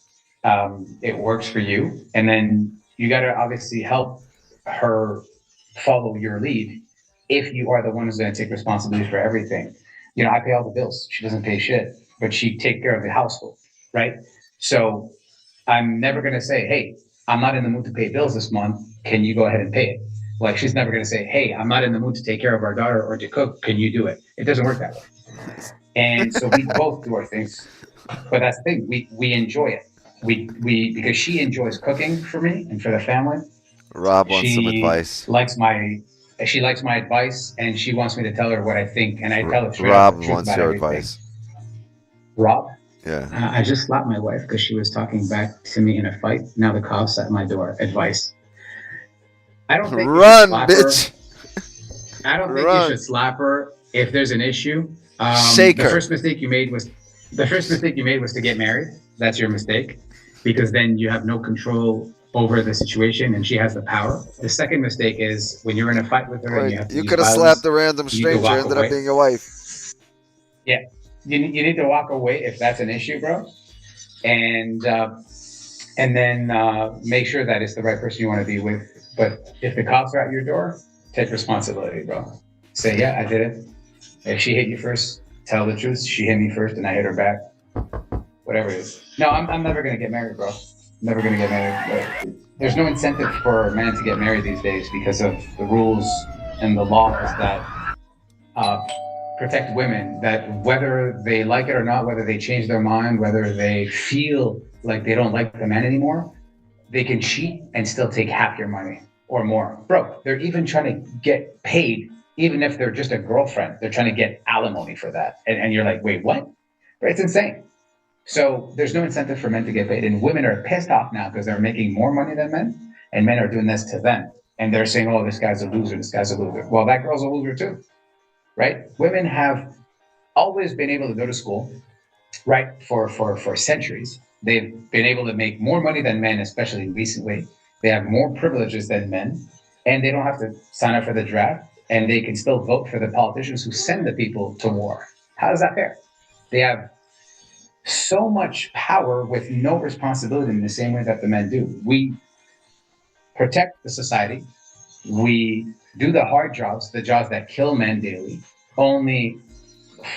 S6: it works for you. And then you gotta obviously help her follow your lead if you are the one who's gonna take responsibility for everything. I pay all the bills. She doesn't pay shit, but she take care of the household, right? So I'm never gonna say, "Hey, I'm not in the mood to pay bills this month. Can you go ahead and pay it?" Like, she's never gonna say, "Hey, I'm not in the mood to take care of our daughter or to cook. Can you do it?" It doesn't work that way. And so we both do our things, but that's the thing. We enjoy it. We because she enjoys cooking for me and for the family.
S5: Rob wants some advice.
S6: She likes my advice, and she wants me to tell her what I think, and I tell her straight
S5: Rob
S6: up the truth
S5: wants
S6: about
S5: your
S6: everything.
S5: advice.
S6: Rob?
S5: Yeah.
S6: I just slapped my wife because she was talking back to me in a fight. Now the cops at my door. Advice. I don't think
S5: Run,
S6: you should slap
S5: bitch.
S6: her. I don't think you should slap her if there's an issue.
S5: Shake
S6: the
S5: her.
S6: first mistake you made was to get married. That's your mistake, because then you have no control over the situation and she has the power. The second mistake is when you're in a fight with her and you have to
S5: You
S6: use
S5: could have
S6: violence,
S5: slapped a random
S6: you need to
S5: stranger,
S6: walk
S5: ended
S6: away.
S5: up being your wife.
S6: Yeah, you need to walk away if that's an issue, bro. And then make sure that it's the right person you want to be with. But if the cops are at your door, take responsibility, bro. Say, "Yeah, I did it." If she hit you first, tell the truth. She hit me first and I hit her back. Whatever it is. No, I'm never going to get married, bro. Never going to get married. But there's no incentive for a man to get married these days because of the rules and the laws that protect women, that whether they like it or not, whether they change their mind, whether they feel like they don't like the man anymore, they can cheat and still take half your money or more. Bro, they're even trying to get paid, even if they're just a girlfriend. They're trying to get alimony for that. And you're like, wait, what? Right? It's insane. So there's no incentive for men to get paid. And women are pissed off now because they're making more money than men. And men are doing this to them. And they're saying, "Oh, this guy's a loser. This guy's a loser." Well, that girl's a loser too. Right? Women have always been able to go to school, right, for centuries. They've been able to make more money than men, especially recently. They have more privileges than men, and they don't have to sign up for the draft, and they can still vote for the politicians who send the people to war. How is that fair? They have so much power with no responsibility in the same way that the men do. We protect the society. We do the hard jobs, the jobs that kill men daily. Only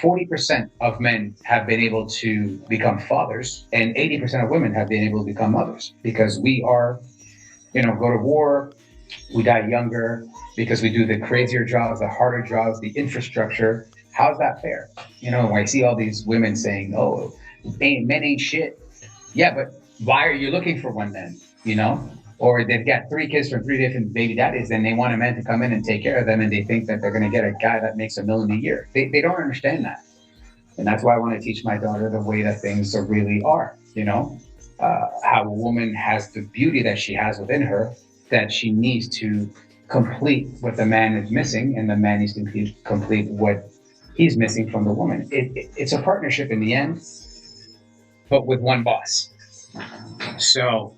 S6: 40% of men have been able to become fathers, and 80% of women have been able to become mothers, because we are, go to war, we die younger, because we do the crazier jobs, the harder jobs, the infrastructure. How's that fair? I see all these women saying, "Oh, men ain't shit." Yeah, but why are you looking for one then? Or they've got 3 kids from 3 different baby daddies, and they want a man to come in and take care of them, and they think that they're going to get a guy that makes $1 million a year. They don't understand that. And that's why I want to teach my daughter the way that things really are, how a woman has the beauty that she has within her that she needs to complete what the man is missing, and the man needs to complete what he's missing from the woman. It's a partnership in the end, but with one boss. So,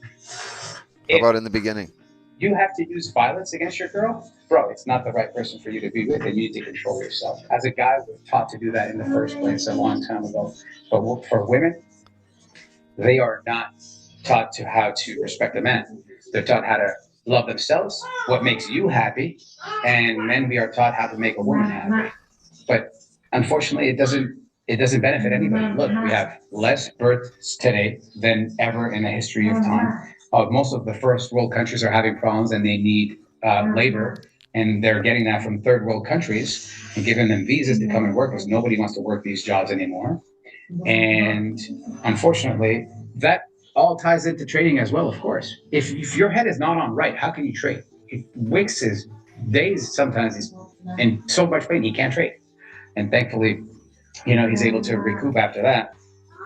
S5: How about in the beginning?
S6: You have to use violence against your girl, bro, it's not the right person for you to be with, and you need to control yourself. As a guy, we're taught to do that in the first place a long time ago. But for women, they are not taught to how to respect a man. They're taught how to love themselves, what makes you happy, and men, we are taught how to make a woman happy. But unfortunately, it doesn't benefit anybody. Look, we have less births today than ever in the history of time. Most of the first world countries are having problems, and they need labor, and they're getting that from third world countries and giving them visas to come and work, because nobody wants to work these jobs anymore. And unfortunately, that all ties into trading as well, of course. If your head is not on right, how can you trade? Wicks is days, sometimes he's in so much pain he can't trade. And thankfully, he's able to recoup after that.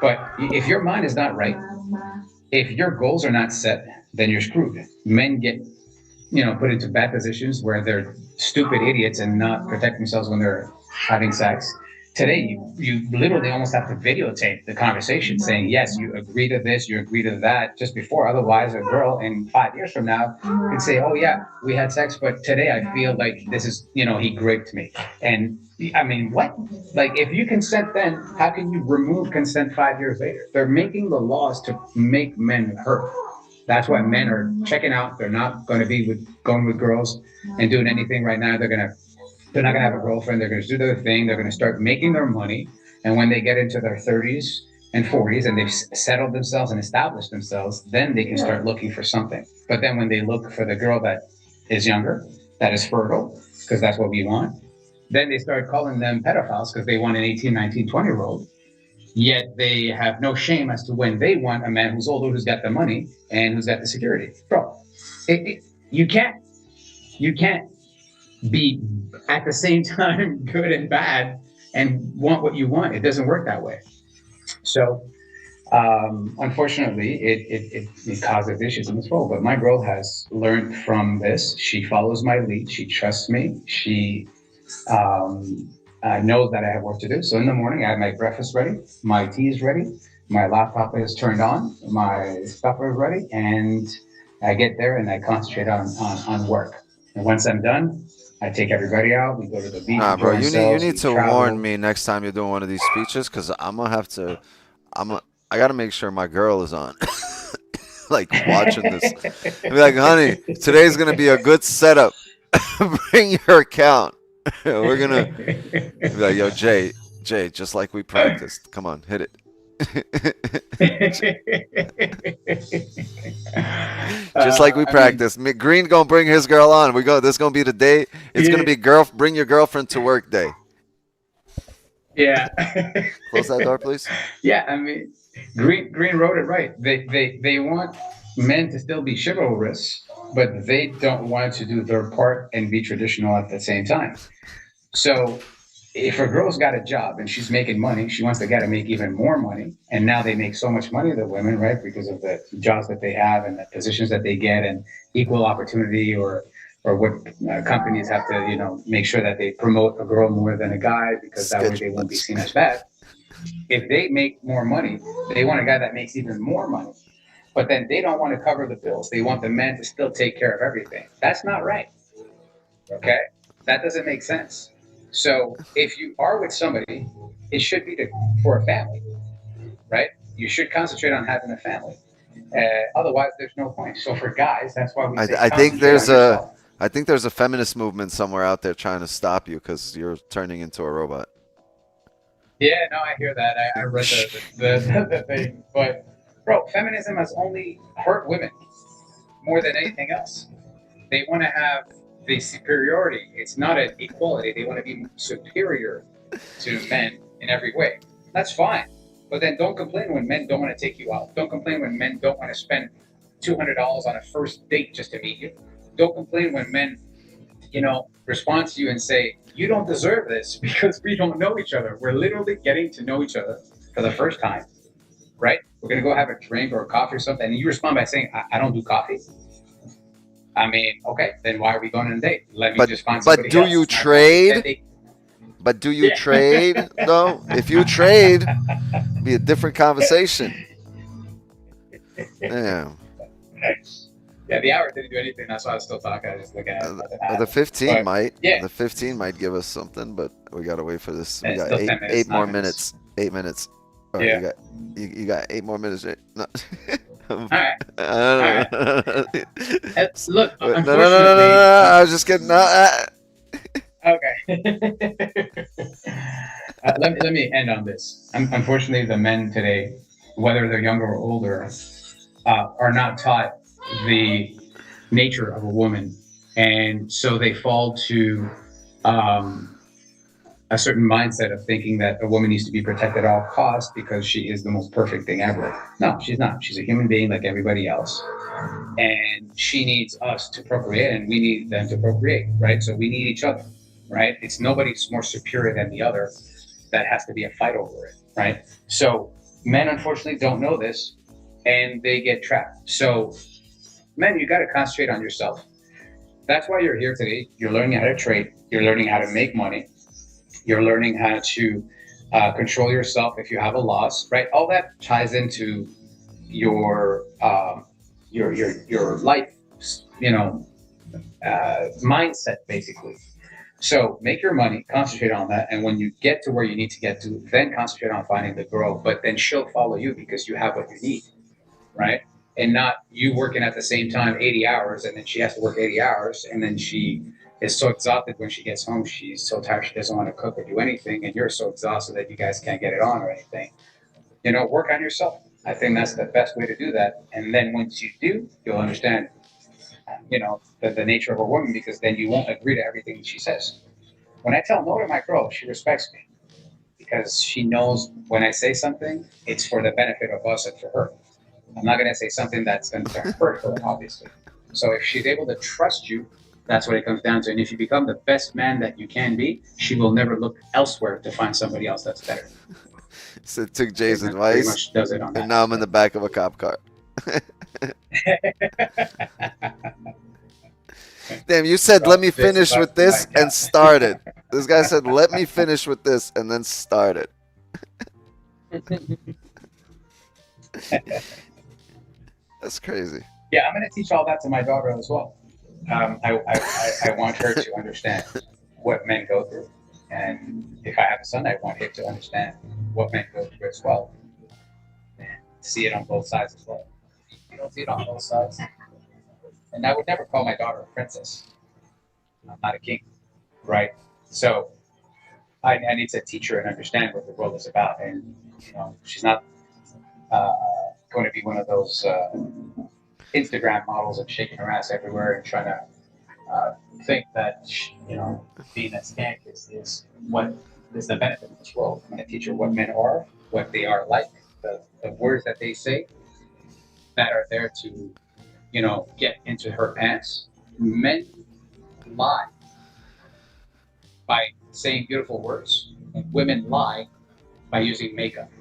S6: But if your mind is not right, if your goals are not set, then you're screwed. Men get, put into bad positions where they're stupid idiots and not protect themselves when they're having sex. Today, you literally almost have to videotape the conversation saying, yes, you agree to this, you agree to that, just before. Otherwise, a girl in 5 years from now could say, oh, yeah, we had sex, but today I feel like this is, he raped me. And I mean, what? Like, if you consent then, how can you remove consent 5 years later? They're making the laws to make men hurt. That's why men are checking out. They're not going to be going with girls and doing anything right now. They're not going to have a girlfriend. They're going to do their thing. They're going to start making their money. And when they get into their 30s and 40s and they've settled themselves and established themselves, then they can start looking for something. But then when they look for the girl that is younger, that is fertile, because that's what we want, then they start calling them pedophiles because they want an 18, 19, 20-year-old. Yet they have no shame as to when they want a man who's older, who's got the money and who's got the security. Bro, you can't be at the same time good and bad and want what you want. It doesn't work that way. So unfortunately, it causes issues in this role. But my girl has learned from this. She follows my lead. She trusts me. She knows that I have work to do. So in the morning, I have my breakfast ready, my tea is ready, my laptop is turned on, my stuff is ready, and I get there and I concentrate on work. And once I'm done, I take everybody out. We go to the beach.
S5: Nah, bro, you need to warn me next time you're doing one of these speeches, because I gotta make sure my girl is on, like, watching this. Be like, honey, today's gonna be a good setup. Bring your account. We're gonna be like, yo, Jay, just like we practiced. Come on, hit it. Just like we practiced. Green gonna bring his girl on. This gonna be the day. It's gonna be bring your girlfriend to work day.
S6: Yeah.
S5: Close that door, please.
S6: Yeah, I mean, Green wrote it right. They want men to still be chivalrous, but they don't want to do their part and be traditional at the same time. So if a girl's got a job and she's making money, she wants to get to make even more money. And now they make so much money, the women, right? Because of the jobs that they have and the positions that they get and equal opportunity, or what companies have to, make sure that they promote a girl more than a guy, because that way they won't be seen as bad. If they make more money, they want a guy that makes even more money. But then they don't want to cover the bills. They want the man to still take care of everything. That's not right. Okay? That doesn't make sense. So if you are with somebody, it should be for a family, right? You should concentrate on having a family. Otherwise, there's no point. So for guys, that's why we say
S5: I think there's a feminist movement somewhere out there trying to stop you because you're turning into a robot.
S6: Yeah, no, I hear that. I read the thing. But, bro, feminism has only hurt women more than anything else. They want to have the superiority. It's not an equality. They want to be superior to men in every way. That's fine. But then don't complain when men don't want to take you out. Don't complain when men don't want to spend $200 on a first date just to meet you. Don't complain when men, respond to you and say, you don't deserve this because we don't know each other. We're literally getting to know each other for the first time. right? We're gonna go have a drink or a coffee or something, and you respond by saying, I don't do coffee. I mean, okay, then why are we going on a date? Let me just find somebody
S5: But do
S6: else.
S5: you
S6: My
S5: trade? But do you
S6: Yeah.
S5: trade though? If you trade, be a different conversation. Damn.
S6: Yeah, the hour didn't do anything. That's why I was still talking. I was just looking at it.
S5: The 15
S6: But,
S5: might.
S6: yeah.
S5: The 15 might give us something, but we gotta wait for this. We
S6: It's
S5: got
S6: still 10 minutes,
S5: eight more
S6: 9 minutes.
S5: 8 minutes. All right,
S6: Yeah.
S5: you got 8 more minutes. Right? No.
S6: All right.
S5: I don't know.
S6: Look,
S5: No.
S6: unfortunately.
S5: I was just kidding.
S6: Okay. Let me end on this. Unfortunately, the men today, whether they're younger or older, are not taught the nature of a woman, and so they fall to a certain mindset of thinking that a woman needs to be protected at all costs because she is the most perfect thing ever. No, she's not. She's a human being like everybody else, and she needs us to procreate, and we need them to procreate, right? So we need each other, right? It's nobody's more superior than the other. That has to be a fight over it, right? So men unfortunately don't know this, and they get trapped. So men, you got to concentrate on yourself. That's why you're here today. You're learning how to trade. You're learning how to make money. You're learning how to control yourself if you have a loss, right? All that ties into your life, mindset basically. So make your money, concentrate on that, and when you get to where you need to get to, then concentrate on finding the girl. But then she'll follow you because you have what you need, right? And not you working at the same time 80 hours, and then she has to work 80 hours, and then she is so exhausted when she gets home. She's so tired she doesn't want to cook or do anything, and you're so exhausted that you guys can't get it on or anything. Work on yourself. I think that's the best way to do that. And then once you do, you'll understand, the nature of a woman, because then you won't agree to everything she says. When I tell no to my girl, she respects me because she knows when I say something, it's for the benefit of us and for her. I'm not going to say something that's going to hurt her, obviously. So if she's able to trust you, that's what it comes down to. And if you become the best man that you can be, she will never look elsewhere to find somebody else that's better.
S5: So took Jay's
S6: Pretty
S5: advice,
S6: much does it on that.
S5: and now I'm in the back of a cop car. Damn, you said let me finish with this and started. This guy said let me finish with this and then started. That's crazy.
S6: Yeah, I'm going to teach all that to my daughter as well. I want her to understand what men go through. And if I have a son, I want him to understand what men go through as well. And see it on both sides as well. You don't see it on both sides. And I would never call my daughter a princess. I'm not a king, right? So I need to teach her and understand what the world is about. And, she's not going to be one of those Instagram models and shaking her ass everywhere and trying to think that, being a skank is what is the benefit of this world. I'm going to teach her what men are, what they are like, the words that they say that are there to, get into her pants. Men lie by saying beautiful words, and women lie by using makeup.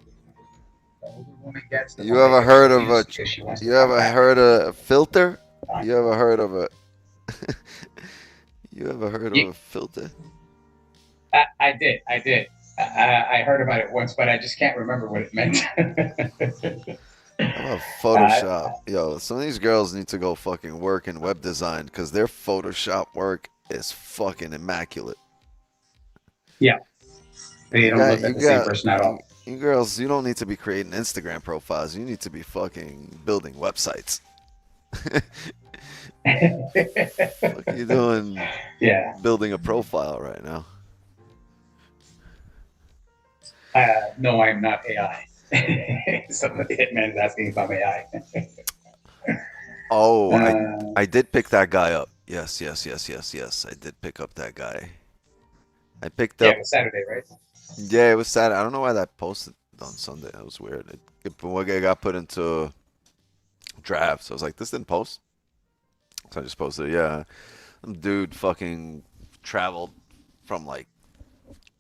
S5: You ever heard of a filter? You ever heard of a filter?
S6: I did. I heard about it once, but I just can't remember what it meant.
S5: How about Photoshop? Yo, some of these girls need to go fucking work in web design because their Photoshop work is fucking immaculate.
S6: Yeah. They don't look like the same person at all.
S5: You girls, you don't need to be creating Instagram profiles. You need to be fucking building websites. What are you doing?
S6: Yeah.
S5: Building a profile right now.
S6: No, I'm not AI. Somebody hitman is asking if I'm AI.
S5: Oh, I did pick that guy up. Yes. I did pick up that guy. I picked up.
S6: Yeah, it was Saturday, right?
S5: Yeah, it was Saturday. I don't know why that posted on Sunday. That was weird. It got put into draft. So I was like, this didn't post. So I just posted it. Yeah. Some dude fucking traveled from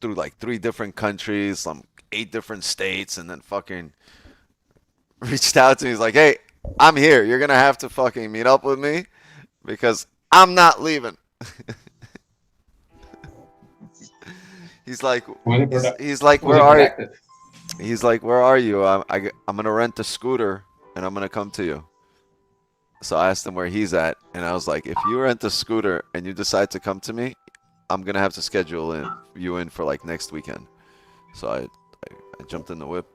S5: through 3 different countries, 8 different states, and then fucking reached out to me. He's like, hey, I'm here. You're going to have to fucking meet up with me because I'm not leaving. He's like, he's like, where are you? He's like, where are you? I'm going to rent a scooter and I'm going to come to you. So I asked him where he's at. And I was like, if you rent a scooter and you decide to come to me, I'm going to have to schedule you in for like next weekend. So I jumped in the whip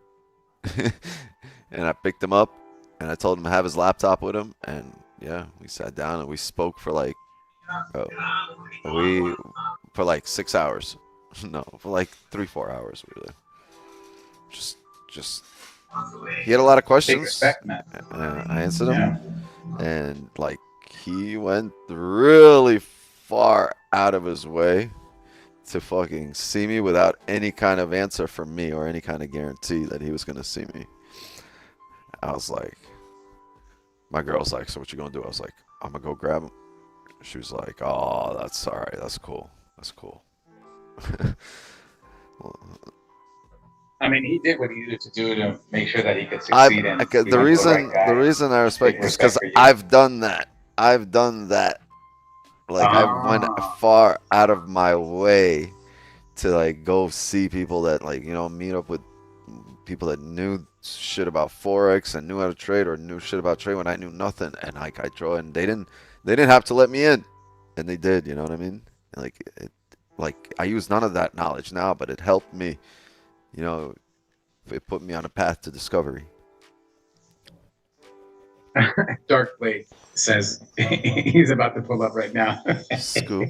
S5: and I picked him up and I told him to have his laptop with him. And yeah, we sat down and we spoke for like, for like 6 hours. No, for like 3-4 hours. Really. Just, he had a lot of questions. I answered them. And like, he went really far out of his way to fucking see me without any kind of answer from me or any kind of guarantee that he was going to see me. I was like, my girl's like, so what you going to do? I was like, I'm going to go grab him. She was like, oh, that's all right. That's cool. That's cool.
S6: I mean, he did what he needed to do to make sure that he could succeed.
S5: The reason I respect is because I've done that. I've done that. Like, I went far out of my way to, like, go see people that, like, you know, meet up with people that knew shit about Forex and knew how to trade or knew shit about trade when I knew nothing. And, like, I draw and they didn't have to let me in. And they did, you know what I mean? Like, I use none of that knowledge now, but it helped me. You know, it put me on a path to discovery.
S6: Dark Blade says he's about to pull up right now.
S5: Scoop.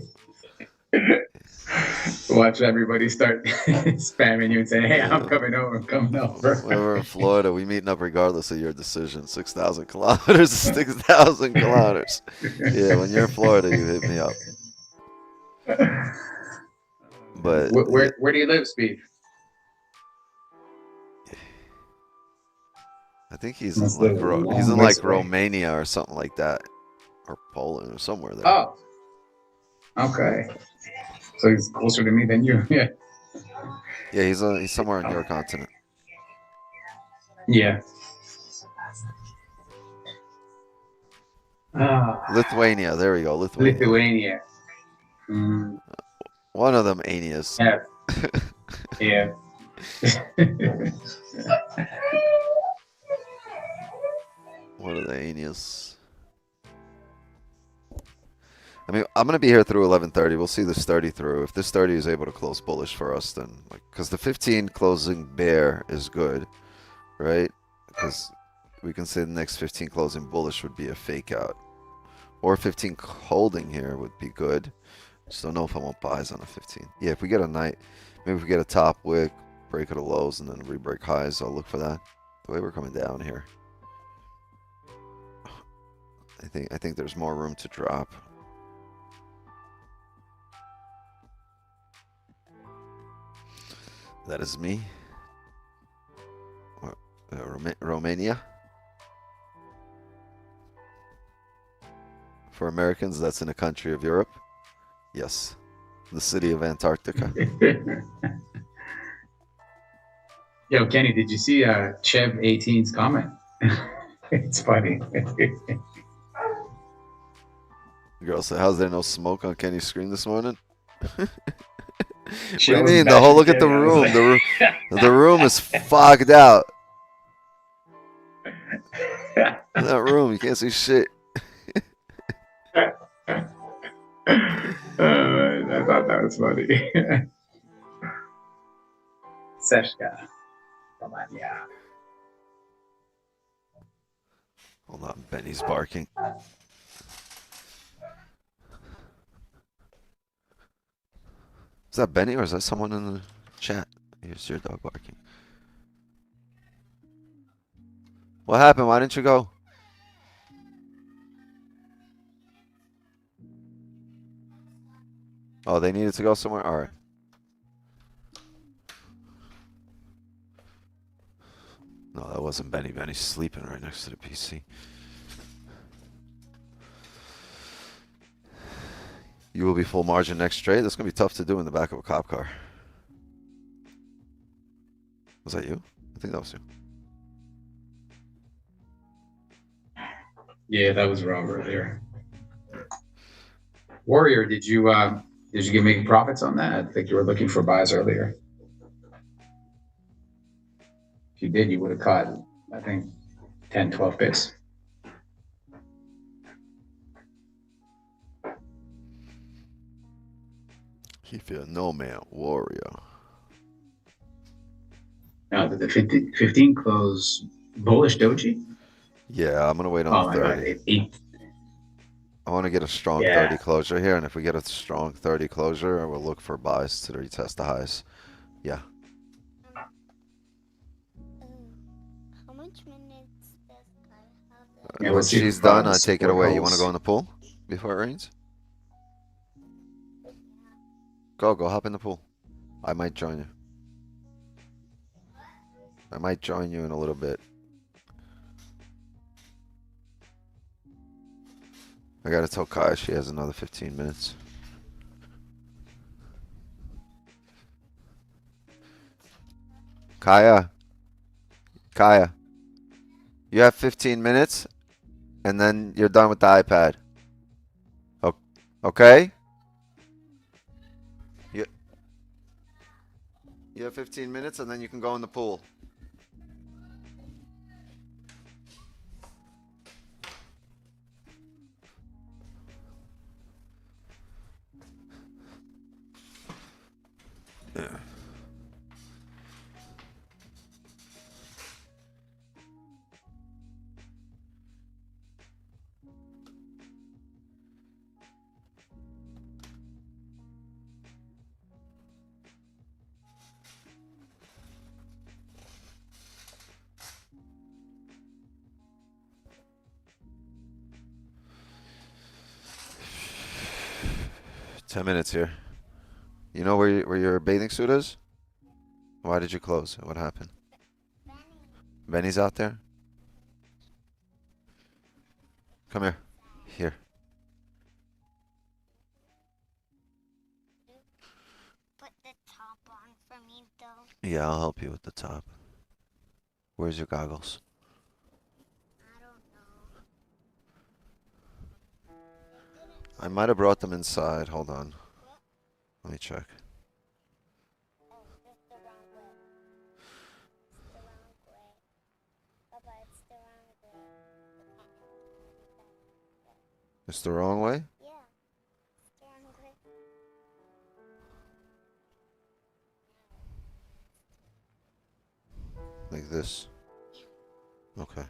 S6: Watch everybody start spamming you and saying, hey, I'm coming over, I'm coming over.
S5: When we're in Florida, we meeting up regardless of your decision. 6,000 kilometers is 6,000 kilometers. Yeah, when you're in Florida, you hit me up. But
S6: where do you live, Speed?
S5: I think he's in like Romania or something like that, or Poland or somewhere there.
S6: Oh, okay. So he's closer to me than you. Yeah.
S5: Yeah, he's somewhere on your continent.
S6: Yeah.
S5: Lithuania. There we go. Lithuania. One of them Anias.
S6: Yeah. Yeah.
S5: One of the Anias. I mean, I'm going to be here through 11:30. We'll see this 30 through. If this 30 is able to close bullish for us, then, like, because the 15 closing bear is good, right? Because we can say the next 15 closing bullish would be a fake out. Or 15 holding here would be good. Just don't know if I want buys on a 15. Yeah, if we get a night, maybe if we get a top wick, break of the lows, and then re-break highs, I'll look for that. The way we're coming down here. I think there's more room to drop. That is me. Romania. For Americans, that's in a country of Europe. Yes. The city of Antarctica.
S6: Yo, Kenny, did you see Chev 18's comment? It's funny.
S5: Girl said, how's there no smoke on Kenny's screen this morning? What do
S6: She
S5: you
S6: was
S5: mean?
S6: mad
S5: Look
S6: at
S5: at the
S6: Kenny. I was
S5: room.
S6: like-
S5: The room is fogged out. In that room, you can't see shit.
S6: I thought that was funny. Seshka. Come on, yeah.
S5: Hold on, Benny's barking. Is that Benny or is that someone in the chat? Here's your dog barking. What happened? Why didn't you go? Oh, they needed to go somewhere? Alright. No, that wasn't Benny. Benny's sleeping right next to the PC. You will be full margin next trade. That's going to be tough to do in the back of a cop car. Was that you? I think that was you.
S6: Yeah, that was Rob earlier. Warrior, did you get make profits on that? I think you were looking for buys earlier. If you did, you would have caught, I think, 10, 12 bits.
S5: He feel no man warrior.
S6: Now, did the 15 close bullish doji?
S5: Yeah, I'm gonna wait on
S6: Oh
S5: the
S6: my god,
S5: 30. I want to get a strong
S6: Yeah.
S5: 30 closure here, and if we get a strong 30 closure, I will look for buys to retest the highs. Yeah.
S9: How much minutes does Kai have?
S6: Yeah,
S5: When
S6: let's see if
S5: she's done, I
S6: the
S5: take it
S6: support
S5: away. You want to
S6: holds.
S5: go in the pool before it rains? Go hop in the pool. I might join you. I might join you in a little bit. I gotta tell Kaya she has another 15 minutes. Kaya, you have 15 minutes, and then you're done with the iPad. Okay? You have 15 minutes, and then you can go in the pool. Yeah. Ten minutes here. You know where your bathing suit is? Why did you close? What happened? Benny's out there? Come here. Here.
S9: Put the top on for me, though.
S5: Yeah, I'll help you with the top. Where's your goggles?
S9: I don't know.
S5: I might have brought them inside. Hold on. Let me check.
S9: Oh, it's the wrong way. It's the wrong way. Papa, it's the wrong way.
S5: It's the wrong way?
S9: Yeah, it's the wrong way.
S5: Like this? Okay.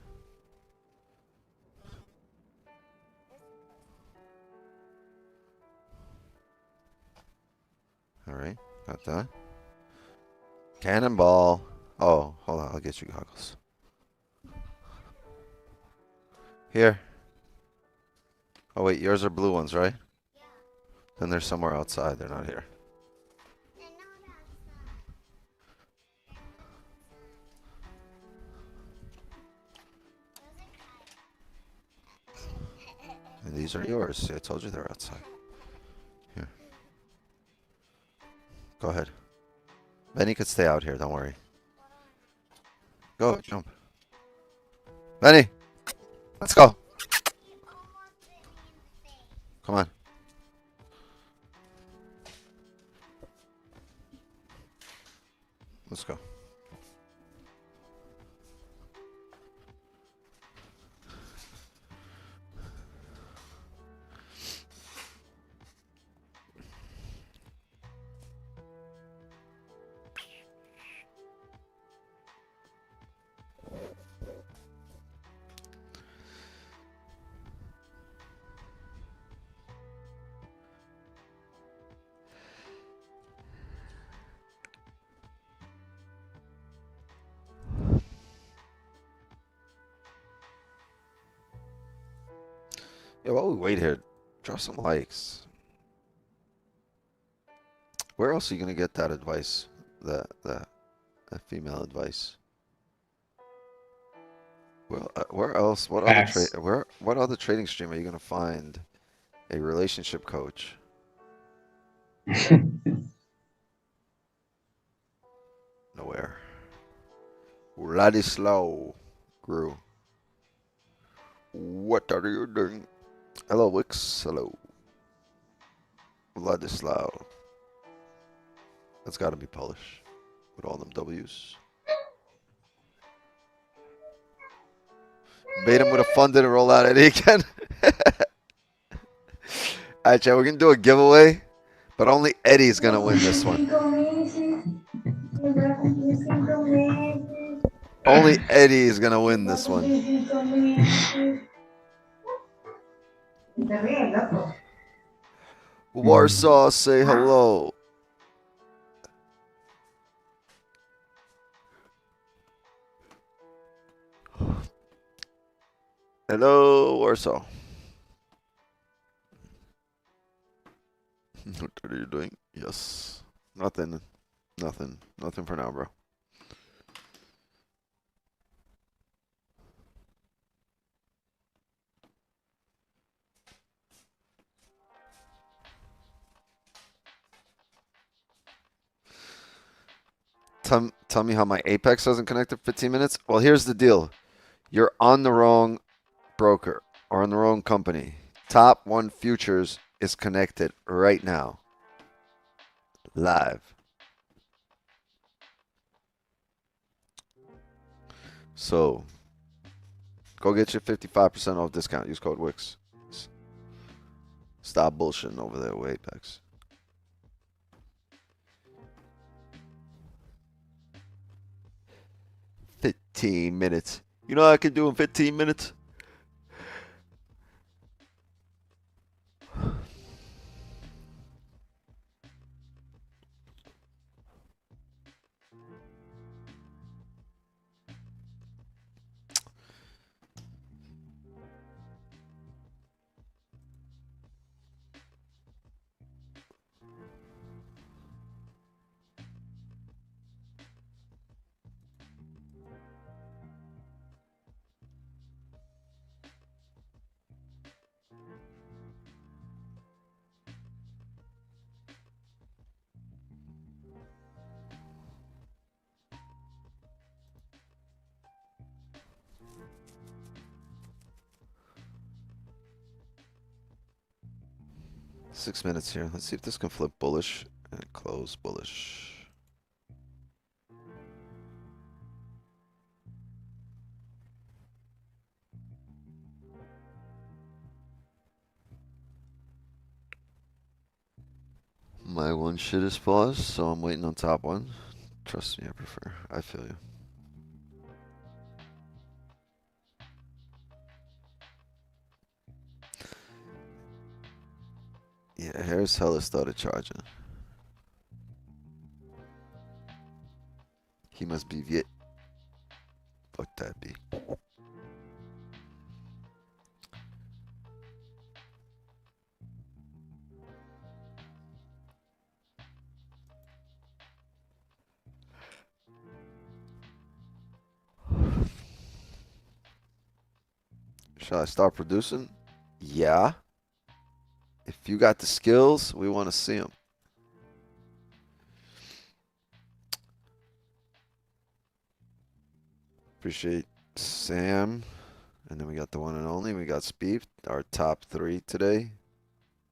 S5: Alright, got that. Cannonball. Oh, hold on, I'll get you goggles. Here. Oh wait, yours are blue ones, right?
S9: Yeah.
S5: Then they're somewhere outside, they're not here.
S9: They're not outside.
S5: And these are yours. See, I told you they're outside. Here. Go ahead. Benny could stay out here, don't worry. Go, jump. Benny! Let's go! Come on. Let's go. Yeah, while we wait here, drop some likes. Where else are you gonna get that advice? That female advice? Well, where else? What other
S6: Facts.
S5: what other trading stream are you gonna find a relationship coach? Nowhere. Vladislav grew. What are you doing? Hello, Wix. Hello. Vladislav. That's got to be Polish. With all them W's. Bait him with a funded and roll out Eddie again. Alright, chat, we're going to do a giveaway. But only Eddie's going to win this one. Only Eddie is going to win this one. Warsaw, say hello. Hello, Warsaw. What are you doing? Yes. Nothing. Nothing. Nothing for now, bro. Tell me how my Apex doesn't connect in 15 minutes? Well, here's the deal. You're on the wrong broker or on the wrong company. Top 1 Futures is connected right now. Live. So, go get your 55% off discount. Use code WIX. Stop bullshitting over there with Apex. $15 minutes. You know what I can do in 15 minutes? Six minutes here. Let's see if this can flip bullish and close bullish. My one shit is paused, so I'm waiting on top one. Trust me, I prefer. I feel you. Yeah, Harris hella started charging. He must be Viet. Fuck that be. Shall I start producing? Yeah. If you got the skills, we want to see them. Appreciate Sam. And then we got the one and only. We got Speed, our top 3 today.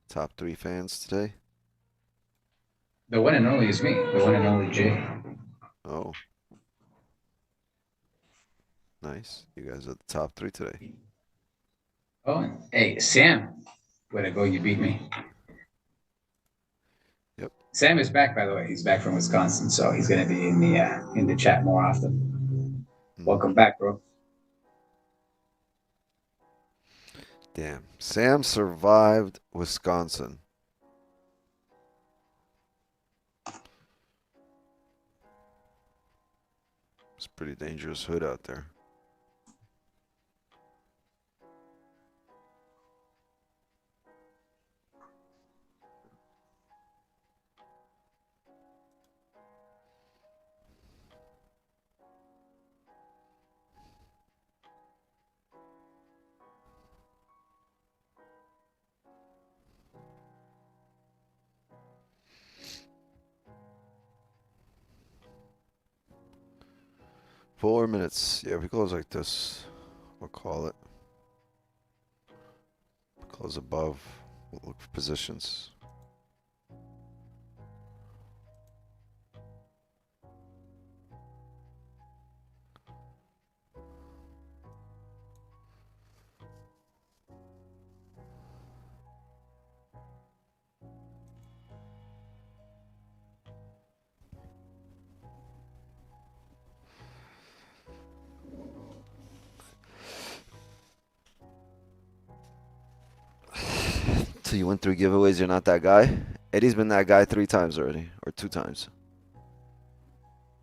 S5: Top 3 fans today.
S6: The one and only is me. The one and only Jay.
S5: Oh. Nice. You guys are the top 3 today.
S6: Oh, hey, Sam. Way to go, you beat me.
S5: Yep.
S6: Sam is back, by the way. He's back from Wisconsin, so he's going to be in the chat more often. Welcome back, bro.
S5: Damn. Sam survived Wisconsin. It's a pretty dangerous hood out there. Four minutes. Yeah, if we close like this, we'll call it. Close above. We'll look for positions. So you win 3 giveaways, you're not that guy? Eddie's been that guy 3 times already, or 2 times.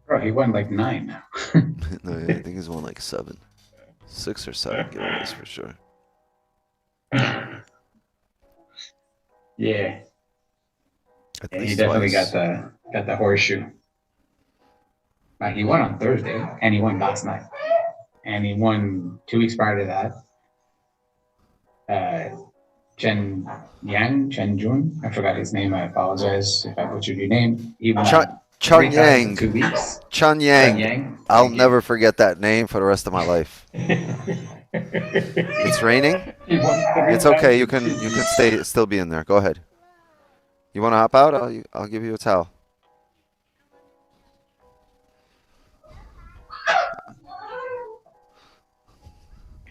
S6: Bro, he won like 9 now.
S5: No, yeah, I think he's won like 7. 6 or 7 giveaways for sure.
S6: Yeah.
S5: At
S6: Yeah, he
S5: least
S6: definitely
S5: twice.
S6: got the horseshoe. He won on Thursday, and he won last night, and he won 2 weeks prior to that. Chen Jun, I forgot his name. I apologize if I butchered your name. He won
S5: Chun
S6: 3 times
S5: Yang.
S6: in 2 weeks.
S5: Chun Yang. I'll never forget that name for the rest of my life. It's raining. It's okay. You can still be in there. Go ahead. You want to hop out? I'll give you a towel.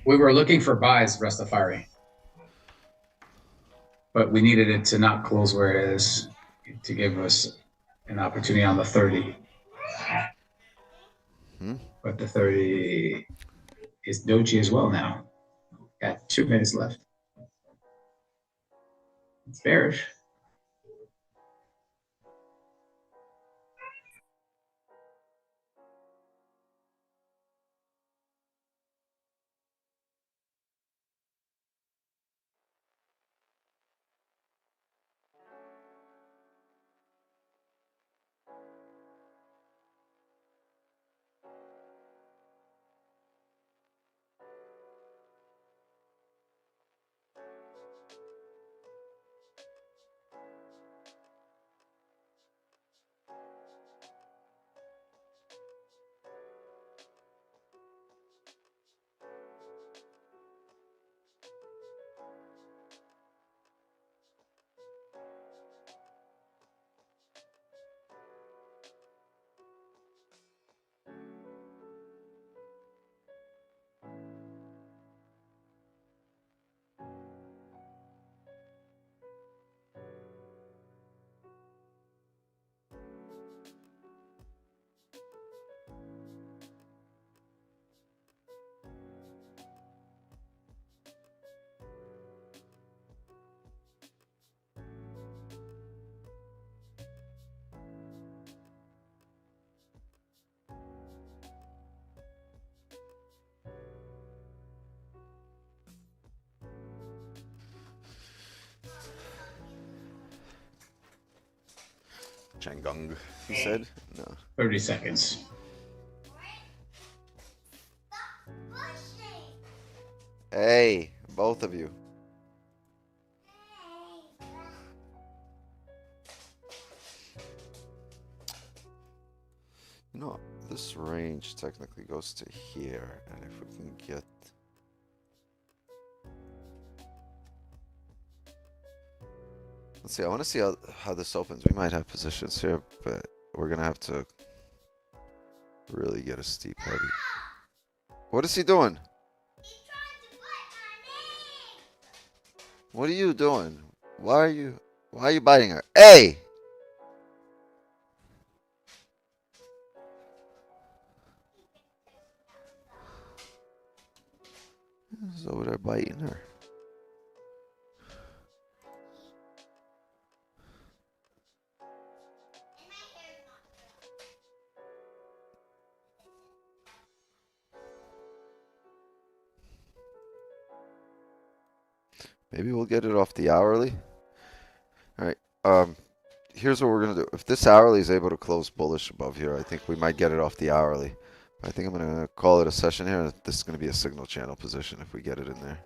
S6: We were looking for buys, Rastafari, but we needed it to not close where it is to give us an opportunity on the 30. But the 30 is doji as well now. Got 2 minutes left. It's bearish.
S5: Changung, he said. No.
S6: 30 seconds.
S5: Hey, both of you. You know, this range technically goes to here, and if we can get... Let's see, I want to see how this opens. We might have positions here, but we're going to have to really get a steep heavy. What is he doing? What are you doing? Why are you biting her? Hey! He's over there biting her. Maybe we'll get it off the hourly. All right. Here's what we're going to do. If this hourly is able to close bullish above here, I think we might get it off the hourly. I think I'm going to call it a session here. This is going to be a signal channel position if we get it in there.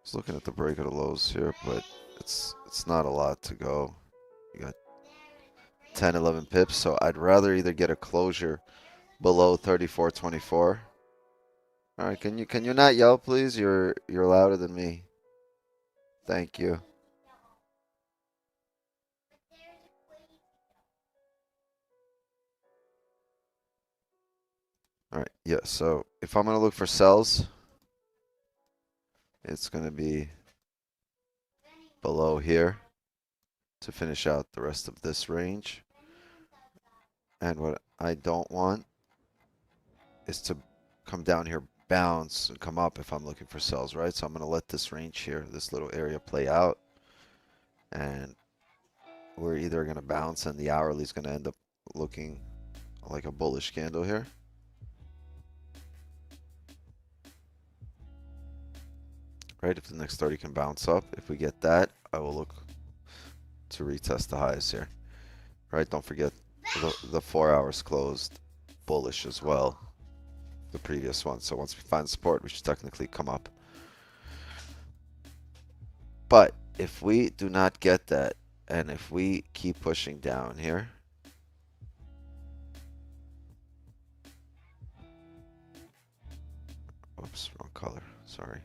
S5: Just looking at the break of the lows here, but it's not a lot to go. You got 10, 11 pips, so I'd rather either get a closure below 34.24 All right, can you not yell, please? You're louder than me. Thank you. All right, yeah. So if I'm gonna look for sells, it's gonna be below here to finish out the rest of this range. And what I don't want is to come down here, bounce, and come up if I'm looking for sells, right? So I'm gonna let this range here, this little area play out. And we're either gonna bounce and the hourly is gonna end up looking like a bullish candle here. Right, if the next 30 can bounce up, if we get that, I will look to retest the highs here. Right, don't forget the 4 hours closed bullish as well, the previous one. So once we find support, we should technically come up. But if we do not get that, and if we keep pushing down here, oops, wrong color, sorry.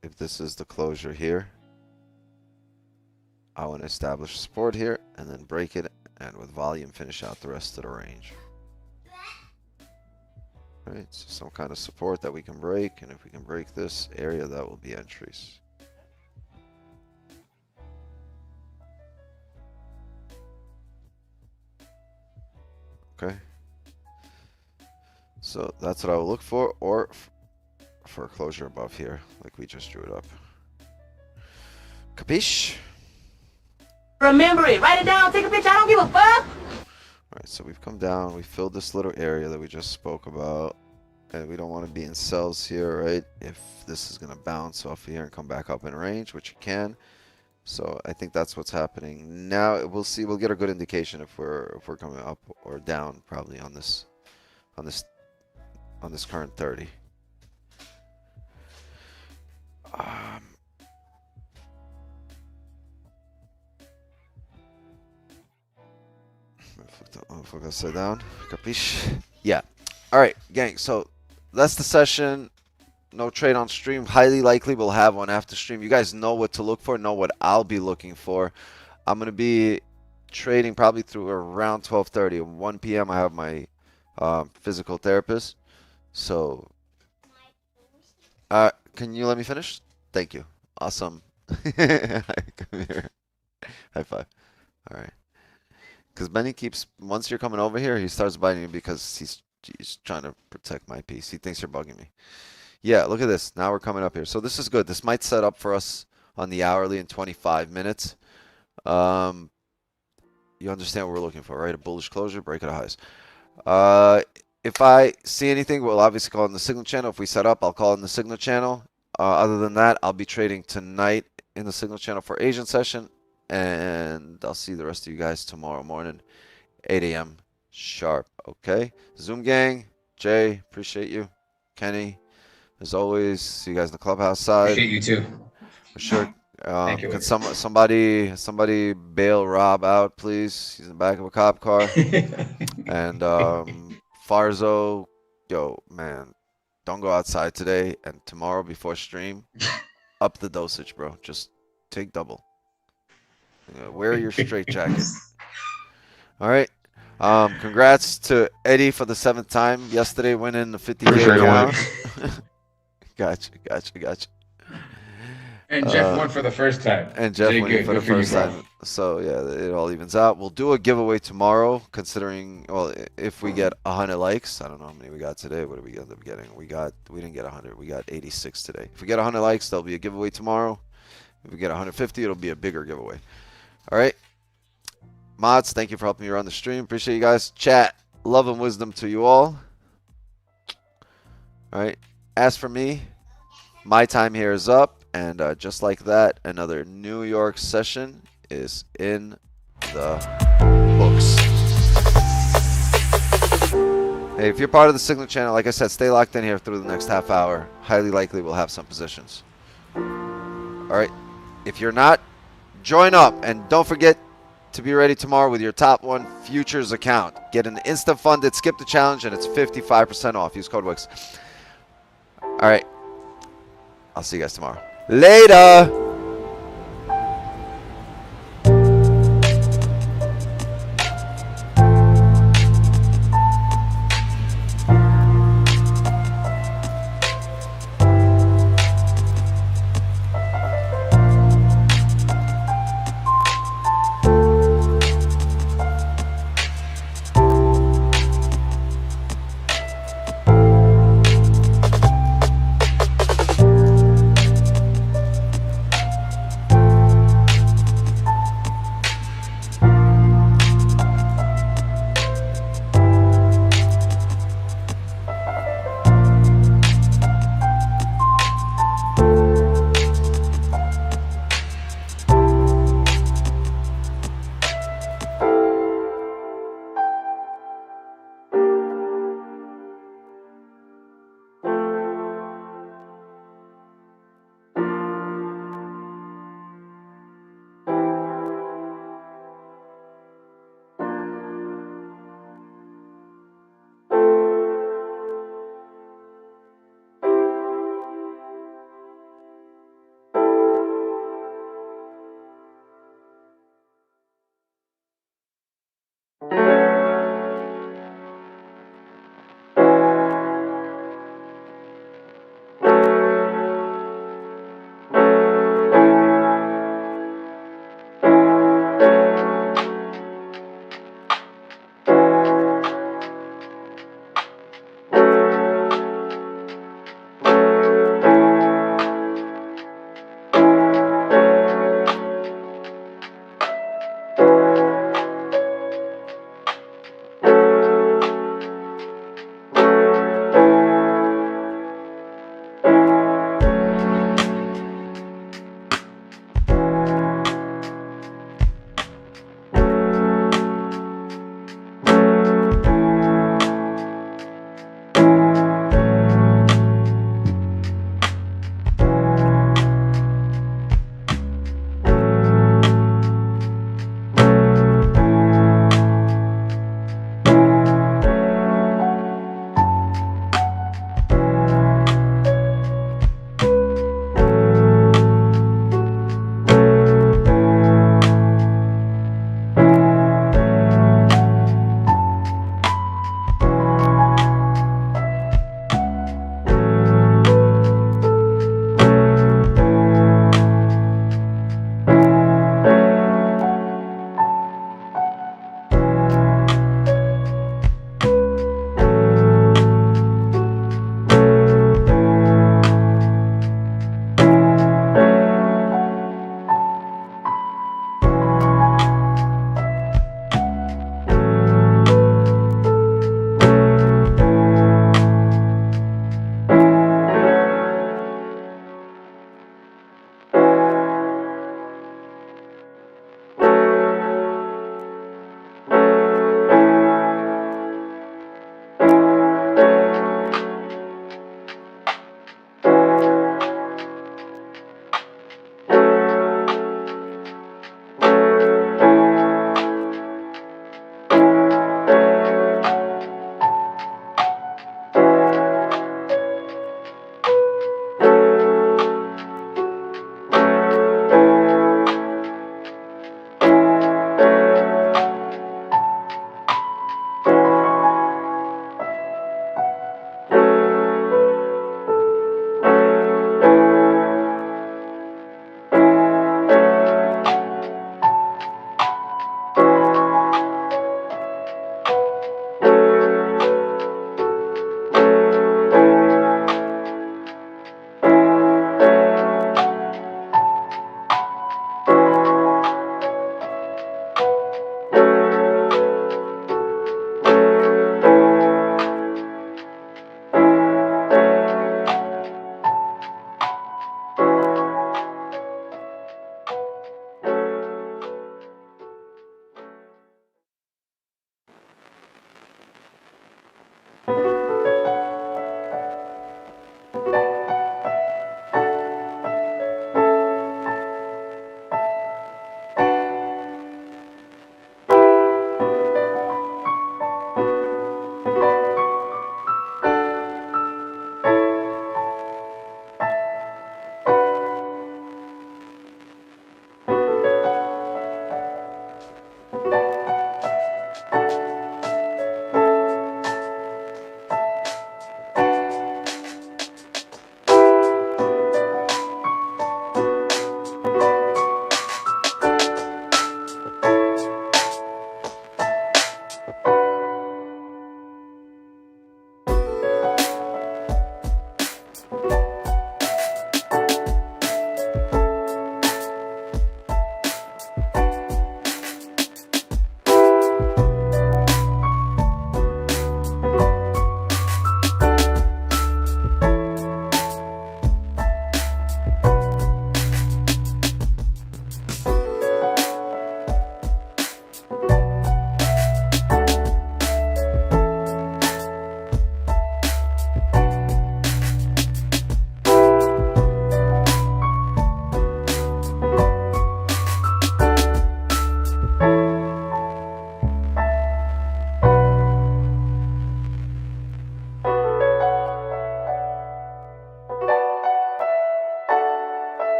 S5: If this is the closure here, I want to establish support here and then break it, and with volume finish out the rest of the range. Right, so some kind of support that we can break, and if we can break this area, that will be entries. Okay. So that's what I will look for, or for a closure above here, like we just drew it up. Capiche?
S10: Remember it. Write it down. Take a picture. I don't give a fuck.
S5: Alright, so we've come down. We filled this little area that we just spoke about. And we don't want to be in sells here, right? If this is going to bounce off of here and come back up in range, which it can. So I think that's what's happening. Now we'll see. We'll get a good indication if we're coming up or down probably on this current 30. Flip upside down. Capiche? Yeah. All right, gang. So that's the session. No trade on stream. Highly likely we'll have one after stream. You guys know what to look for. Know what I'll be looking for. I'm gonna be trading probably through around 12:30. 1 p.m. I have my physical therapist. So, can you let me finish? Thank you. Awesome. Come here. High five. All right. Because Benny keeps, once you're coming over here, he starts biting you because he's trying to protect my peace. He thinks you're bugging me. Yeah, look at this. Now we're coming up here. So this is good. This might set up for us on the hourly in 25 minutes. You understand what we're looking for, right? A bullish closure, break at highs. If I see anything, we'll obviously call it in the signal channel. If we set up, I'll call it in the signal channel. Other than that, I'll be trading tonight in the signal channel for Asian session. And I'll see the rest of you guys tomorrow morning, 8 a.m. sharp. Okay? Zoom gang, Jay, appreciate you. Kenny, as always, see you guys in the clubhouse side.
S6: Appreciate you too.
S5: For sure.
S6: Thank you.
S5: Can somebody bail Rob out, please? He's in the back of a cop car. And Farzo, yo, man, don't go outside today and tomorrow before stream. Up the dosage, bro. Just take double. Wear your straight jacket. All right. Congrats to Eddie for the 7th time yesterday, winning the 50K account. Gotcha.
S6: And Jeff won for the first time.
S5: And Jeff won for the first time. So yeah, it all evens out. We'll do a giveaway tomorrow, considering, well, if we get 100 likes. I don't know how many we got today. What did we end up getting? We didn't get 100. We got 86 today. If we get 100 likes, there'll be a giveaway tomorrow. If we get 150, it'll be a bigger giveaway. All right. Mods, thank you for helping me run the stream. Appreciate you guys. Chat, love and wisdom to you all. All right. As for me, my time here is up. And just like that, another New York session is in the books. Hey, if you're part of the Signal channel, like I said, stay locked in here through the next half hour. Highly likely we'll have some positions. All right. If you're not, join up. And don't forget, to be ready tomorrow with your Top 1 Futures account. Get an instant funded, skip the challenge, and it's 55% off. Use code WIX. All right. I'll see you guys tomorrow. Later.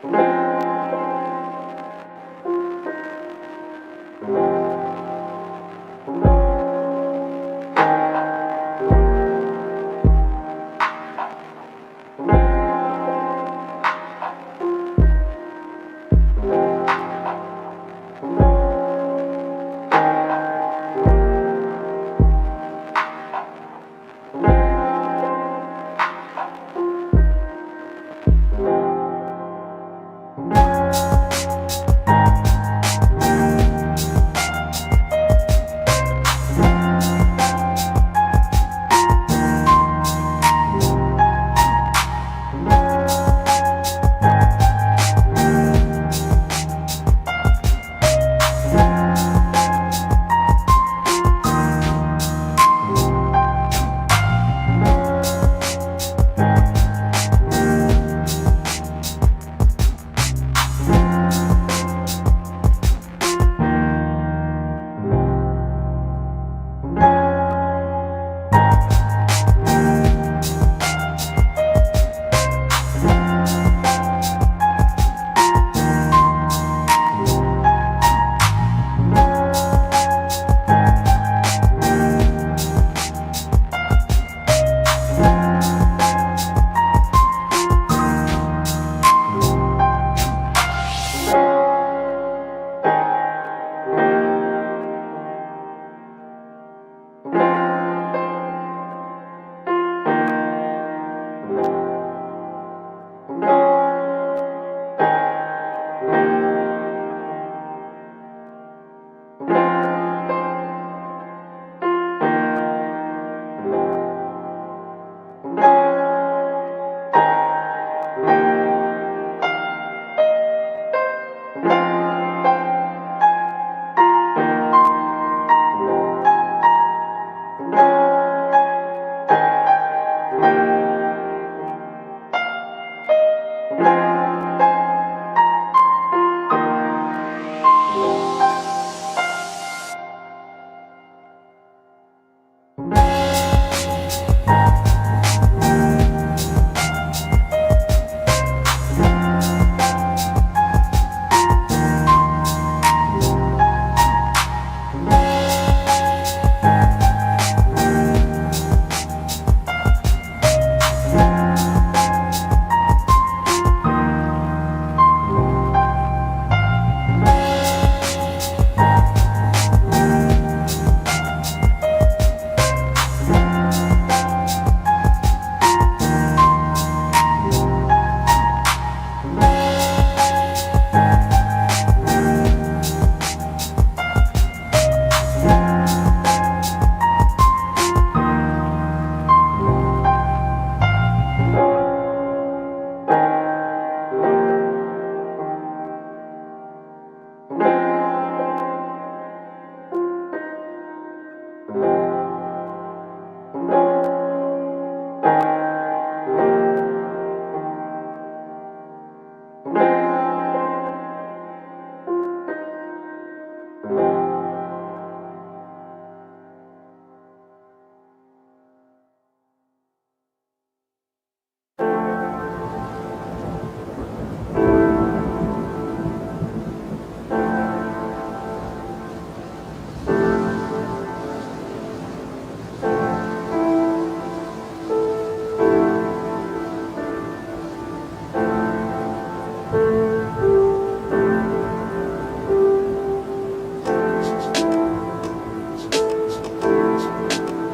S9: Bye.